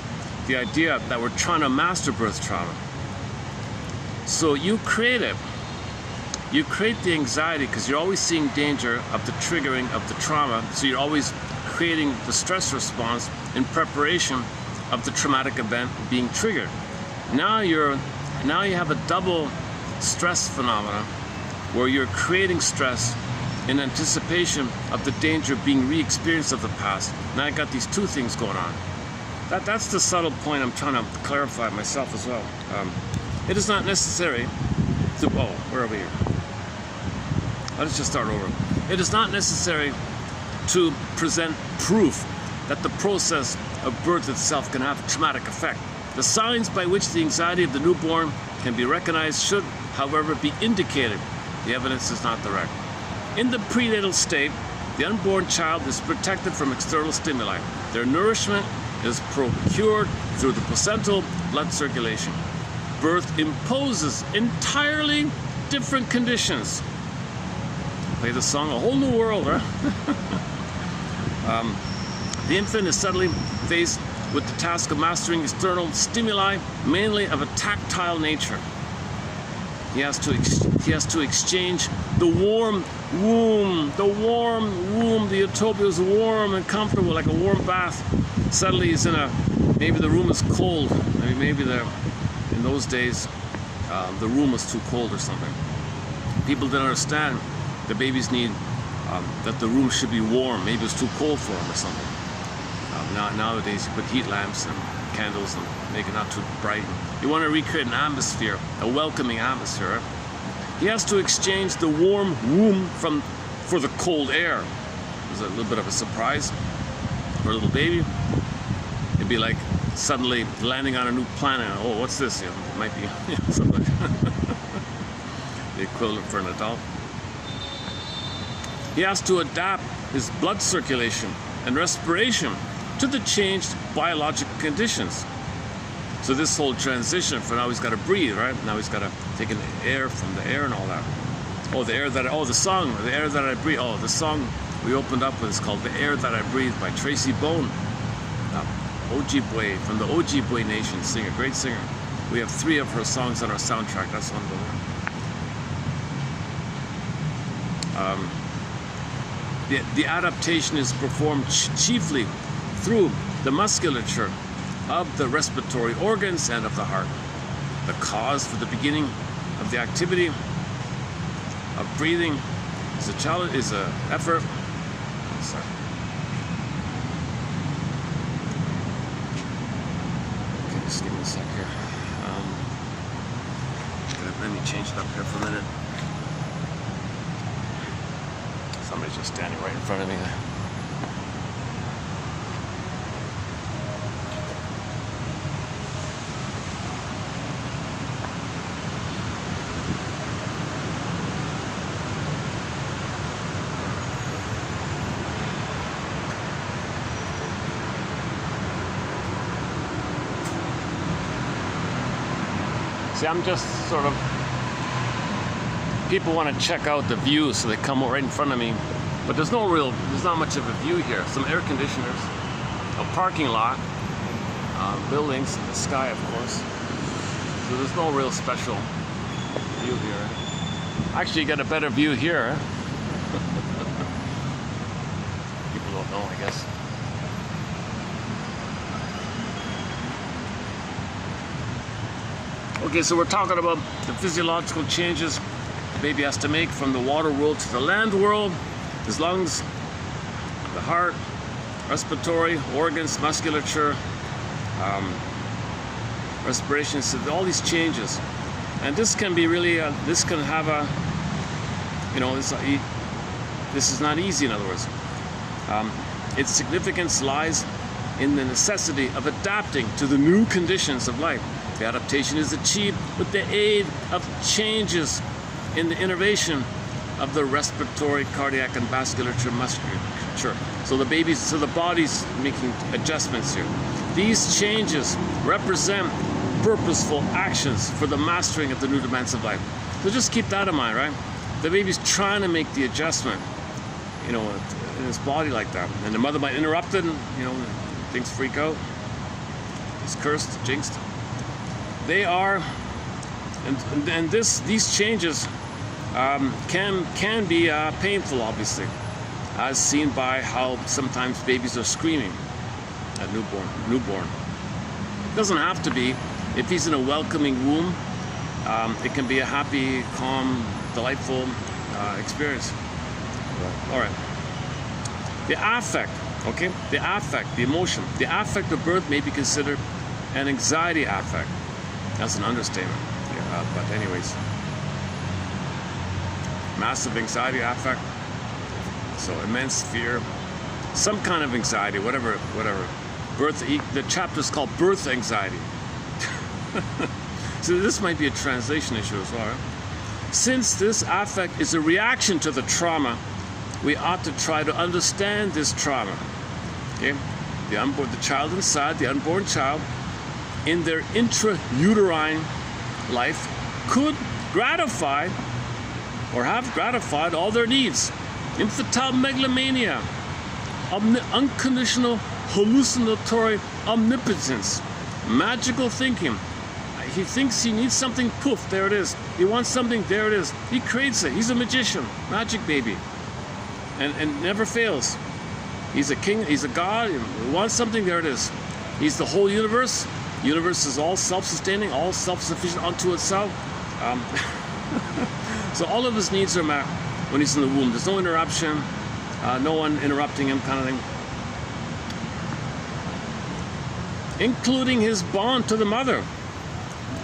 the idea that we're trying to master birth trauma. So you create it. You create the anxiety because you're always seeing danger of the triggering of the trauma, so you're always creating the stress response in preparation of the traumatic event being triggered. Now you have a double stress phenomenon where you're creating stress in anticipation of the danger being re-experienced of the past. Now I got these two things going on. That's the subtle point I'm trying to clarify myself as well. It is not necessary to, where are we here? Let's just start over. It is not necessary to present proof that the process of birth itself can have a traumatic effect. The signs by which the anxiety of the newborn can be recognized should, however, be indicated. The evidence is not direct. In the prenatal state, the unborn child is protected from external stimuli. Their nourishment is procured through the placental blood circulation. Birth imposes entirely different conditions. Play the song A Whole New World, right? The infant is suddenly faced with the task of mastering external stimuli, mainly of a tactile nature. He has to exchange the warm womb. The utopia is warm and comfortable, like a warm bath. Suddenly he's maybe the room is cold. Maybe in those days, the room was too cold or something. People didn't understand the babies need that the room should be warm. Maybe it's too cold for them or something. Nowadays you put heat lamps and candles and make it not too bright. You want to recreate an atmosphere, a welcoming atmosphere. He has to exchange the warm womb for the cold air. It's a little bit of a surprise for a little baby. It'd be like suddenly landing on a new planet. Oh, what's this? It might be something like the equivalent for an adult. He has to adapt his blood circulation and respiration to the changed biological conditions. So this whole transition, for now he's got to breathe, right? Now he's got to take in the air from the air and all that. The song, The Air That I Breathe. Oh, the song we opened up with is called The Air That I Breathe by Tracy Bone. Ojibwe, from the Ojibwe Nation, singer, great singer. We have 3 of her songs on our soundtrack. That's one of them. The adaptation is performed chiefly through the musculature of the respiratory organs and of the heart. The cause for the beginning of the activity of breathing is a challenge, is an effort. Sorry. Okay, just give me a sec here. Let me change it up here for a minute. Somebody's just standing right in front of me. See, I'm just sort of, people want to check out the view, so they come right in front of me. But there's not much of a view here. Some air conditioners, a parking lot, buildings, the sky, of course. So there's no real special view here. Actually, you get a better view here. People don't know, I guess. Okay, so we're talking about the physiological changes the baby has to make from the water world to the land world. His lungs, the heart, respiratory organs, musculature, respiration, so all these changes. And this can be really, this can have a, you know, this is not easy, in other words. Its significance lies in the necessity of adapting to the new conditions of life. The adaptation is achieved with the aid of changes in the innervation of the respiratory, cardiac, and vasculature musculature. So the body's making adjustments here. These changes represent purposeful actions for the mastering of the new demands of life. So just keep that in mind, right? The baby's trying to make the adjustment, you know, in his body like that. And the mother might interrupt it, and, you know, things freak out. He's cursed, jinxed. They are, and these changes can be painful, obviously, as seen by how sometimes babies are screaming at newborn. It doesn't have to be. If he's in a welcoming womb, it can be a happy, calm, delightful experience. All right. The affect, okay? The affect, the emotion. The affect of birth may be considered an anxiety affect. That's an understatement. Yeah, but anyways. Massive anxiety affect. So immense fear. Some kind of anxiety, whatever. Birth, the chapter's called birth anxiety. So this might be a translation issue as well, right? Since this affect is a reaction to the trauma, we ought to try to understand this trauma. Okay? The child inside, the unborn child, in their intrauterine life, could gratify or have gratified all their needs. Infantile megalomania, unconditional hallucinatory omnipotence, magical thinking. He thinks he needs something, poof, there it is. He wants something, there it is. He creates it. He's a magician, magic baby, and never fails. He's a king, he's a god, he wants something, there it is. He's the whole universe. The universe is all self-sustaining, all self-sufficient unto itself. So all of his needs are met when he's in the womb. There's no interruption, no one interrupting him, kind of thing. Including his bond to the mother.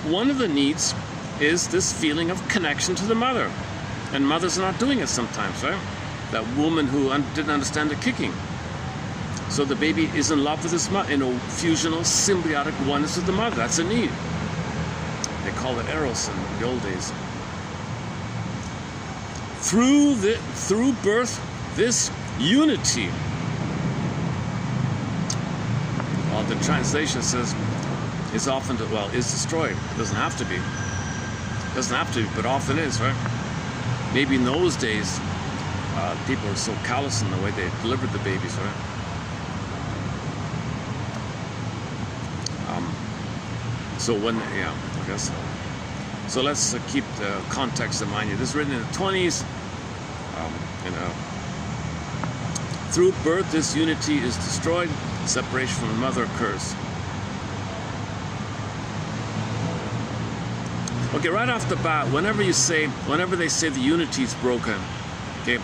One of the needs is this feeling of connection to the mother. And mothers are not doing it sometimes, right? That woman who didn't understand the kicking. So the baby is in love with his mother, in a fusional, symbiotic oneness with the mother. That's a need. They call it eros in the old days. Through birth, this unity. Well, the translation says is often, is destroyed. It doesn't have to be. It doesn't have to be, but often is, right? Maybe in those days, people are so callous in the way they delivered the babies, right? So when, yeah, I guess so. So let's keep the context in mind here. This is written in the 20s. Through birth, this unity is destroyed. Separation from the mother occurs. Okay, right off the bat, whenever they say the unity is broken, okay,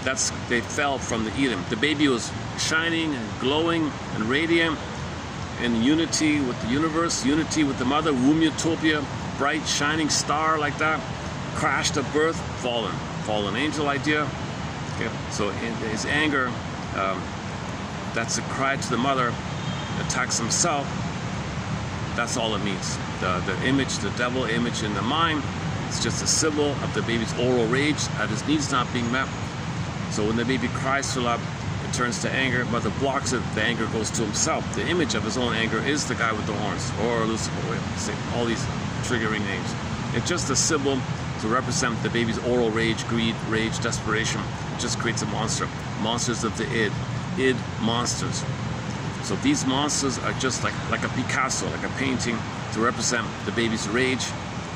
they fell from the Eden. The baby was shining and glowing and radiant in unity with the universe, unity with the mother, womb utopia, bright shining star like that, crashed at birth, fallen angel idea. Okay, so in his anger, that's a cry to the mother, attacks himself. That's all it means. The image, the devil image in the mind, it's just a symbol of the baby's oral rage at his needs not being met. So when the baby cries for love, it turns to anger. Mother blocks it, the anger goes to himself. The image of his own anger is the guy with the horns, or Lucifer, all these triggering names. It's just a symbol to represent the baby's oral rage, greed, rage, desperation. It just creates a monster. Monsters of the id monsters. So these monsters are just like a Picasso, like a painting to represent the baby's rage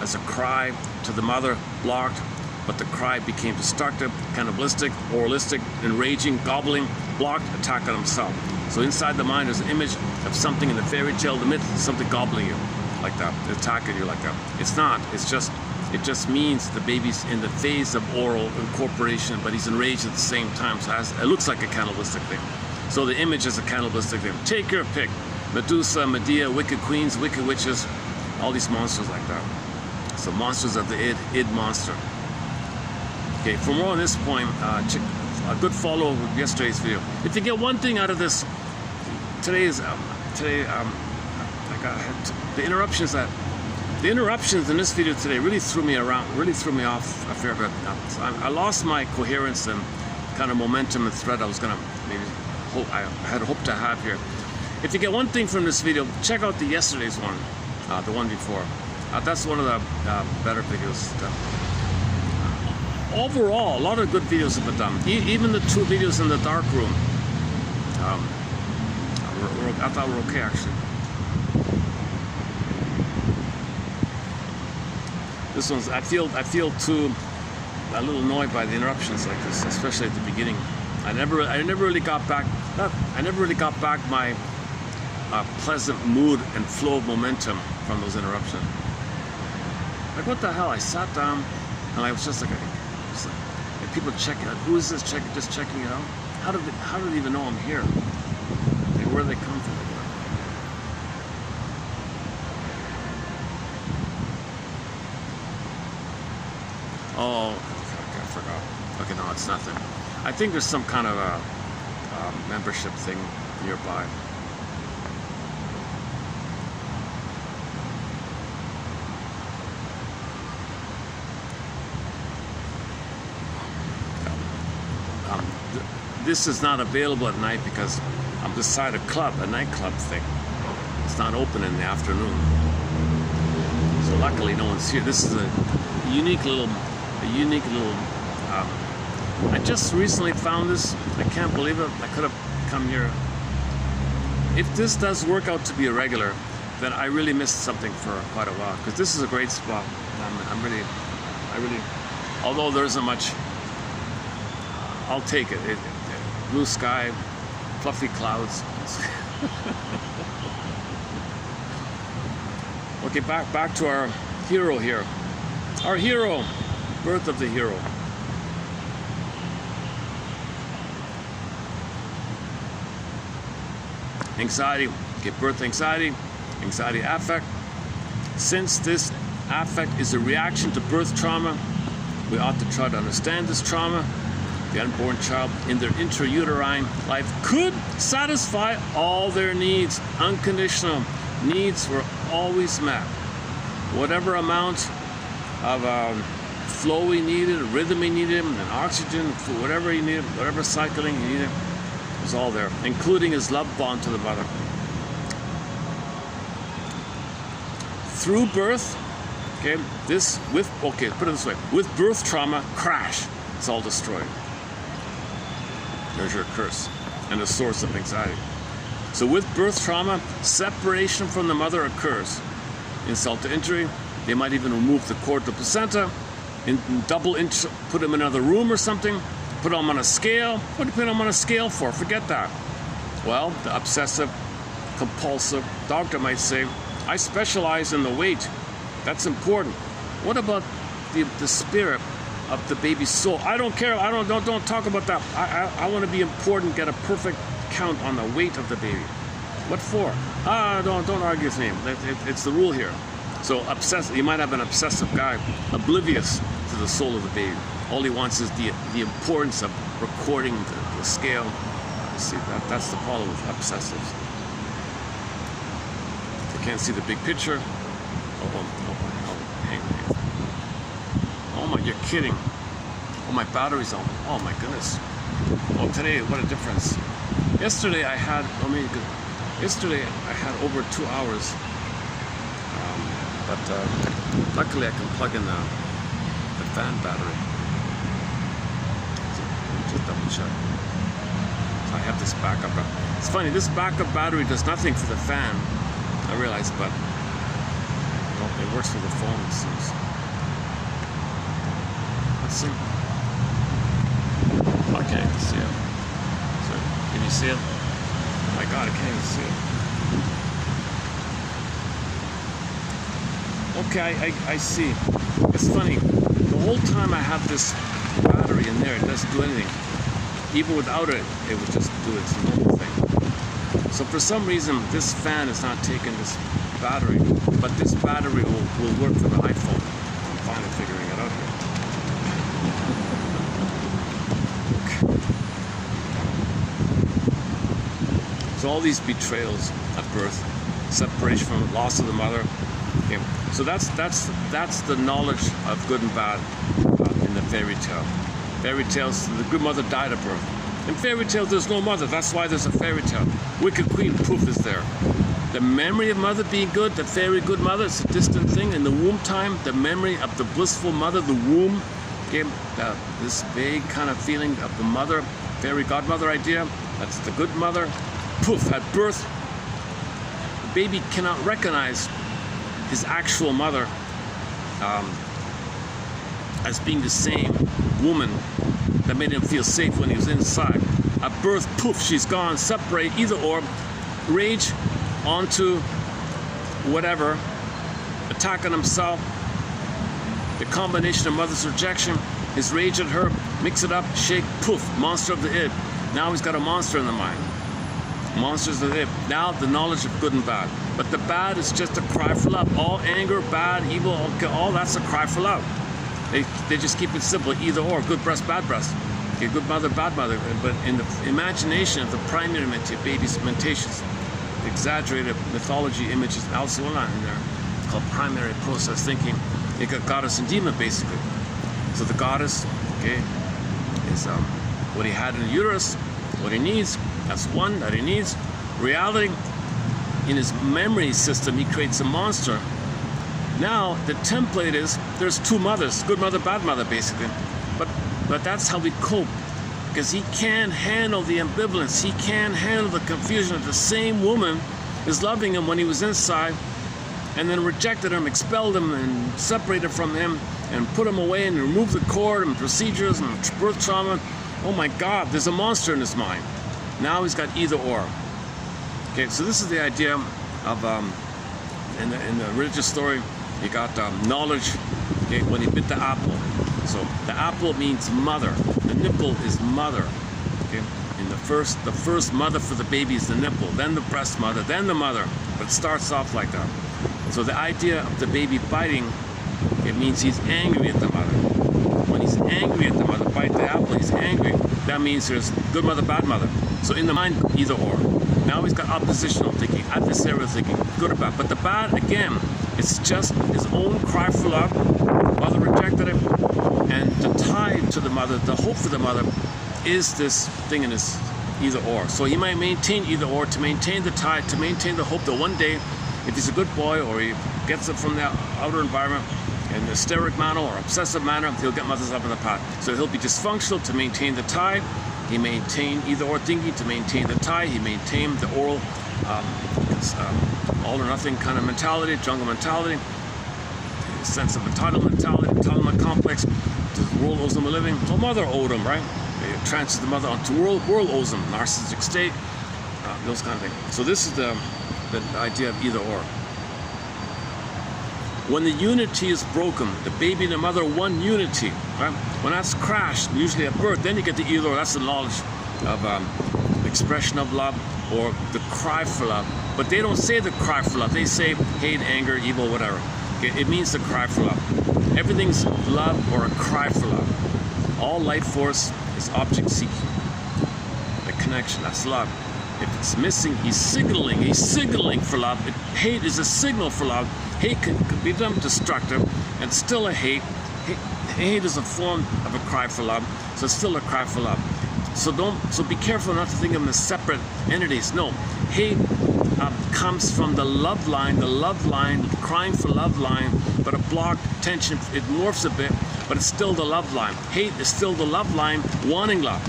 as a cry to the mother, blocked, but the cry became destructive, cannibalistic, oralistic, enraging, gobbling, blocked, attack on himself. So inside the mind is an image of something in the fairy tale, the myth, something gobbling you, like that, attacking you like that. It's not, it just means the baby's in the phase of oral incorporation, but he's enraged at the same time, so it looks like a cannibalistic thing. So the image is a cannibalistic thing. Take your pick. Medusa, Medea, wicked queens, wicked witches, all these monsters like that. So monsters of the id monster. Okay, for more on this point, check a good follow with yesterday's video. If you get one thing out of this, the interruptions in this video today really threw me off a fair bit. I lost my coherence and kind of momentum and thread I was gonna maybe I had hoped to have here. If you get one thing from this video, check out yesterday's one, the one before. That's one of the better videos. Overall, a lot of good videos have been done. Even the 2 videos in the dark room, I thought were okay actually. This one's I feel too a little annoyed by the interruptions like this, especially at the beginning. I never really got back my pleasant mood and flow of momentum from those interruptions. Like, what the hell? I sat down and I was just like people checking out, who is this just checking it out? How did they even know I'm here? Like, where do they come from? Oh, okay, I forgot. Okay, no, it's nothing. I think there's some kind of a membership thing nearby. This is not available at night because I'm beside a nightclub thing. It's not open in the afternoon. So luckily no one's here. This is a unique little I just recently found this. I can't believe it. I could have come here. If this does work out to be a regular, then I really missed something for quite a while, because this is a great spot. I really, although there isn't much, I'll take it. Blue sky, fluffy clouds. Okay, back to our hero here. Our hero, birth of the hero. Anxiety, okay, birth anxiety affect. Since this affect is a reaction to birth trauma, we ought to try to understand this trauma. The unborn child in their intrauterine life could satisfy all their needs. Unconditional needs were always met. Whatever amount of flow he needed, rhythm he needed, and oxygen, whatever he needed, whatever cycling he needed, was all there, including his love bond to the mother. Through birth, okay, put it this way, with birth trauma, crash, it's all destroyed. There's your curse and the source of anxiety. So with birth trauma, separation from the mother occurs. insult to injury. They might even remove the cord, the placenta, put him in another room or something, put him on a scale. What do you put him on a scale for? Forget that. Well, the obsessive, compulsive doctor might say, I specialize in the weight. That's important. What about the spirit of the baby's soul? I don't care. Don't talk about that. I want to be important, get a perfect count on the weight of the baby. What for? Don't argue with me. It's the rule here. So you might have an obsessive guy, oblivious to the soul of the baby. All he wants is the importance of recording the scale. See, that's the problem with obsessives. They can't see the big picture. Hang on. Oh my, you're kidding. Oh, my battery's on. Oh my goodness. Oh, today, what a difference. Yesterday I had over 2 hours. But luckily I can plug in the fan battery. So just double check. So I have this backup. It's funny, this backup battery does nothing for the fan, I realize, but well, it works for the phone, it seems. Let's see. I can't even see it. So, can you see it? Oh my God, I can't even see it. Okay, I see. It's funny. The whole time I have this battery in there, it doesn't do anything. Even without it, it would just do its normal thing. So for some reason, this fan is not taking this battery, but this battery will work for the iPhone. I'm finally figuring it out here. Okay. So all these betrayals at birth, separation from loss of the mother. Okay. So that's the knowledge of good and bad in the fairy tale. Fairy tales, the good mother died at birth. In fairy tales, there's no mother. That's why there's a fairy tale. Wicked Queen, proof is there. The memory of mother being good, the fairy good mother, it's a distant thing. In the womb time, the memory of the blissful mother, the womb, okay, this vague kind of feeling of the mother, fairy godmother idea, that's the good mother. Poof, at birth, the baby cannot recognize his actual mother as being the same woman that made him feel safe when he was inside. At birth, poof, she's gone. Separate, either or, rage onto whatever, attack on himself, the combination of mother's rejection, his rage at her, mix it up, shake, poof, monster of the id. Now he's got a monster in the mind. Monsters of the id. Now the knowledge of good and bad. But the bad is just a cry for love. All anger, bad, evil, all that's a cry for love. They just keep it simple, either or, good breast, bad breast. Okay, good mother, bad mother. But in the imagination of the primary baby's mentations, exaggerated mythology images, also in there, called primary process thinking. You got goddess and demon, basically. So the goddess, okay, is what he had in the uterus, what he needs, that's one that he needs. Reality, in his memory system, he creates a monster. Now, the template is, there's two mothers, good mother, bad mother, basically. But that's how we cope, because he can't handle the ambivalence. He can't handle the confusion of the same woman is loving him when he was inside, and then rejected him, expelled him, and separated from him, and put him away, and removed the cord, and procedures, and birth trauma. Oh my God, there's a monster in his mind. Now he's got either or. Okay, so this is the idea of, in the religious story, you got knowledge, okay, when he bit the apple. So the apple means mother. The nipple is mother. Okay? And the first mother for the baby is the nipple, then the breast mother, then the mother. But it starts off like that. So the idea of the baby biting, it means he's angry at the mother. When he's angry at the mother, bite the apple, he's angry. That means there's good mother, bad mother. So in the mind, either or. Now he's got oppositional thinking, adversarial thinking, good or bad. But the bad, again, it's just his own cry for love. Mother rejected him. And the tie to the mother, the hope for the mother, is this thing in his either or. So he might maintain either or to maintain the tie, to maintain the hope that one day, if he's a good boy or he gets it from the outer environment in a hysteric manner or obsessive manner, he'll get mother's love in the pot. So he'll be dysfunctional to maintain the tie. He maintain either or thinking to maintain the tie. He maintain the oral it's all or nothing kind of mentality, jungle mentality, sense of entitlement mentality, entitlement complex. The world owes them a living. Well, mother owed them, right? They transfer the mother onto world owes them. Narcissistic state, those kind of things. So this is the idea of either or. When the unity is broken, the baby and the mother one unity, right? When that's crashed, usually at birth, then you get the either or. That's the knowledge of expression of love or the cry for love. But they don't say the cry for love. They say hate, anger, evil, whatever. It means the cry for love. Everything's love or a cry for love. All life force is object seeking. The connection, that's love. If it's missing, he's signaling for love. Hate is a signal for love. Hate can become destructive and still a hate. Hate is a form of a cry for love, so it's still a cry for love. So be careful not to think of them as separate entities. No, hate comes from the love line, crying for love line, but a blocked tension, it morphs a bit, but it's still the love line. Hate is still the love line, wanting love.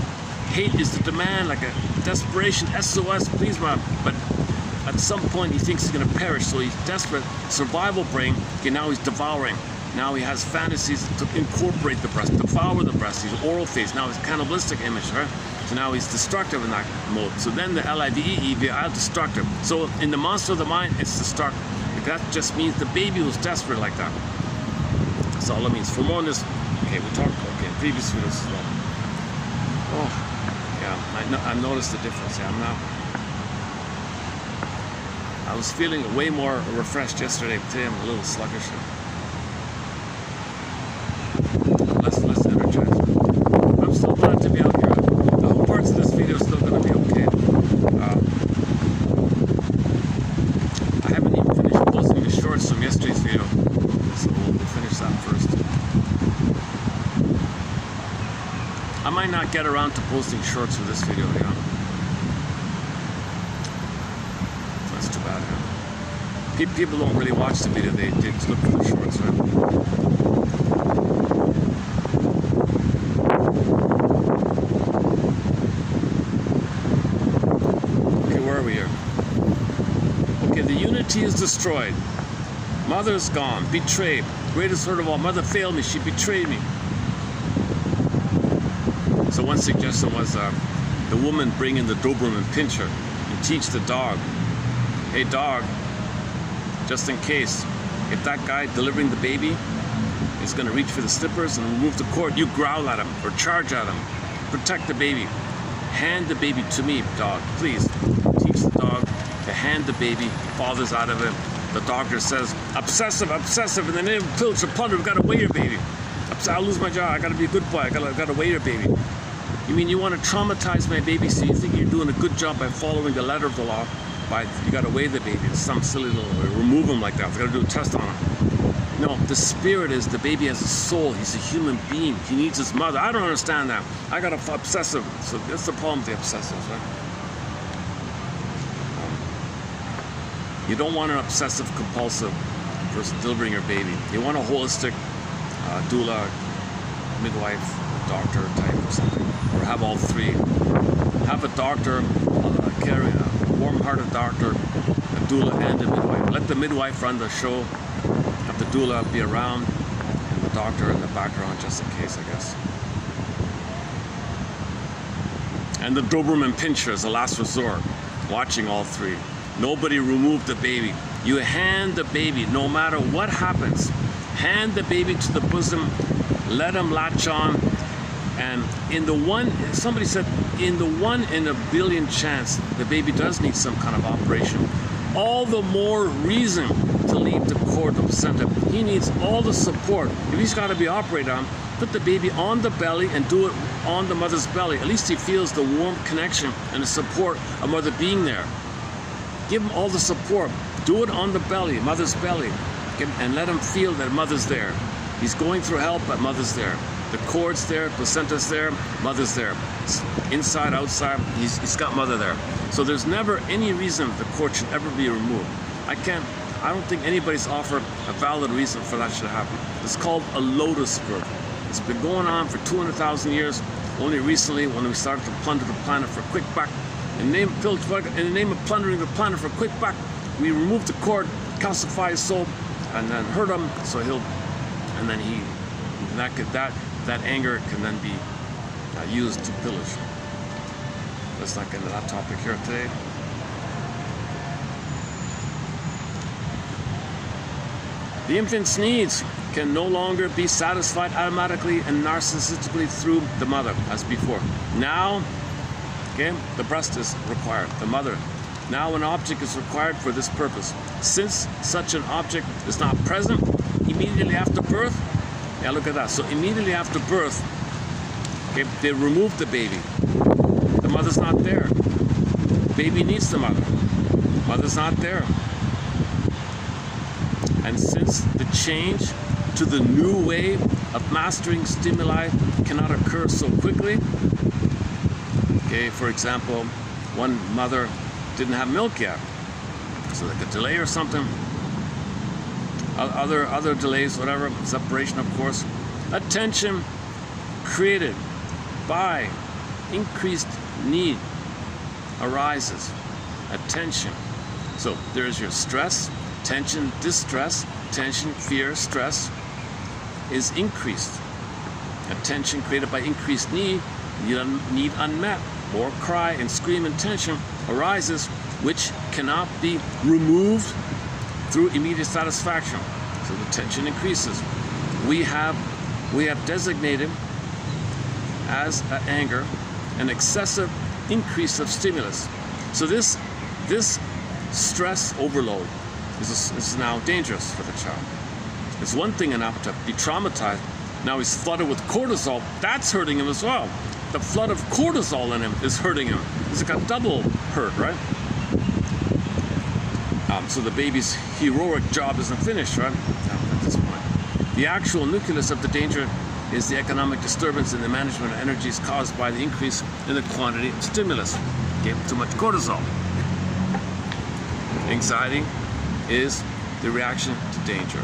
Hate is the demand, like a desperation, SOS, please, mom. But at some point he thinks he's going to perish, so he's desperate. Survival brain, okay, now he's devouring. Now he has fantasies to incorporate the breast, devour the breast. He's oral phase. Now he's cannibalistic image, right? So now he's destructive in that mode. So then the LIVE, destructive. So in the monster of the mind, it's destructive. That just means the baby was desperate like that. That's all it means. For more on this, okay, we talked, okay, in previous videos as well. Oh, yeah, I noticed the difference. Yeah, I was feeling way more refreshed yesterday. Today I'm a little sluggish. Less energized. I'm still glad to be out here. The whole parts of this video are still going to be okay. I haven't even finished posting the shorts from yesterday's video, so we'll finish that first. I might not get around to posting shorts for this video, yeah. That's too bad, yeah. People don't really watch the video, they just look for the shorts, right? Is destroyed. Mother's gone, betrayed. Greatest hurt of all, mother failed me, she betrayed me. So one suggestion was the woman bring in the Doberman pincher and teach the dog, hey dog, just in case, if that guy delivering the baby is going to reach for the slippers and remove the cord, you growl at him or charge at him. Protect the baby. Hand the baby to me, dog, please. Teach the dog to hand the baby, father's out of it. The doctor says, obsessive, in the name of pillage or plunder, we've got to weigh your baby. I'll lose my job, I got to be a good boy, I got to weigh your baby. You mean you want to traumatize my baby so you think you're doing a good job by following the letter of the law? You got to weigh the baby, it's some silly little, remove him like that, you got to do a test on him. No, the spirit is the baby has a soul, he's a human being, he needs his mother. I don't understand that. I got a obsessive, so that's the problem with the obsessives, right? You don't want an obsessive compulsive person delivering your baby. You want a holistic doula, midwife, doctor type or something, or have all three. Have a doctor, a warm-hearted doctor, a doula, and a midwife. Let the midwife run the show. Have the doula be around, and the doctor in the background just in case, I guess. And the Doberman pincher is the last resort, watching all three. Nobody removed the baby. You hand the baby, no matter what happens. Hand the baby to the bosom, let him latch on, and in the one, somebody said, in the 1 in a billion chance the baby does need some kind of operation, all the more reason to leave the cord, the placenta. He needs all the support. If he's got to be operated on, put the baby on the belly and do it on the mother's belly. At least he feels the warm connection and the support of mother being there. Give him all the support. Do it on the belly, mother's belly, and let him feel that mother's there. He's going through hell, but mother's there. The cord's there, placenta's there, mother's there. Inside, outside, he's got mother there. So there's never any reason the cord should ever be removed. I don't think anybody's offered a valid reason for that should happen. It's called a lotus birth. It's been going on for 200,000 years. Only recently, when we started to plunder the planet for quick buck, in the name of plundering the planet for a quick buck, we remove the cord, calcify his soul, and then hurt him, so that anger can then be used to pillage. Let's not get into that topic here today. The infant's needs can no longer be satisfied automatically and narcissistically through the mother as before. Now, okay, the breast is required, the mother. Now an object is required for this purpose. Since such an object is not present immediately after birth, yeah, look at that. So immediately after birth, okay, they remove the baby. The mother's not there. Baby needs the mother. Mother's not there. And since the change to the new way of mastering stimuli cannot occur so quickly, okay, for example, one mother didn't have milk yet, so like a delay or something, other delays, whatever, separation, of course. Attention created by increased need arises. Attention. So there's your stress, tension, distress, tension, fear, stress is increased. Attention created by increased need unmet, more cry and scream and tension arises, which cannot be removed through immediate satisfaction. So the tension increases. We have designated as anger an excessive increase of stimulus. So this stress overload is now dangerous for the child. It's one thing enough to be traumatized. Now he's flooded with cortisol. That's hurting him as well. The flood of cortisol in him is hurting him. He's got double hurt, right? So the baby's heroic job isn't finished, right? At this point. The actual nucleus of the danger is the economic disturbance in the management of energies caused by the increase in the quantity of stimulus. Gave too much cortisol. Anxiety is the reaction to danger.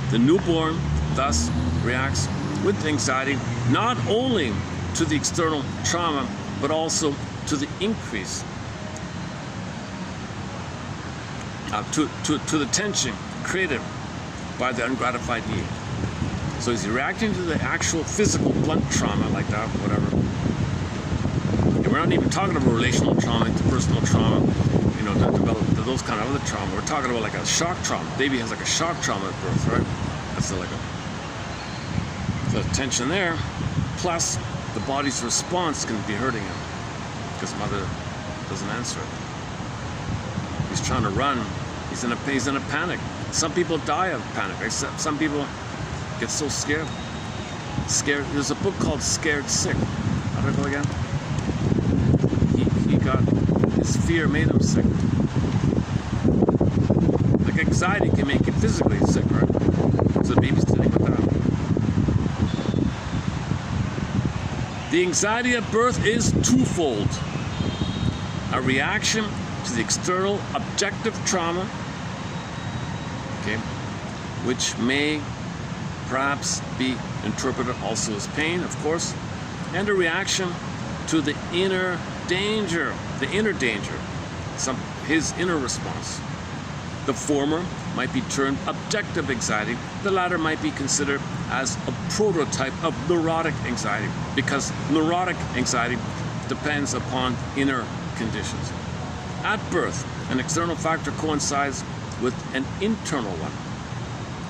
The newborn thus reacts with anxiety not only to the external trauma, but also to the increase, to the tension created by the ungratified need. So he's reacting to the actual physical blunt trauma like that, whatever. And we're not even talking about relational trauma, interpersonal trauma, you know, those kind of other trauma. We're talking about like a shock trauma. Baby has like a shock trauma at birth, right? That's like the tension there, plus the body's response can be hurting him because mother doesn't answer it. He's trying to run. He's in a panic. Some people die of panic. Except some people get so scared. There's a book called Scared Sick. How did it go again? He got, his fear made him sick. Like anxiety can make you physically sick, right? So the baby's dealing with that. The anxiety at birth is twofold. A reaction to the external objective trauma, okay, which may perhaps be interpreted also as pain, of course, and a reaction to the inner danger, his inner response. The former might be termed objective anxiety. The latter might be considered as a prototype of neurotic anxiety, because neurotic anxiety depends upon inner conditions. At birth, an external factor coincides with an internal one.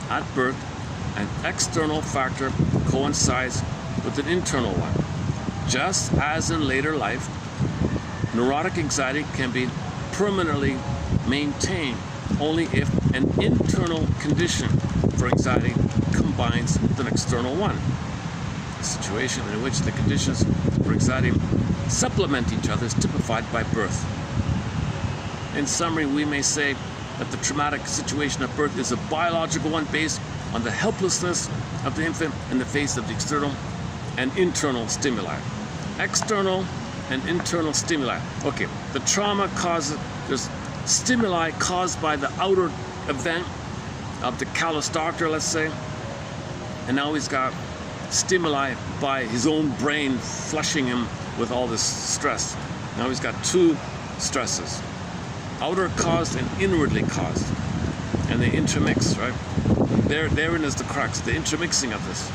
At birth, an external factor coincides with an internal one. Just as in later life, neurotic anxiety can be permanently maintained only if an internal condition for anxiety combines with an external one. A situation in which the conditions for anxiety supplement each other is typified by birth. In summary, we may say that the traumatic situation at birth is a biological one based on the helplessness of the infant in the face of the external and internal stimuli. External and internal stimuli. Okay, the trauma causes, there's stimuli caused by the outer event of the callous doctor, let's say, and now he's got stimuli by his own brain flushing him with all this stress. Now he's got two stresses. outer caused and inwardly caused, and they intermix, right? Therein is the crux, the intermixing of this.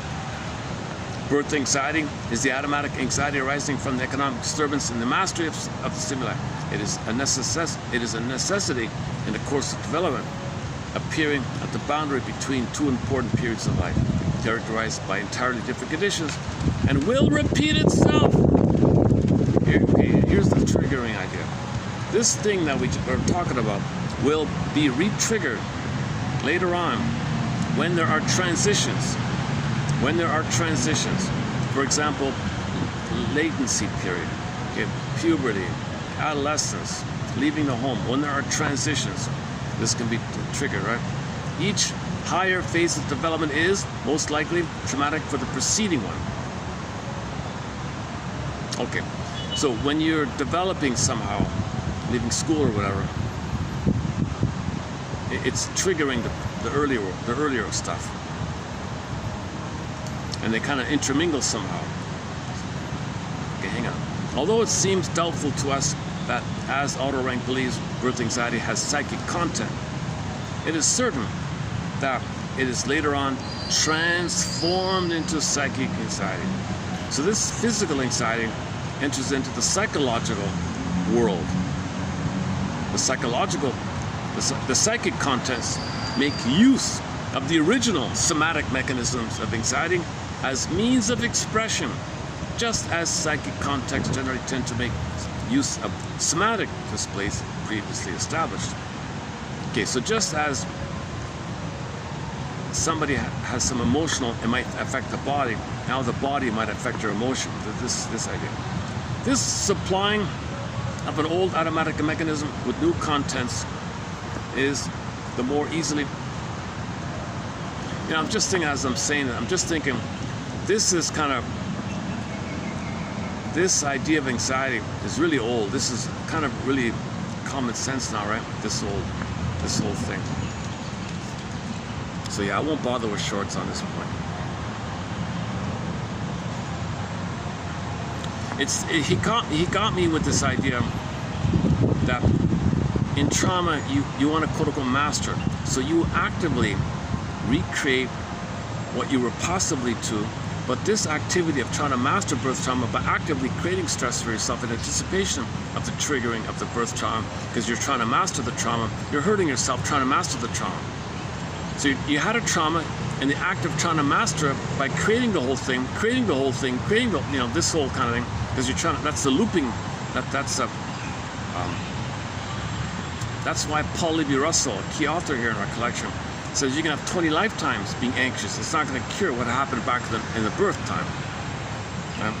Birth anxiety is the automatic anxiety arising from the economic disturbance in the mastery of the stimuli. It is a necessity in the course of development, appearing at the boundary between two important periods of life, characterized by entirely different conditions, and will repeat itself. Here's the triggering idea. This thing that we are talking about will be re-triggered later on when there are transitions. When there are transitions, for example, latency period, okay, puberty, adolescence, leaving the home. When there are transitions, this can be triggered, right? Each higher phase of development is most likely traumatic for the preceding one. Okay, so when you're developing somehow, leaving school or whatever, it's triggering the earlier stuff. And they kind of intermingle somehow. Okay, hang on. Although it seems doubtful to us that, as Otto Rank believes, birth anxiety has psychic content, it is certain that it is later on transformed into psychic anxiety. So this physical anxiety enters into the psychological world. The psychic contents make use of the original somatic mechanisms of anxiety as means of expression, just as psychic contexts generally tend to make use of somatic displays previously established. Okay, so just as somebody has some emotional, it might affect the body, now the body might affect your emotion, this idea. This supplying of an old automatic mechanism with new contents is the more easily. I'm just thinking as I'm saying that, I'm just thinking this is kind of, this idea of anxiety is really old. This is kind of really common sense now, right? This whole thing. So yeah, I won't bother with shorts on this point. He got me with this idea that in trauma you want to quote unquote master. So you actively recreate what you were possibly to, but this activity of trying to master birth trauma by actively creating stress for yourself in anticipation of the triggering of the birth trauma, because you're trying to master the trauma, you're hurting yourself trying to master the trauma. So you had a trauma, and the act of trying to master it by creating the whole thing, creating the this whole kind of thing, because you're trying to, that's the looping, that's why Paul Libby-Russell, a key author here in our collection, says you can have 20 lifetimes being anxious. It's not going to cure what happened back in the birth time. Right?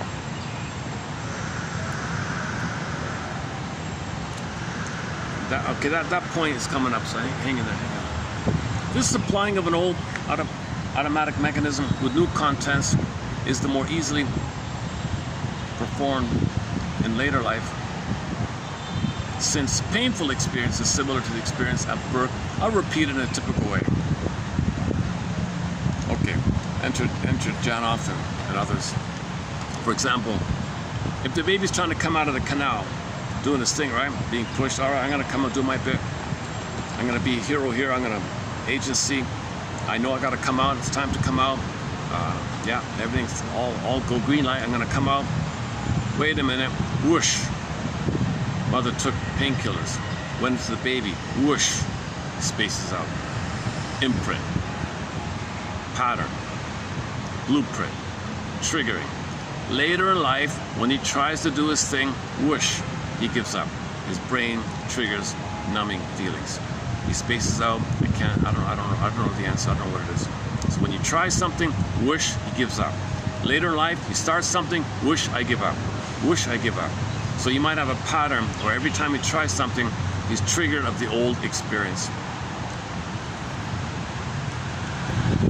That point is coming up, so hang in there. This supplying of an old automatic mechanism with new contents is the more easily performed in later life, since painful experience is similar to the experience at birth are repeated in a typical way. Okay, enter Janoff and others. For example, if the baby's trying to come out of the canal, doing this thing, right? Being pushed, all right, I'm gonna come and do my bit. I'm gonna be a hero here, I'm gonna agency. I know I gotta come out, it's time to come out. Yeah, everything's all go green light, I'm gonna come out. Wait a minute, whoosh. Mother took painkillers, went to the baby, whoosh, spaces out. Imprint, pattern, blueprint, triggering. Later in life, when he tries to do his thing, whoosh, he gives up. His brain triggers numbing feelings. He spaces out. I don't know the answer. I don't know what it is. So when you try something, whoosh, he gives up. Later in life, he starts something, whoosh, I give up. Whoosh, I give up. So you might have a pattern where every time he tries something, he's triggered of the old experience.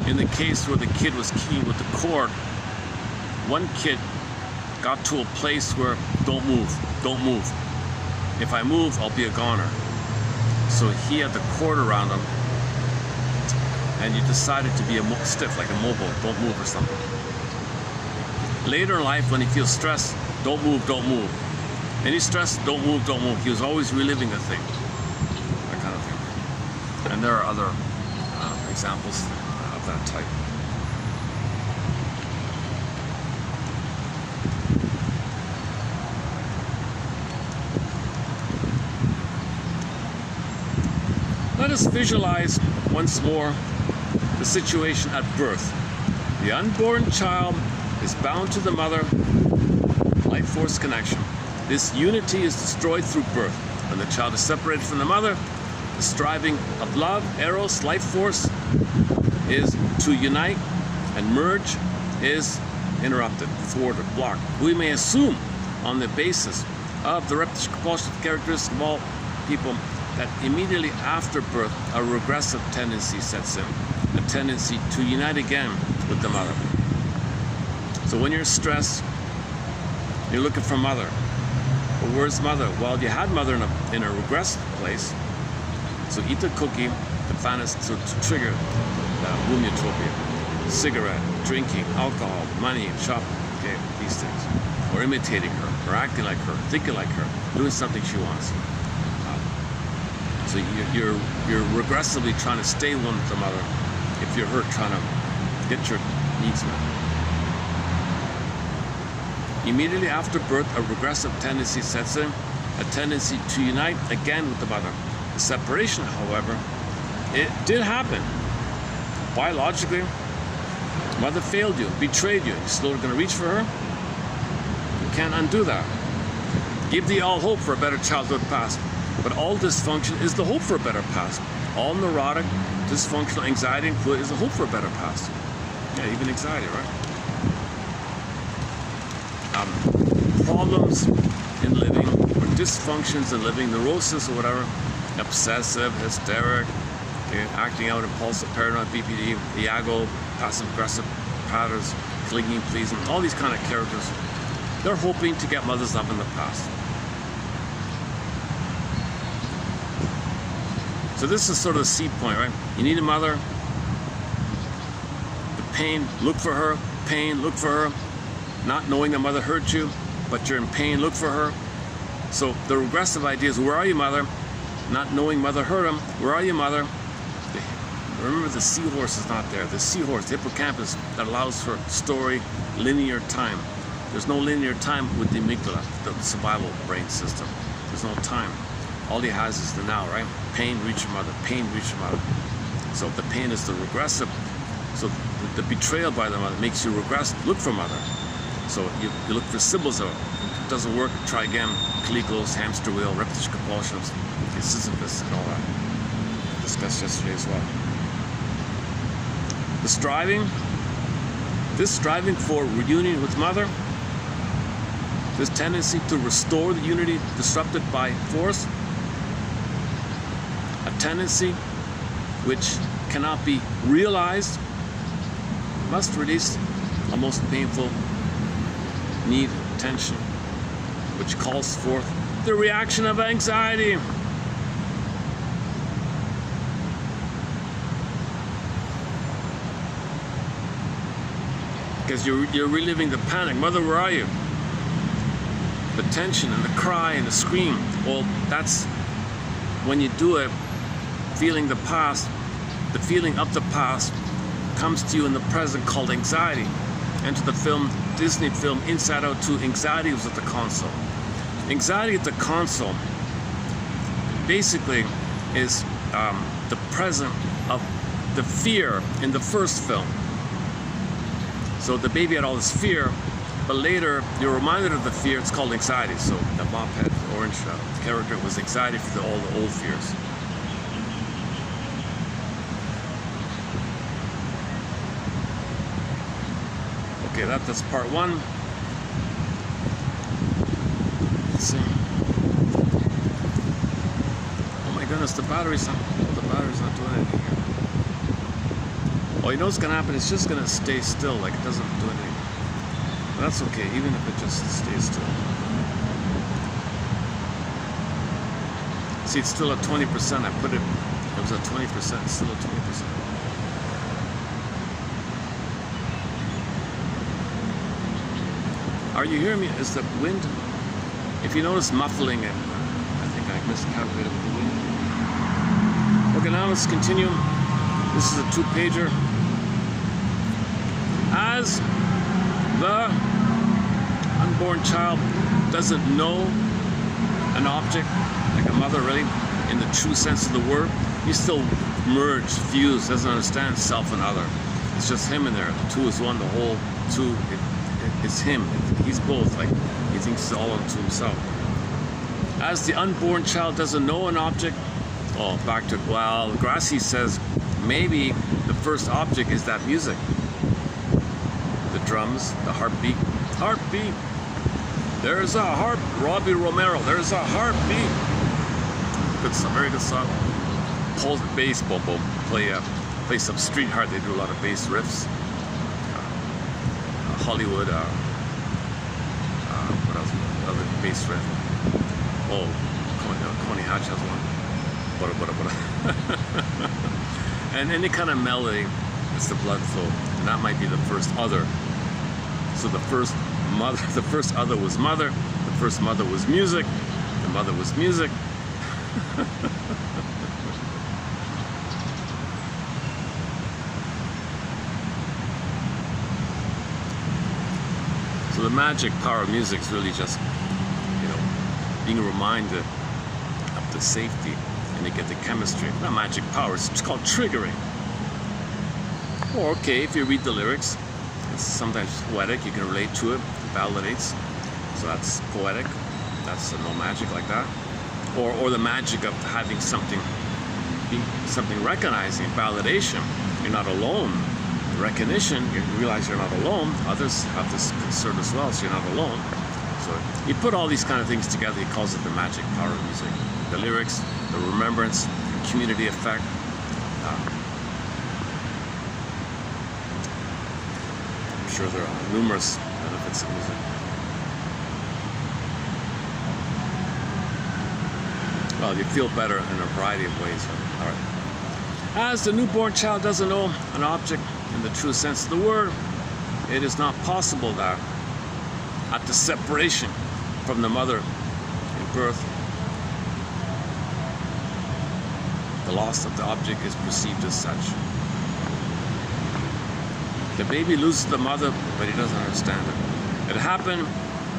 In the case where the kid was keen with the cord, one kid got to a place where don't move. If I move, I'll be a goner. So he had the cord around him, and you decided to be stiff, like a mobile, don't move or something. Later in life, when he feels stressed, don't move. Any stress, don't move. He was always reliving the thing. And there are other examples of that type. Let us visualize once more the situation at birth. The unborn child is bound to the mother, life force connection. This unity is destroyed through birth. When the child is separated from the mother, the striving of love, eros, life force, is to unite and merge is interrupted, thwarted, blocked. We may assume, on the basis of the repetition compulsive characteristics of all people, that immediately after birth, a regressive tendency sets in, a tendency to unite again with the mother. So when you're stressed, you're looking for mother. But where's mother? Well, you had mother in a regressive place. So eat the cookie to trigger the womb utopia. Cigarette, drinking, alcohol, money, shopping, okay, these things. Or imitating her, or acting like her, thinking like her, doing something she wants. So you're regressively trying to stay one with the mother if you're hurt, trying to get your needs met. Immediately after birth, a regressive tendency sets in, a tendency to unite again with the mother. The separation, however, it did happen. Biologically, mother failed you, betrayed you. You're still going to reach for her? You can't undo that. Give thee all hope for a better childhood past. But all dysfunction is the hope for a better past. All neurotic, dysfunctional anxiety included is a hope for a better past. Yeah, even anxiety, right? Problems in living, or dysfunctions in living, neurosis or whatever, obsessive, hysteric, okay, acting out, impulsive, paranoid, BPD, Iago, passive-aggressive patterns, clinging, pleasing, all these kind of characters, they're hoping to get mother's love in the past. So this is sort of the seed point, right? You need a mother. The pain, look for her. Pain, look for her. Not knowing the mother hurt you, but you're in pain, look for her. So the regressive idea is, where are you, mother? Not knowing mother hurt him. Where are you, mother? Remember, the seahorse is not there. The seahorse, the hippocampus, that allows for story, linear time. There's no linear time with the amygdala, the survival brain system. There's no time. All he has is the now, right? Pain, reach your mother. Pain, reach your mother. So the pain is the regressive. So the betrayal by the mother makes you regress. Look for mother. So you look for symbols of it. If it doesn't work, try again. Caligula's, hamster wheel, repetition compulsions, Sisyphus, and all that. Discussed yesterday as well. The striving. This striving for reunion with mother. This tendency to restore the unity disrupted by force. A tendency which cannot be realized, must release a most painful need, tension, which calls forth the reaction of anxiety. Because you're reliving the panic. Mother, where are you? The tension and the cry and the scream. Well, that's when you do it, feeling the past, the feeling of the past comes to you in the present, called anxiety. Enter the film, Disney film, Inside Out 2, anxiety was at the console. Anxiety at the console basically is the present of the fear in the first film. So the baby had all this fear, but later you're reminded of the fear. It's called anxiety. So the mophead, orange character, was anxiety for all the old fears. Okay, that's part one. Let's see. Oh my goodness, the battery's not doing anything here. Well, you know what's gonna happen? It's just gonna stay still, like it doesn't do anything. But that's okay, even if it just stays still. See, it's still at 20%. It was at 20%, still at 20%. Are you hearing me? Is the wind? If you notice muffling, and I think I miscalculated with the wind. Okay, now let's continue. This is a 2-pager. As the unborn child doesn't know an object, like a mother really, in the true sense of the word, he's still merged, fused, doesn't understand self and other. It's just him in there. The two is one, the whole two, it's him. He's both, like he thinks it's all unto himself. As the unborn child doesn't know an object, oh, back to, well, Grassi says maybe the first object is that music. The drums, the heartbeat. Heartbeat. There's a heart. Robbie Romero. There's a heartbeat. Good song, very good song. Pulse bass, bobo. Play some street hard. They do a lot of bass riffs. Hollywood. What else? Other bass riff. Oh, Coney Hatch has one. And any kind of melody, it's the blood flow, and that might be the first other. So the first mother, the first other was mother, the first mother was music, the mother was music. So the magic power of music is really just, being reminded of the safety, and you get the chemistry. Not magic power, it's called triggering. Or okay, if you read the lyrics, it's sometimes poetic, you can relate to it, validates. So that's poetic, that's no magic like that. Or the magic of having something recognizing, validation. You're not alone. Recognition, you realize you're not alone. Others have this concern as well, so you're not alone. So you put all these kind of things together, he calls it the magic power of music. The lyrics, the remembrance, the community effect. I'm sure there are numerous benefits of music. Well, you feel better in a variety of ways. All right. As the newborn child doesn't know an object in the true sense of the word, it is not possible that at the separation from the mother in birth, the loss of the object is perceived as such. The baby loses the mother, but he doesn't understand it. It happened,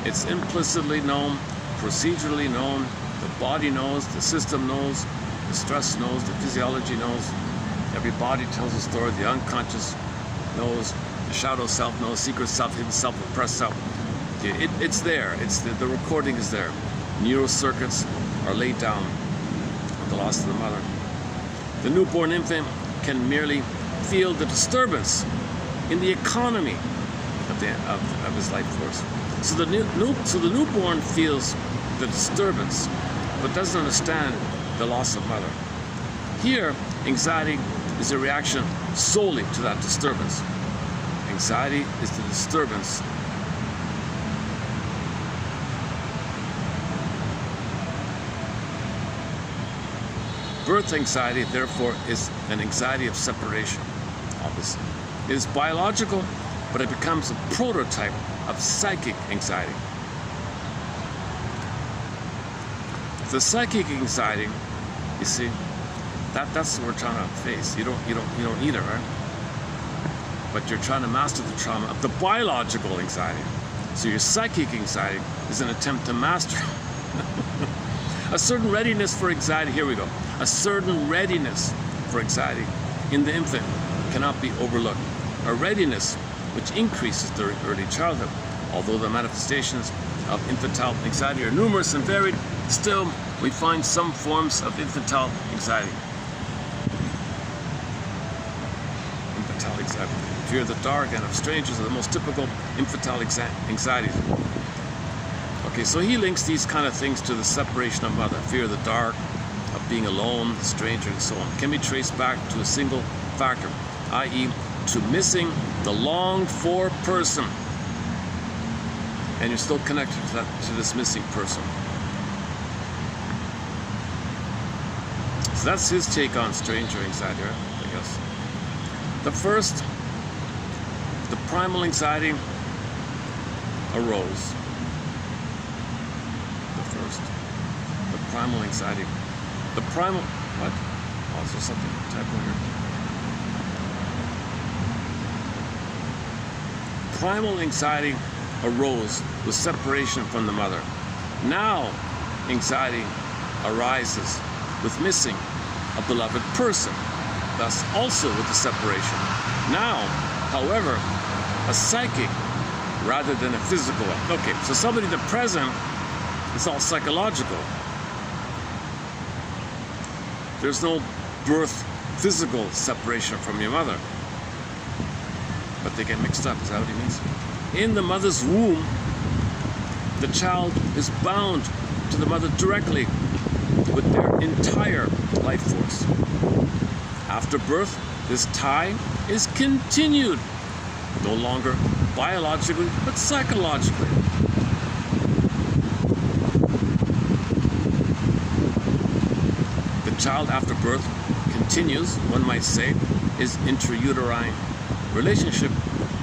it's implicitly known, procedurally known, the body knows, the system knows, the stress knows, the physiology knows. Every body tells a story, the unconscious knows, the shadow self knows, secret self, hidden self, repressed self. It's there, the recording is there. Neural circuits are laid down with the loss of the mother. The newborn infant can merely feel the disturbance in the economy of his life force. So the newborn feels the disturbance, but doesn't understand the loss of mother. Here, anxiety is a reaction solely to that disturbance. Anxiety is the disturbance birth anxiety, therefore, is an anxiety of separation, obviously. It is biological, but it becomes a prototype of psychic anxiety. The psychic anxiety, you see, that's what we're trying to face. You don't either, right? But you're trying to master the trauma of the biological anxiety. So your psychic anxiety is an attempt to master a certain readiness for anxiety. Here we go. A certain readiness for anxiety in the infant cannot be overlooked. A readiness which increases during early childhood. Although the manifestations of infantile anxiety are numerous and varied, still we find some forms of infantile anxiety. Infantile anxiety. Fear of the dark and of strangers are the most typical infantile anxieties. Okay, so he links these kind of things to the separation of mother. Fear of the dark, of being alone, the stranger, and so on. Can be traced back to a single factor, i.e. to missing the longed-for person. And you're still connected to this missing person. So that's his take on stranger anxiety, right? I guess. The first, the primal anxiety arose. The primal anxiety. The primal, what? Oh, or something. Typo here. Primal anxiety arose with separation from the mother. Now, anxiety arises with missing a beloved person, thus also with the separation. Now, however, a psychic rather than a physical one. Okay, so somebody in the present is all psychological. There's no birth physical separation from your mother. But they get mixed up, is that what he means? In the mother's womb, the child is bound to the mother directly with their entire life force. After birth, this tie is continued, no longer biologically, but psychologically. The child after birth continues, one might say, his intrauterine relationship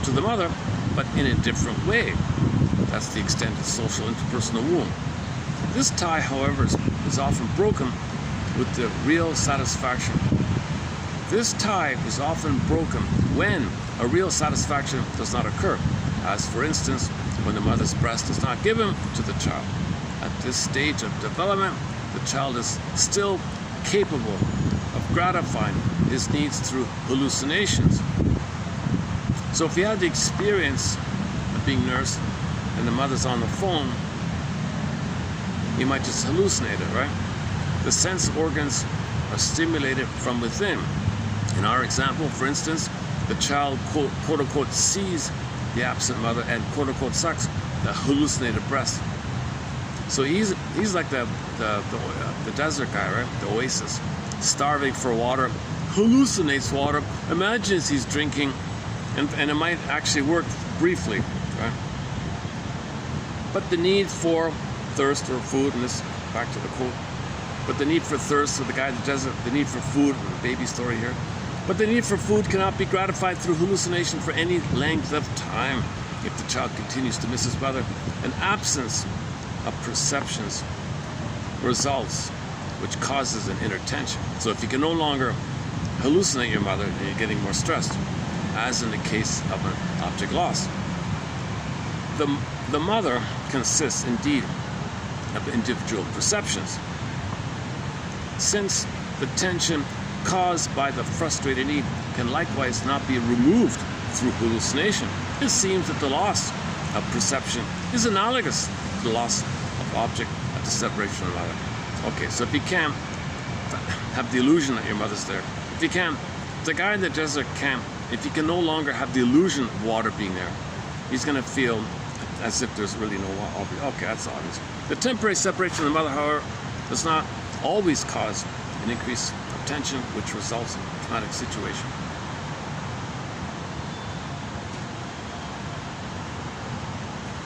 to the mother, but in a different way. That's the extended social interpersonal womb. This tie, however, is often broken with the real satisfaction. This tie is often broken when a real satisfaction does not occur, as for instance, when the mother's breast is not given to the child. At this stage of development, the child is still capable of gratifying his needs through hallucinations. So if you have the experience of being nursed and the mother's on the phone, you might just hallucinate it, right? The sense organs are stimulated from within. In our example, for instance, the child, quote unquote, sees the absent mother and, quote unquote, sucks the hallucinated breast. So he's like the desert guy, right? The oasis, starving for water, hallucinates water, imagines he's drinking, and it might actually work briefly, right? But the need for thirst or food, and this back to the quote, but the need for thirst, so the guy in the desert, the need for food, the baby story here, but the need for food cannot be gratified through hallucination for any length of time if the child continues to miss his mother. An absence of perceptions results, which causes an inner tension. So if you can no longer hallucinate your mother, then you're getting more stressed, as in the case of an object loss. The mother consists indeed of individual perceptions. Since the tension caused by the frustrated need can likewise not be removed through hallucination, it seems that the loss of perception is analogous to the loss of object at the separation from the mother. Okay, so if you can't have the illusion that your mother's there, if you can't, the guy in the desert can't, if you can no longer have the illusion of water being there, he's going to feel as if there's really no water. Okay, that's obvious. The temporary separation from the mother, however, does not always cause an increase of tension, which results in a traumatic situation.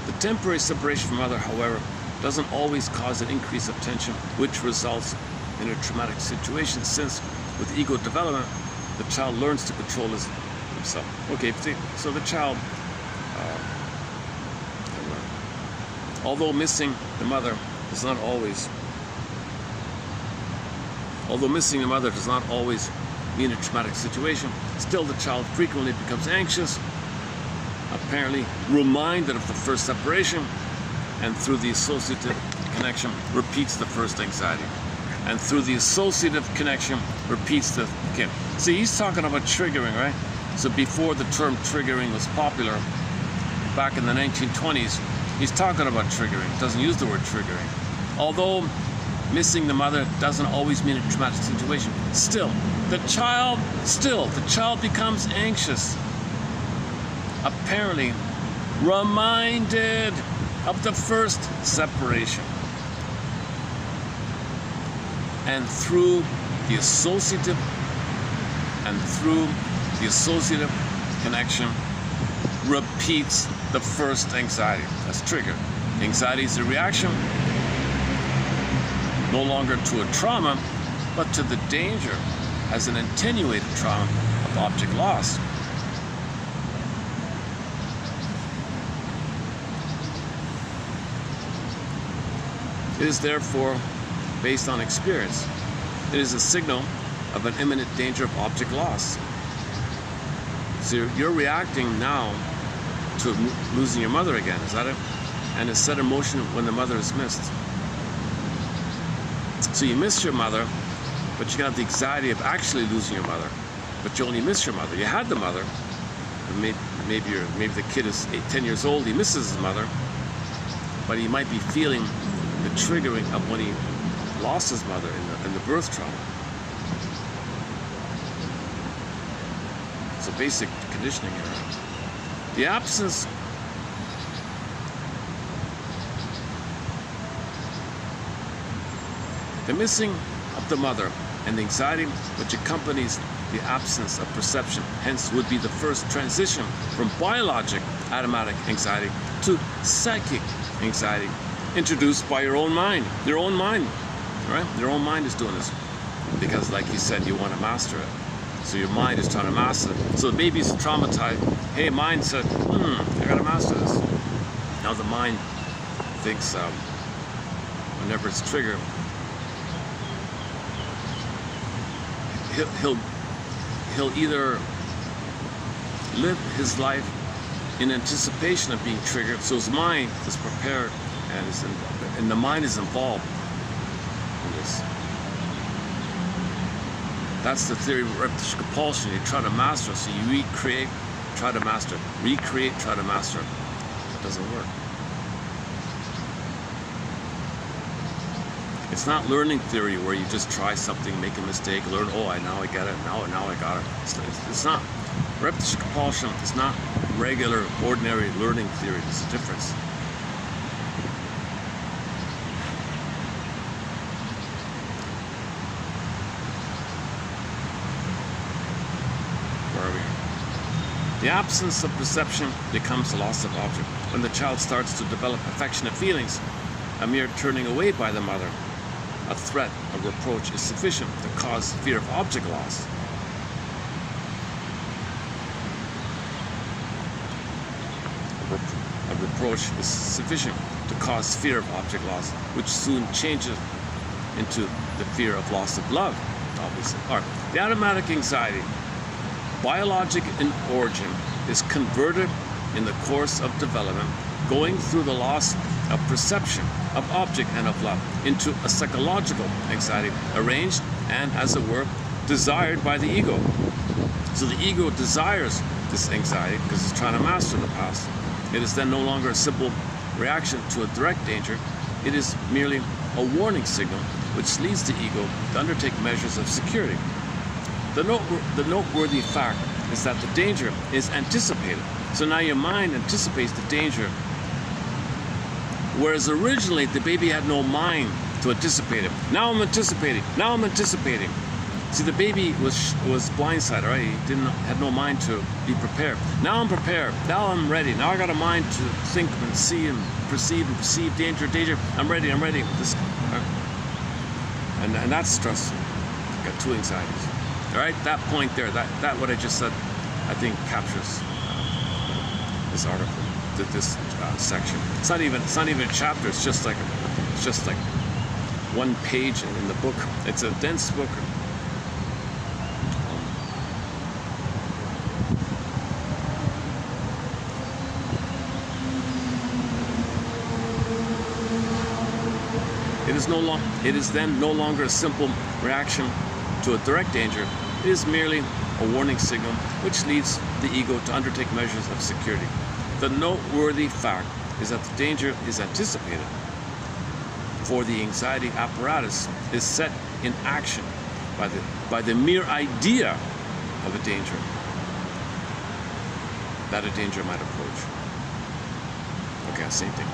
The temporary separation from mother, however, doesn't always cause an increase of tension, which results in a traumatic situation, since with ego development, the child learns to control himself. Okay, so the child, although missing the mother does not always mean a traumatic situation, still the child frequently becomes anxious, apparently reminded of the first separation, and through the associative connection repeats the first anxiety. And through the associative connection repeats the, okay. See, he's talking about triggering, right? So before the term triggering was popular, back in the 1920s, he's talking about triggering. He doesn't use the word triggering. Although missing the mother doesn't always mean a traumatic situation, still, the child becomes anxious, apparently reminded of the first separation. And through the associative connection repeats the first anxiety. That's trigger. Anxiety is a reaction no longer to a trauma, but to the danger as an attenuated trauma of object loss. It is therefore based on experience. It is a signal of an imminent danger of object loss. So you're reacting now to losing your mother again, is that it? And it's set in motion when the mother is missed. So you miss your mother, but you got the anxiety of actually losing your mother. But you only miss your mother. You had the mother. And maybe the kid is 10 years old, he misses his mother, but he might be feeling the triggering of when he lost his mother in the birth trauma. It's a basic conditioning error. The absence the missing of the mother and the anxiety which accompanies the absence of perception, hence would be the first transition from biologic automatic anxiety to psychic anxiety, introduced by your own mind. Your own mind, right? Your own mind is doing this. Because like you said, you want to master it. So your mind is trying to master it. So the baby's traumatized. Hey, mind said, I gotta master this. Now the mind thinks whenever it's triggered, he'll either live his life in anticipation of being triggered, so his mind is prepared and the mind is involved in this. That's the theory of repetition compulsion. You try to master it, so you recreate, try to master it. Recreate, try to master it. It doesn't work. It's not learning theory where you just try something, make a mistake, learn, now I get it, now I got it. It's not. Repetition compulsion is not regular, ordinary learning theory. There's a difference. Where are we? The absence of perception becomes the loss of object. When the child starts to develop affectionate feelings, a mere turning away by the mother, a threat, a reproach is sufficient to cause fear of object loss. A reproach is sufficient to cause fear of object loss, which soon changes into the fear of loss of love, obviously. All right. The automatic anxiety, biologic in origin, is converted in the course of development, going through the loss of perception, of object and of love, into a psychological anxiety, arranged and, as it were, desired by the ego. So the ego desires this anxiety because it's trying to master the past. It is then no longer a simple reaction to a direct danger. It is merely a warning signal which leads the ego to undertake measures of security. The noteworthy fact is that the danger is anticipated. So now your mind anticipates the danger, whereas originally the baby had no mind to anticipate it. Now I'm anticipating. Now I'm anticipating. See, the baby was blindsided, right? He had no mind to be prepared. Now I'm prepared. Now I'm ready. Now I got a mind to think and see and perceive danger. I'm ready. This, and that's stressful. Got two anxieties. All right, that point there, that what I just said, I think captures this article, this section. It's not even a chapter. It's just like one page in the book. It's a dense book. It is then no longer a simple reaction to a direct danger. It is merely a warning signal which leads the ego to undertake measures of security. The noteworthy fact is that the danger is anticipated, for the anxiety apparatus is set in action by the mere idea of a danger, that a danger might approach. Okay, same thing.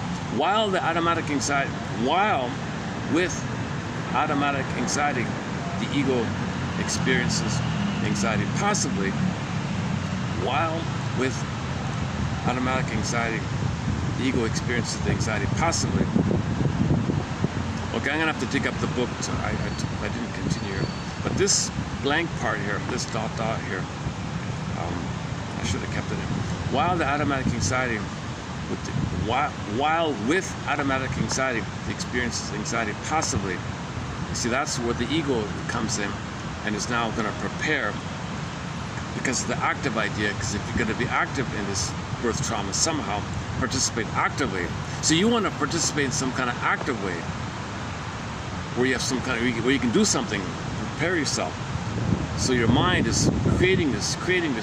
With automatic anxiety, the ego experiences anxiety passively. While with automatic anxiety, the ego experiences the anxiety passively. Okay, I'm gonna have to dig up the book. So I didn't continue here. But this blank part here, this dot here, I should have kept it in. While with automatic anxiety, the experiences anxiety passively. You see, that's where the ego comes in. and is now going to prepare because of the active idea, because if you're going to be active in this birth trauma somehow, participate actively. So you want to participate in some kind of active way where you have some kind of, where you can do something, prepare yourself. So your mind is creating this. I'm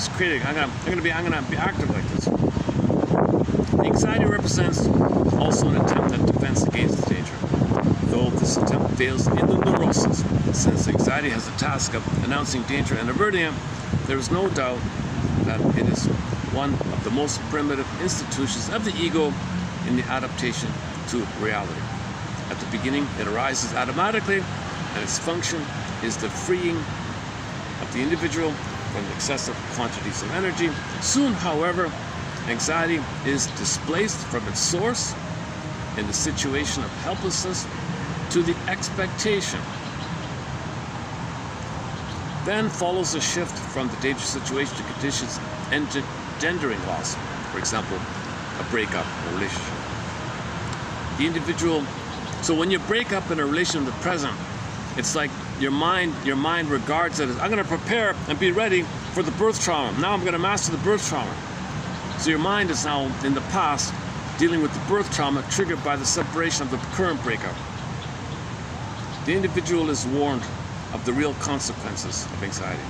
gonna be active like this. Anxiety represents also an attempt at defense against danger. Though this attempt fails in the neurosis, since anxiety has a task of announcing danger and averting it, there is no doubt that it is one of the most primitive institutions of the ego in the adaptation to reality. At the beginning, it arises automatically, and its function is the freeing of the individual from excessive quantities of energy. Soon, however, anxiety is displaced from its source in the situation of helplessness to the expectation. Then follows a shift from the dangerous situation to conditions engendering loss. For example, a breakup or relationship. The individual. So when you break up in a relation in the present, it's like your mind regards it as, I'm going to prepare and be ready for the birth trauma. Now I'm going to master the birth trauma. So your mind is now in the past dealing with the birth trauma triggered by the separation of the current breakup. The individual is warned of the real consequences of anxiety.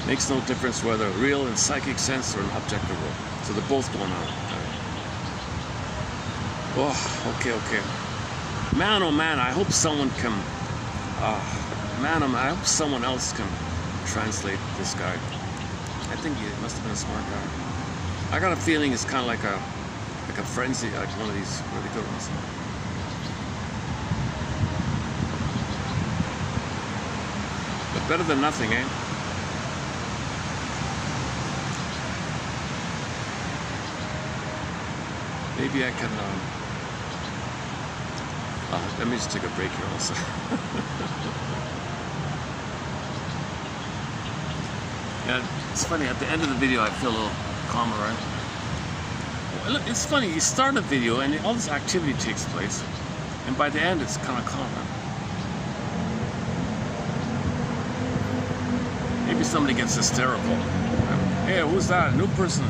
Makes no difference whether real in psychic sense or an objective world. So they're both going on. Oh, okay. Man, oh man, I hope someone can, I hope someone else can translate this guy. I think he must have been a smart guy. I got a feeling it's kind of like a frenzy, like one of these really good ones. But better than nothing, eh? Maybe I can, let me just take a break here also. Yeah, it's funny, at the end of the video I feel a little calmer, right? Well, look, it's funny, you start a video and all this activity takes place, and by the end it's kind of calm, right? Maybe somebody gets hysterical. Hey, who's that? A new person.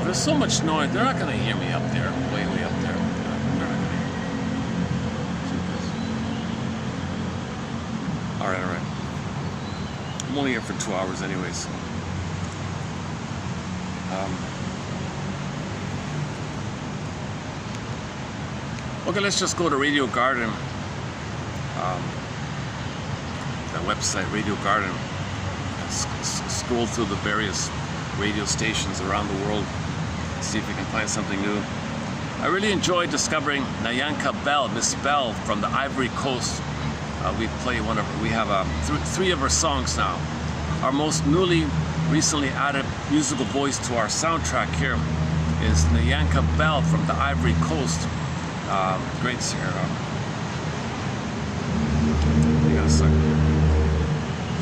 There's so much noise, they're not going to hear me up there, way up there. They're not going to hear me. Alright. I'm only here for 2 hours anyways. Okay, let's just go to Radio Garden. That website, Radio Garden. Scroll through the various radio stations around the world. See if we can find something new. I really enjoyed discovering Nyanka Bell, Miss Bell from the Ivory Coast. We have 3 of her songs now. Our most recently added musical voice to our soundtrack here is Nyanka Bell from the Ivory Coast. Great singer. You got a second.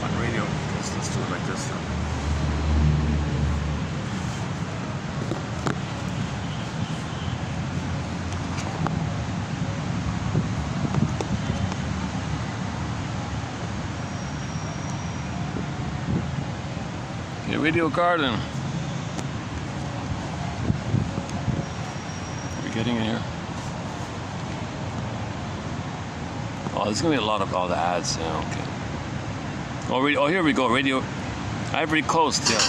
On radio. Let's do it like this. Radio Garden. Are we getting in here? Oh, there's gonna be a lot of all the ads. Yeah, okay. Oh, here we go. Radio Ivory Coast. Yeah.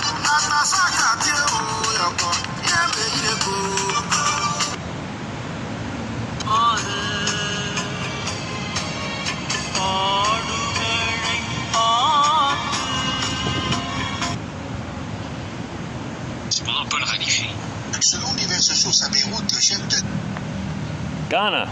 Selon diverses sources à Beyrouth, le chef de Ghana.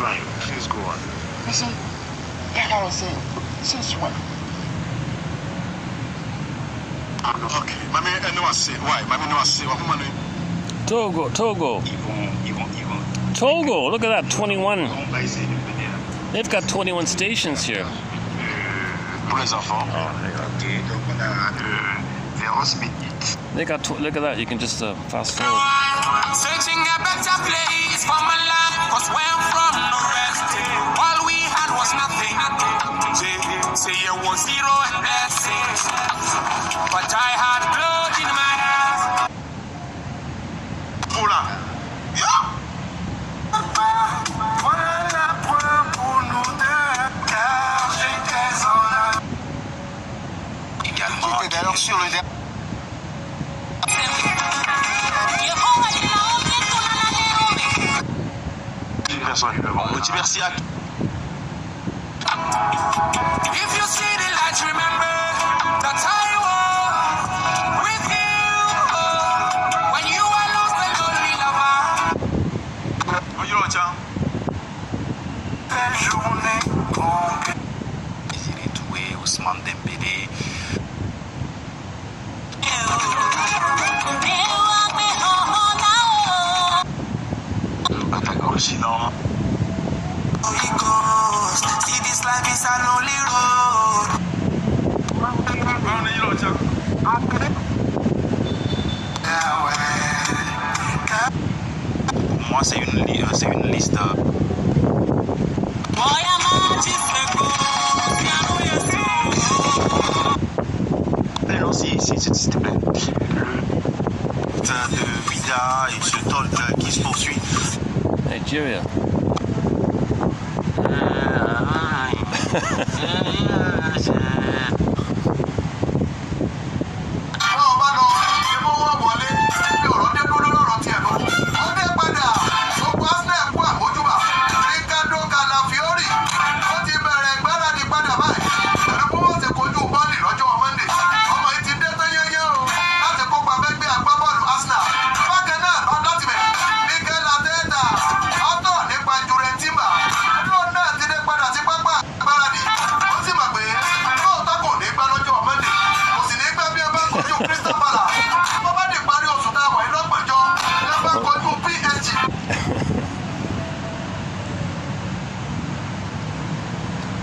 Right, please go on. You see, like I was saying, since when? Ok. Mami, no assez. Ouais, mami, no assez. Togo. Ils vont. Togo, look at that, 21. On va essayer de venir. They've got 21 stations here. Pour les enfants. Ok. Donc on a 0 minutes. They got, look at that, you can just fast forward. Searching a better place for my life, 'cause where I'm from, no rest. All we had was nothing. Say it was zero and blessings, but I had blood in my eyes. Oula. Également. Et d'ailleurs sur le dernier. Merci à If you see the light, remember that I was with you when you were lost and lonely lover. Belle journée, Désiré Doué, Ousmane Dembélé. Sinon. See this life is a lonely road. Pour moi, c'est une liste. Non, s'il te plaît. Le de Vida et ce talk qui se poursuit. Nigeria.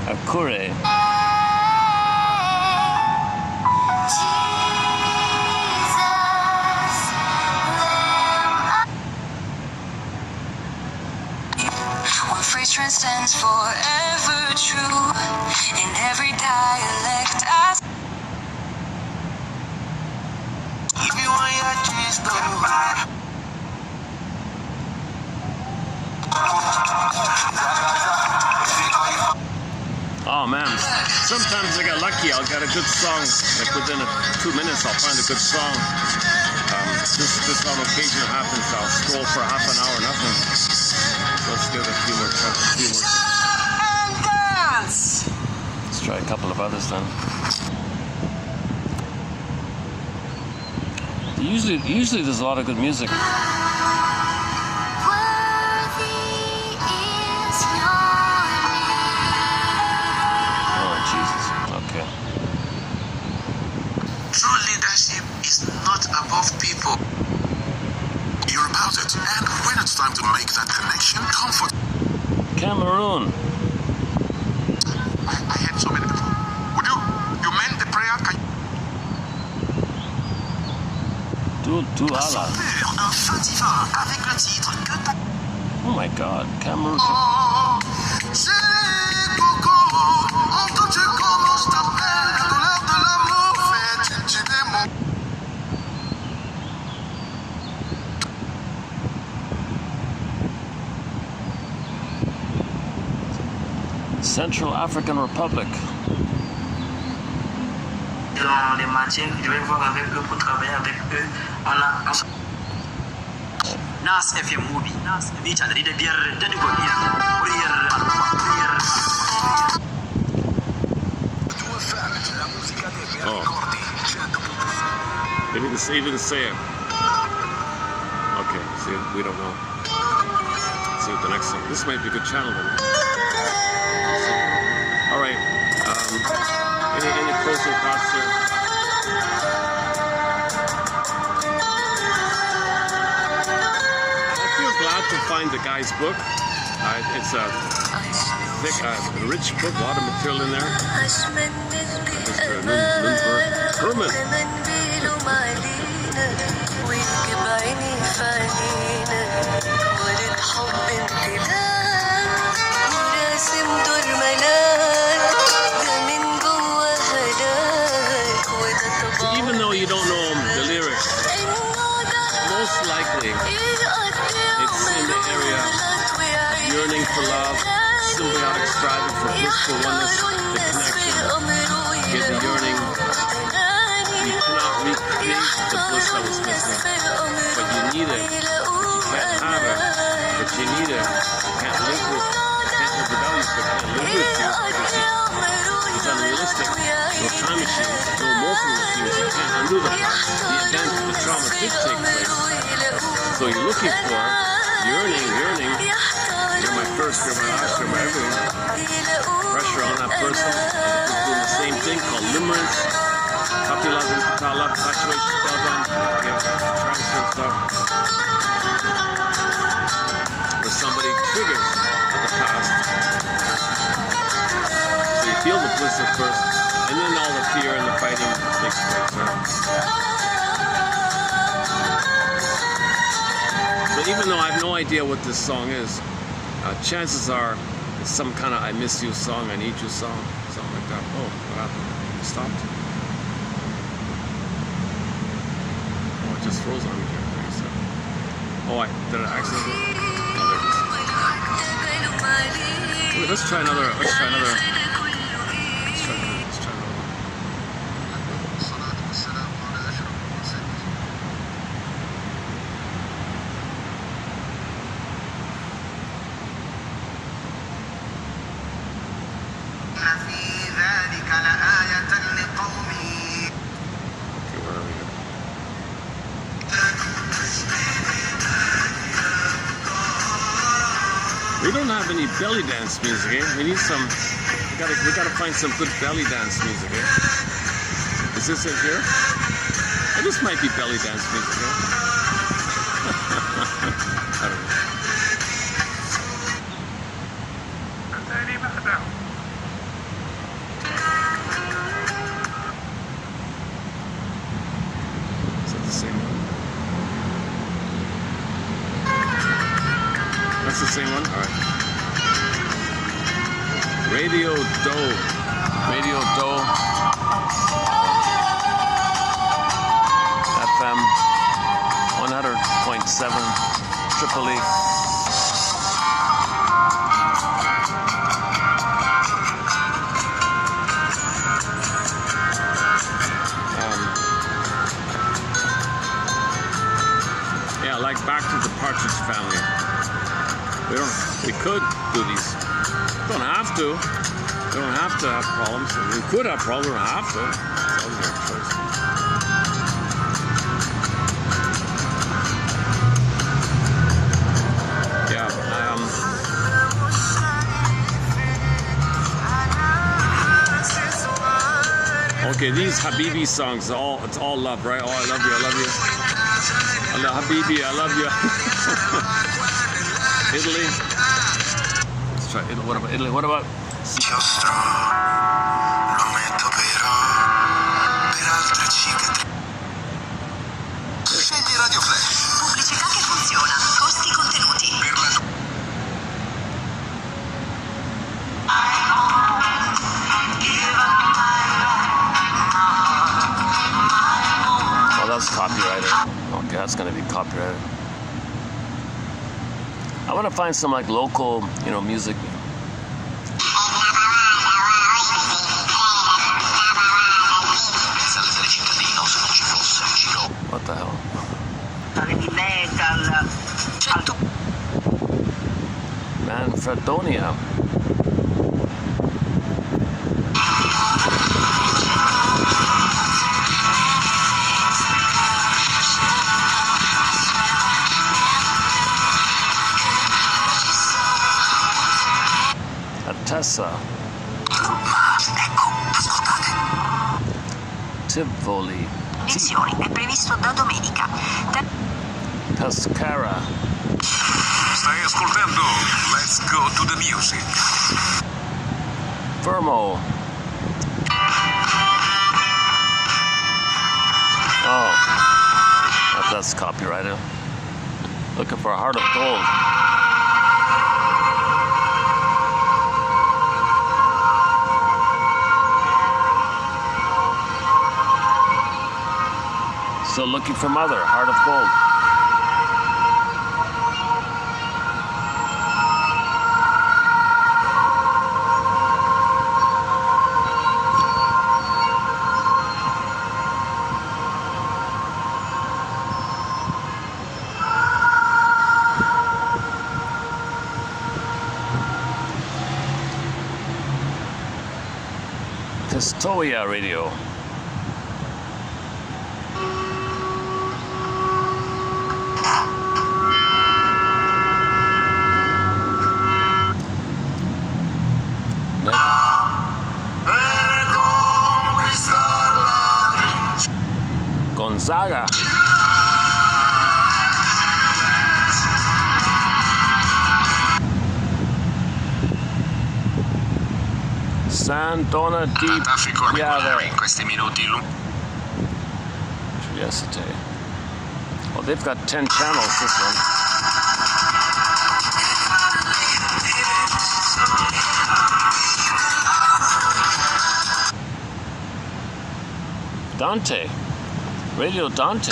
Akure. One phrase transcends forever true in every dialect. If you want your cheese, Oh man, sometimes I get lucky, I'll get a good song, like within 2 minutes I'll find a good song. This on occasion happens, I'll scroll for half an hour, nothing. So let's give it a few more tries. Let's try a couple of others then. Usually there's a lot of good music. True leadership is not above people. You're about it. And when it's time to make that connection, comfort. Cameroon. I had so many before. Would you meant the prayer? To Allah. Un fin divin avec le titre que ta... Oh my God, Cameroon. C'est Coco, entends-tu comment je t'appelle? La douleur de l'amour fait tuer mon... Central African Republic. Dans les matières, je vais voir avec eux pour travailler avec eux. Nas FM movie. Nas bita da biyar da digo biyar. Muryar al'umma. They didn't say it. Okay, see, we don't know. Let's see what the next song. This might be a good channel then. All right. Any closing thoughts here? find the guy's book. It's a thick, rich book, a lot of material in there. Mr. Lundberg. Herman. Even though you don't know the lyrics, most likely it's in the area of yearning for love, symbiotic striving for blissful oneness, the connection, get the yearning. You cannot recreate the bliss that was missing, but you need it. You can't have it, but you need it. You can't live the values, but can't live with you because it's unrealistic. No time machines, no morphing machines. You can't undo the event, the trauma did take place. So you're looking for yearning. You're my first, you're my last, you're my everything. Pressure on that person. It's doing the same thing called limerence. Capitalism, love, infatuation, spell down, transfer stuff. Where somebody triggers the past. So you feel the bliss at first, and then all the fear and the fighting takes place. So even though I have no idea what this song is, chances are it's some kind of I miss you song, I need you song, something like that. Oh, what happened? It stopped. Oh, it just froze on me here. Oh, did I accidentally? Oh, there it is. Wait, let's try another. We don't have any belly dance music, eh? We need some. We gotta find some good belly dance music, eh? Is this it here? Oh, this might be belly dance music, eh? I don't know. Is that the same one? That's the same one? Alright. Radio Do. FM 100.7 Tripoli. Yeah, like Back to the Partridge Family. We could do these. We don't have to. We don't have to have problems. We could have problems. We don't have to. It's always our choice. Yeah. Okay, these Habibi songs, it's all love, right? Oh, I love you. I love Habibi, I love you. Italy. Let's try Italy. What about Italy? What about? Scegli Radio Flash. Pubblicità che funziona. Costi contenuti. Oh, that's copyrighted. Okay, that's gonna be copyrighted. I want to find some like local, music. What the hell? Manfredonia. Tessa. Ecco, ascoltate. Tivoli. Lezioni è previsto da domenica. Cascara. Stai ascoltando Let's Go to the Music. Firmo. Oh, that's copyrighted. Looking for a heart of gold. So looking for Mother, heart of gold. Testoia Radio. Gonzaga. Sant'Ona di Traffico regolare Piave. in questi minuti. Trieste. Well, they've got 10 channels, this one. Dante. Radio Dante.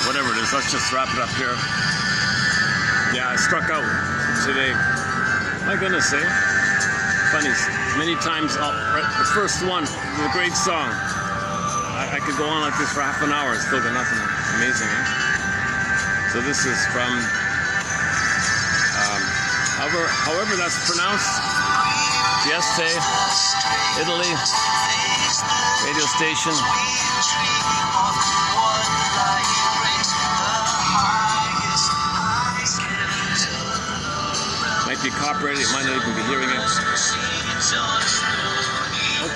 Whatever it is, let's just wrap it up here. Yeah, I struck out today. My goodness, eh? Funny, many times, the first one, a great song. I could go on like this for half an hour and still got nothing. Amazing, eh? So this is from, however that's pronounced, Trieste, Italy, radio station. Might be copyrighted, it might not even be hearing it.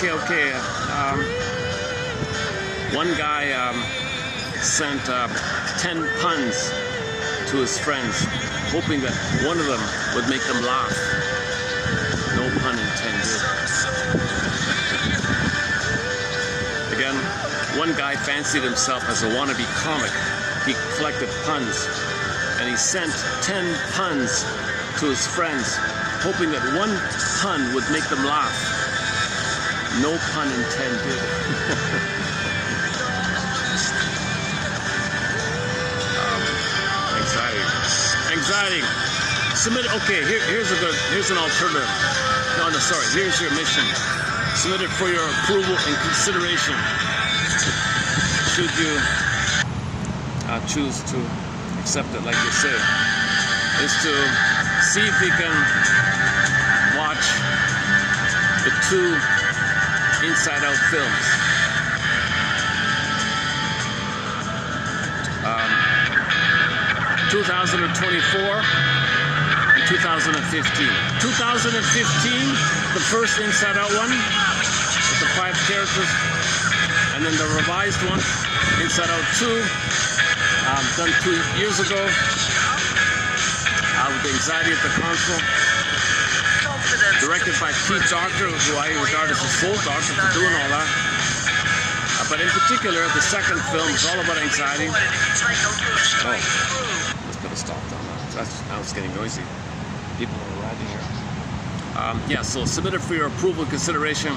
Okay. One guy sent 10 puns to his friends, hoping that one of them would make them laugh. No pun intended. Again, one guy fancied himself as a wannabe comic. He collected puns, and he sent 10 puns to his friends, hoping that one pun would make them laugh. No pun intended. Anxiety. Submit. Okay, here's an alternative. Here's your mission. Submit it for your approval and consideration. Should you choose to accept it, like you say, is to see if we can watch the 2 Inside Out films. 2024 and 2015. 2015, the first Inside Out one with the 5 characters, and then the revised one, Inside Out 2, done 2 years ago. With Anxiety at the Console, directed by Pete Docter, who I regard as a soul doctor for doing all that. But in particular, the second film is all about anxiety. Oh, let's put a stop on that. Now it's getting noisy. People are riding here. Yeah, so submit it for your approval and consideration.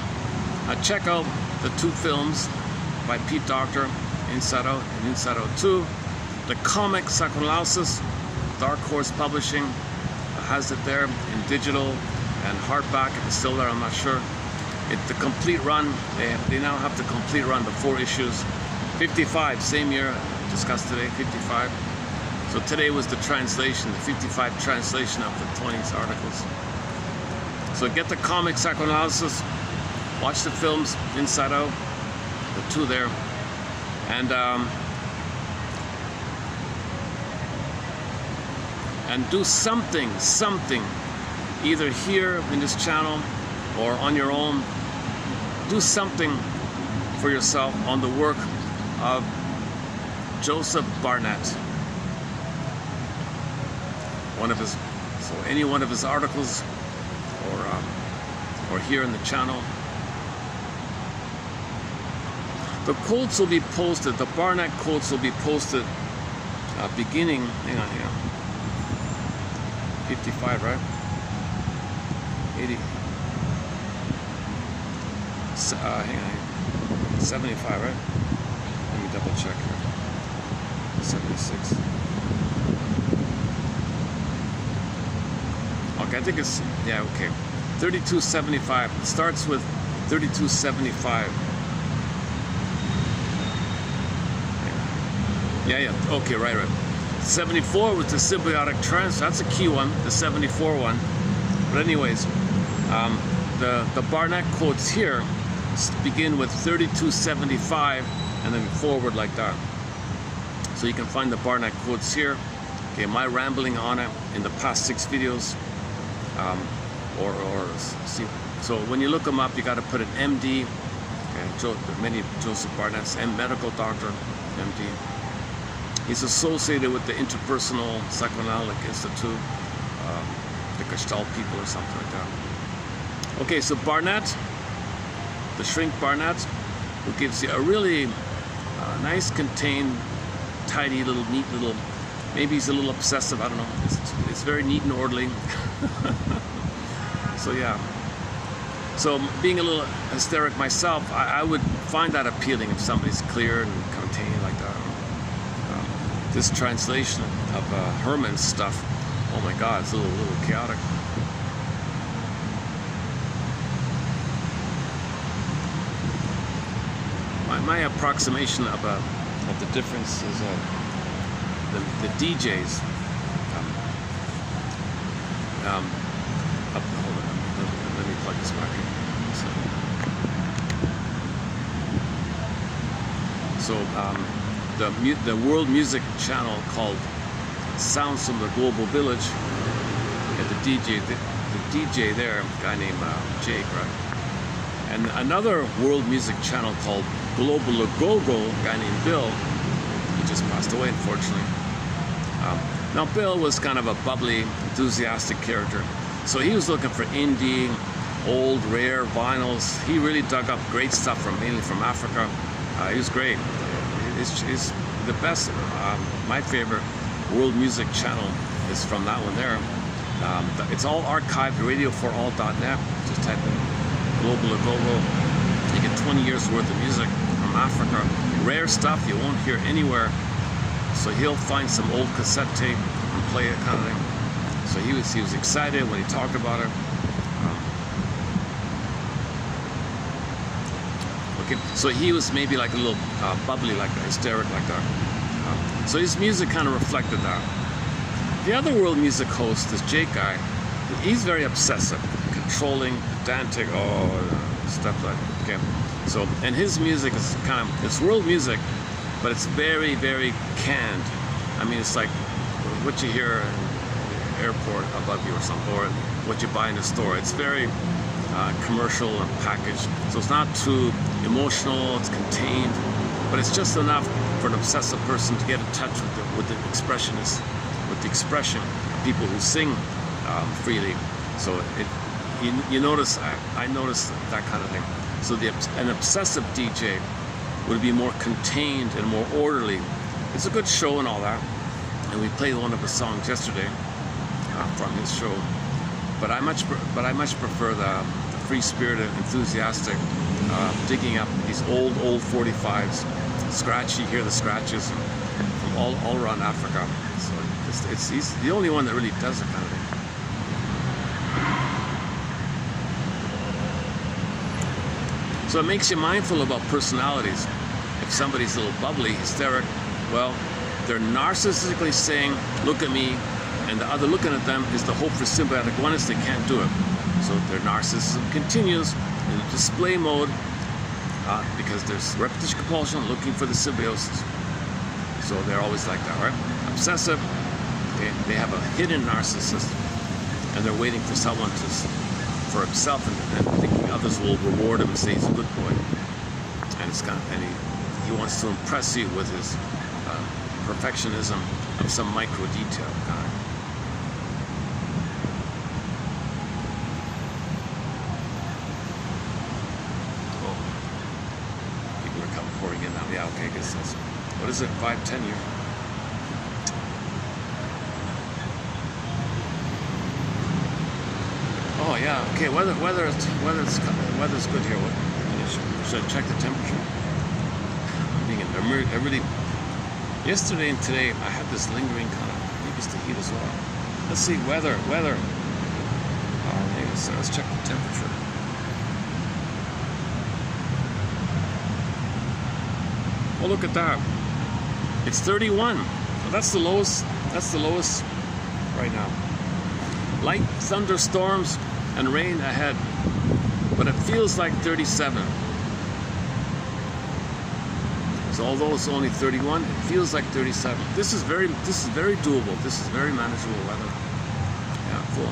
Check out the 2 films by Pete Docter, Inside Out and Inside Out 2. The comic Psychoanalysis, Dark Horse Publishing has it there in digital and hardback. If it's still there, I'm not sure. It's the complete run. They now have the complete run, the 4 issues. 55, same year, discussed today, 55. So today was the translation, the 55 translation of the 20s articles. So get the comic Psychoanalysis, watch the films Inside Out, the 2 there, and and do something, either here in this channel or on your own. Do something for yourself on the work of Joseph Barnett. Any one of his articles, or here in the channel. The quotes will be posted. The Barnett quotes will be posted beginning. Hang on here. 55, right? 80. Hang on. 75, right? Let me double check here. 76. Okay, I think it's, yeah, okay. 3275. It starts with 3275. Yeah, okay, right. 74 with the symbiotic trance. That's a key one, the 74 one. But anyways, the Barnett quotes here begin with 3275 and then forward like that. So you can find the Barnett quotes here. Okay, my rambling on it in the past 6 videos. See, so when you look them up, you got to put an MD. Okay, many Joseph Barnett's medical doctor, MD. He's associated with the Interpersonal Psychoanalytic Institute, the Gestalt people or something like that. Okay, so Barnett, the shrink Barnett, who gives you a really nice, contained, tidy little, neat little, maybe he's a little obsessive, I don't know. It's very neat and orderly. So yeah. So being a little hysteric myself, I would find that appealing if somebody's clear and contained like that. This translation of Herman's stuff, oh my God, it's a little chaotic. My approximation of the difference is the DJs. Hold on, let me plug this back in. The world music channel called Sounds from the Global Village, and the DJ there, a guy named Jake, right? And another world music channel called Global A Go-Go, a guy named Bill. He just passed away, unfortunately. Now Bill was kind of a bubbly, enthusiastic character, so he was looking for indie, old, rare vinyls. He really dug up great stuff mainly from Africa. He was great. It's the best. My favorite world music channel is from that one there. It's all archived, radio4all.net. Just type in Global Agogo. You get 20 years worth of music from Africa. Rare stuff you won't hear anywhere. So he'll find some old cassette tape and play it, kind of thing. So he was excited when he talked about it. Okay, so he was maybe like a little bubbly, like that, hysteric, like that. So his music kind of reflected that. The other world music host, this Jake guy, he's very obsessive, controlling, pedantic, stuff like that. Okay, so and his music is it's world music, but it's very, very canned. I mean, it's like what you hear in the airport above you or something, or what you buy in the store. It's very commercial and packaged, so it's not too emotional. It's contained, but it's just enough for an obsessive person to get in touch with the expressionists, with the expression of people who sing freely. So you notice, I notice that kind of thing. So an obsessive DJ would be more contained and more orderly. It's a good show and all that, and we played one of his songs yesterday from his show. But I much prefer the free-spirited, enthusiastic, digging up these old 45s, scratchy. You hear the scratches from all around Africa. So he's the only one that really does that kind of thing. So it makes you mindful about personalities. If somebody's a little bubbly, hysteric, well, they're narcissistically saying, "Look at me," and the other looking at them is the hope for symbiotic oneness. They can't do it. So their narcissism continues in display mode because there's repetition compulsion looking for the symbiosis. So they're always like that, right? Obsessive, They have a hidden narcissist, and they're waiting for someone for himself, and thinking others will reward him and say he's a good boy. And it's kind of, and he wants to impress you with his perfectionism of some micro detail. Oh, people are coming pouring in now. Yeah, okay, I guess that's, what is it, 5-10 years? Oh yeah, okay. Weather's good here. Should I check the temperature? I really. Yesterday and today, I had this lingering kind of. Maybe it's the heat as well. Let's see weather. So let's check the temperature. Oh, look at that. It's 31. Well, that's the lowest. That's the lowest right now. Light thunderstorms and rain ahead, but it feels like 37. So although it's only 31, it feels like 37. This is very doable. This is very manageable weather. Yeah, cool.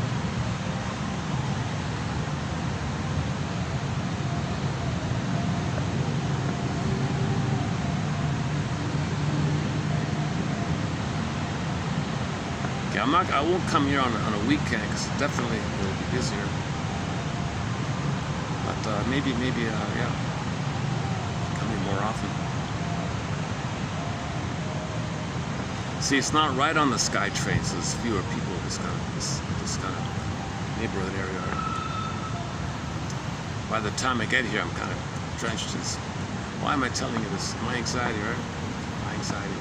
Okay, I won't come here on a weekend because definitely it will be busier. But maybe yeah, coming more often. See, it's not right on the SkyTrain, so there's fewer people in this kind of neighborhood area. By the time I get here, I'm kind of drenched in. Why am I telling you this? My anxiety, right? My anxiety.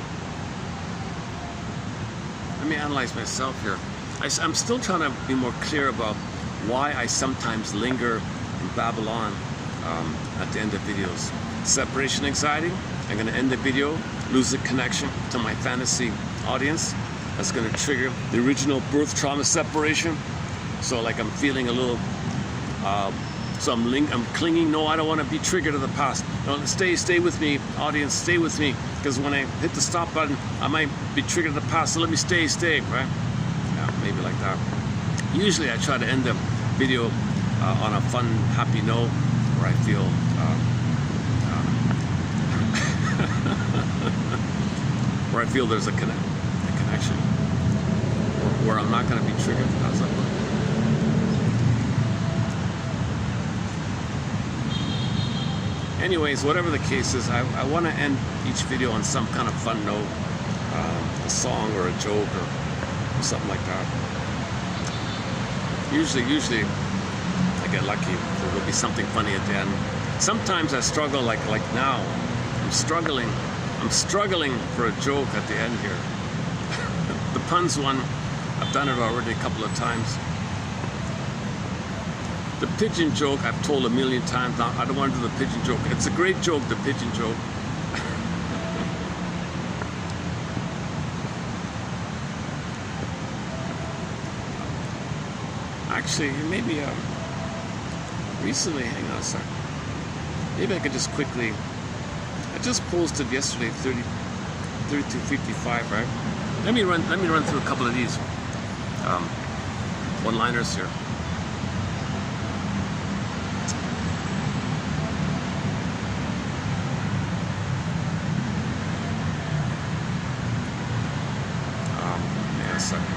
Let me analyze myself here. I'm still trying to be more clear about why I sometimes linger and babble on at the end of videos. Separation anxiety. I'm going to end the video, lose the connection to my fantasy audience. That's going to trigger the original birth trauma separation. So like I'm feeling a little, so I'm clinging. No, I don't want to be triggered to the past. No, stay with me, audience, stay with me. Because when I hit the stop button, I might be triggered to the past. So let me stay, right? Yeah, maybe like that. Usually I try to end the video on a fun, happy note where I feel where I feel there's a connection, where I'm not going to be triggered. How's that look? Anyways, whatever the case is, I want to end each video on some kind of fun note, a song or a joke or something like that. Usually I get lucky. There will be something funny at the end. Sometimes I struggle, like now. I'm struggling for a joke at the end here. The puns one, I've done it already a couple of times. The pigeon joke I've told a million times. Now, I don't want to do the pigeon joke. It's a great joke, the pigeon joke. Actually, maybe recently, hang on a second. Maybe I could just quickly. I just posted yesterday 3255, right? Let me run through a couple of these one-liners here. Yeah, a second.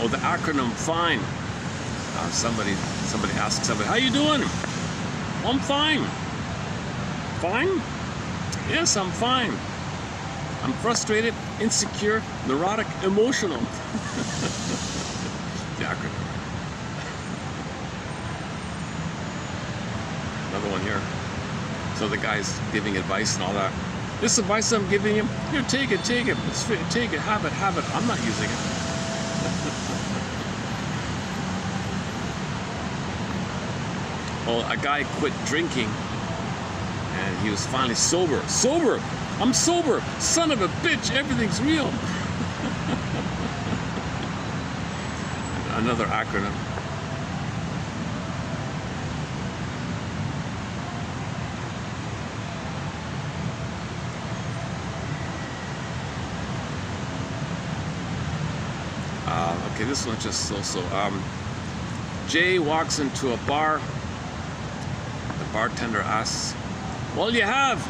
Oh, the acronym FINE. Somebody asked somebody, how you doing? I'm fine. Fine? Yes, I'm fine. I'm frustrated, insecure, neurotic, emotional. The acronym. Another one here. So the guy's giving advice and all that. This advice I'm giving him, here, take it. Take it, have it. I'm not using it. Well, a guy quit drinking and he was finally sober. I'm sober. Son of a bitch, everything's real. Another acronym. this one's just so. Jay walks into a bar. The bartender asks, "What'll you have?"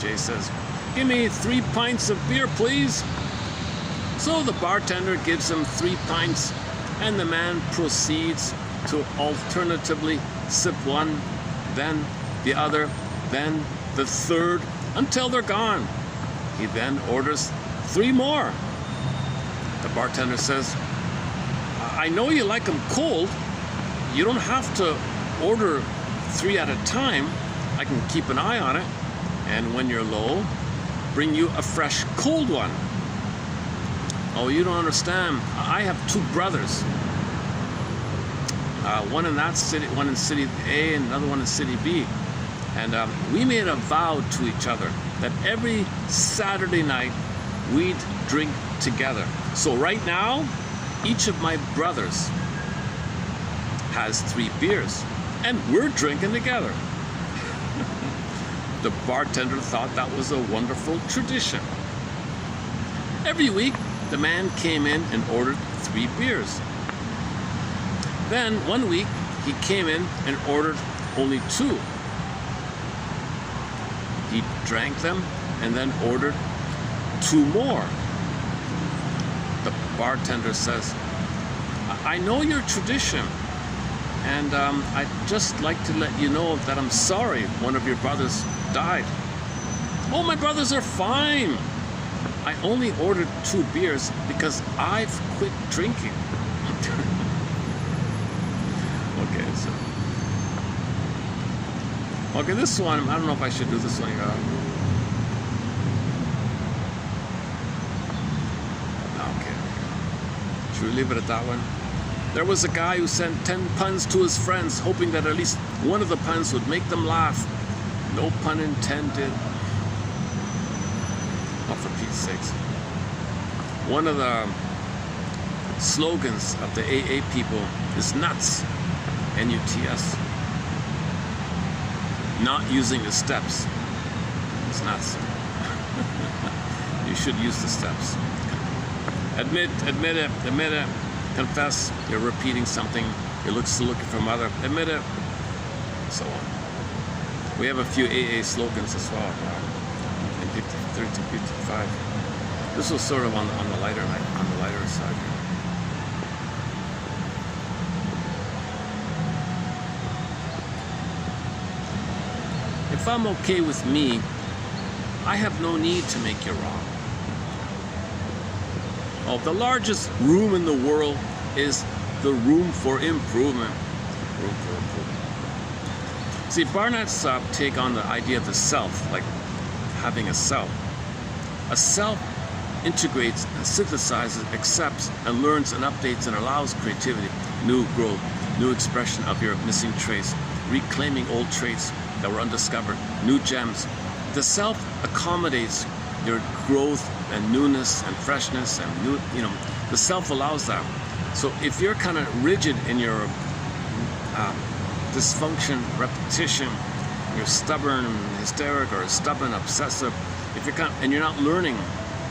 Jay says, "Give me 3 pints of beer, please." So the bartender gives him 3 pints, and the man proceeds to alternatively sip one, then the other, then the third, until they're gone. He then orders 3 more. The bartender says, "I know you like them cold. You don't have to order 3 at a time. I can keep an eye on it, and when you're low, bring you a fresh cold one." "Oh, you don't understand. I have 2 brothers. One in that city, one in city A, and another one in city B. And we made a vow to each other that every Saturday night we'd drink together. So right now, each of my brothers has 3 beers, and we're drinking together." The bartender thought that was a wonderful tradition. Every week, the man came in and ordered 3 beers. Then one week, he came in and ordered only 2. He drank them and then ordered 2 more. The bartender says, "I know your tradition, and I'd just like to let you know that I'm sorry one of your brothers died." "Oh, my brothers are fine. I only ordered 2 beers because I've quit drinking." Okay, this one, I don't know if I should do this one. Okay. Should we leave it at that one? "There was a guy who sent 10 puns to his friends, hoping that at least one of the puns would make them laugh. No pun intended." Oh, for Pete's sakes. One of the slogans of the AA people is nuts, N-U-T-S. Not using the steps. It's nuts. You should use the steps. Admit it, confess, you're repeating something, you're still looking for mother, admit it, and so on. We have a few AA slogans as well, in 1355. This was sort of on the lighter side. If I'm okay with me, I have no need to make you wrong. Oh, the largest room in the world is the room for improvement. Room for improvement. See, Barnett's take on the idea of the self, like having a self. A self integrates and synthesizes, accepts and learns and updates and allows creativity, new growth, new expression of your missing traits, reclaiming old traits that were undiscovered, new gems. The self accommodates your growth and newness and freshness and new, the self allows that. So if you're kind of rigid in your dysfunction, repetition, you're stubborn, hysteric, or stubborn, obsessive, if you're and you're not learning,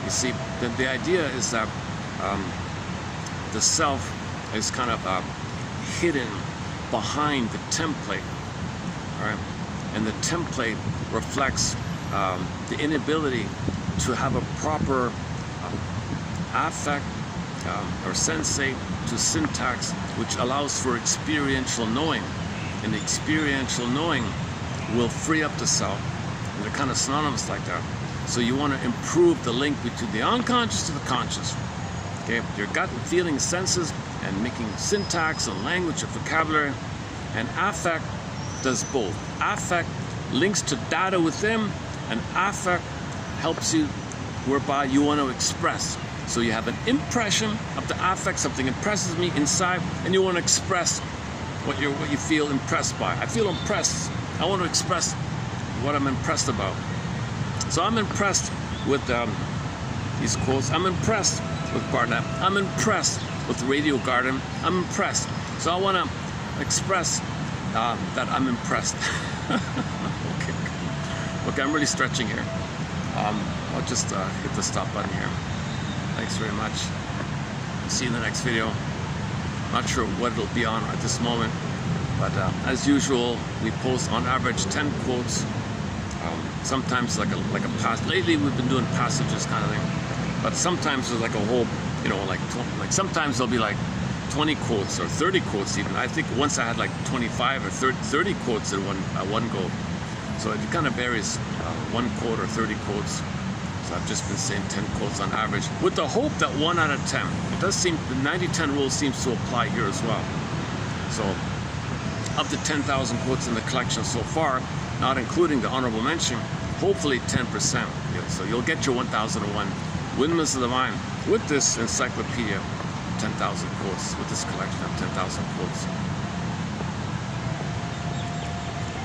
you see, the idea is that the self is kind of hidden behind the template, all right? And the template reflects the inability to have a proper affect or sensate to syntax, which allows for experiential knowing. And the experiential knowing will free up the self. And they're kind of synonymous like that. So you want to improve the link between the unconscious to the conscious. Okay, your gut and feeling senses and making syntax and language and vocabulary. And affect does both. Affect links to data within, and affect helps you whereby you want to express. So you have an impression of the affect, something impresses me inside, and you want to express what you feel impressed by. I feel impressed. I want to express what I'm impressed about. So I'm impressed with these quotes. I'm impressed with Barnett. I'm impressed with Radio Garden. I'm impressed. So I want to express that I'm impressed. Okay, I'm really stretching here. I'll just hit the stop button here. Thanks very much. see you in the next video. Not sure what it'll be on at this moment, but as usual, we post on average 10 quotes. Sometimes like a pass. Lately, we've been doing passages kind of thing, but sometimes there's like a whole, you know, like sometimes there'll be like 20 quotes or 30 quotes even. I think once I had like 25 or 30 quotes at one go. So it kind of varies, 1 quote or 30 quotes. So I've just been saying 10 quotes on average, with the hope that 1 out of 10. It does seem, the 90-10 rule seems to apply here as well. So of the 10,000 quotes in the collection so far, not including the honorable mention, hopefully 10%. So you'll get your 1001 Windmills of the Mind with this encyclopedia, 10,000 quotes, with this collection of 10,000 quotes.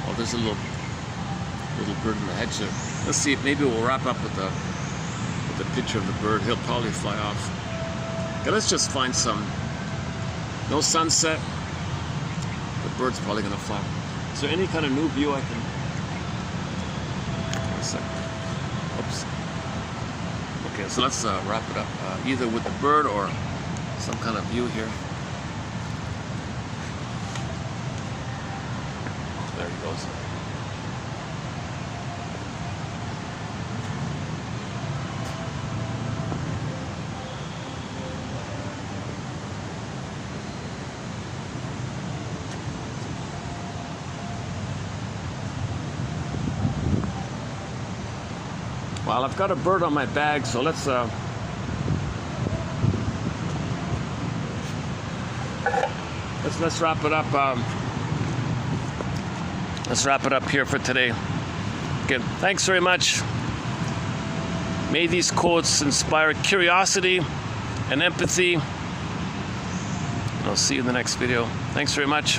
Oh, there's a little bird in the hedge there. Let's see, maybe we'll wrap up with the picture of the bird. He'll probably fly off. Okay, let's just find some, no sunset. The bird's probably gonna fly. Is there any kind of new view I can, one second. Oops. Okay, so let's wrap it up, either with the bird or some kind of view here. There he goes. Well, I've got a bird on my bag, so let's wrap it up. Let's wrap it up here for today. Again, thanks very much. May these quotes inspire curiosity and empathy. I'll see you in the next video. Thanks very much.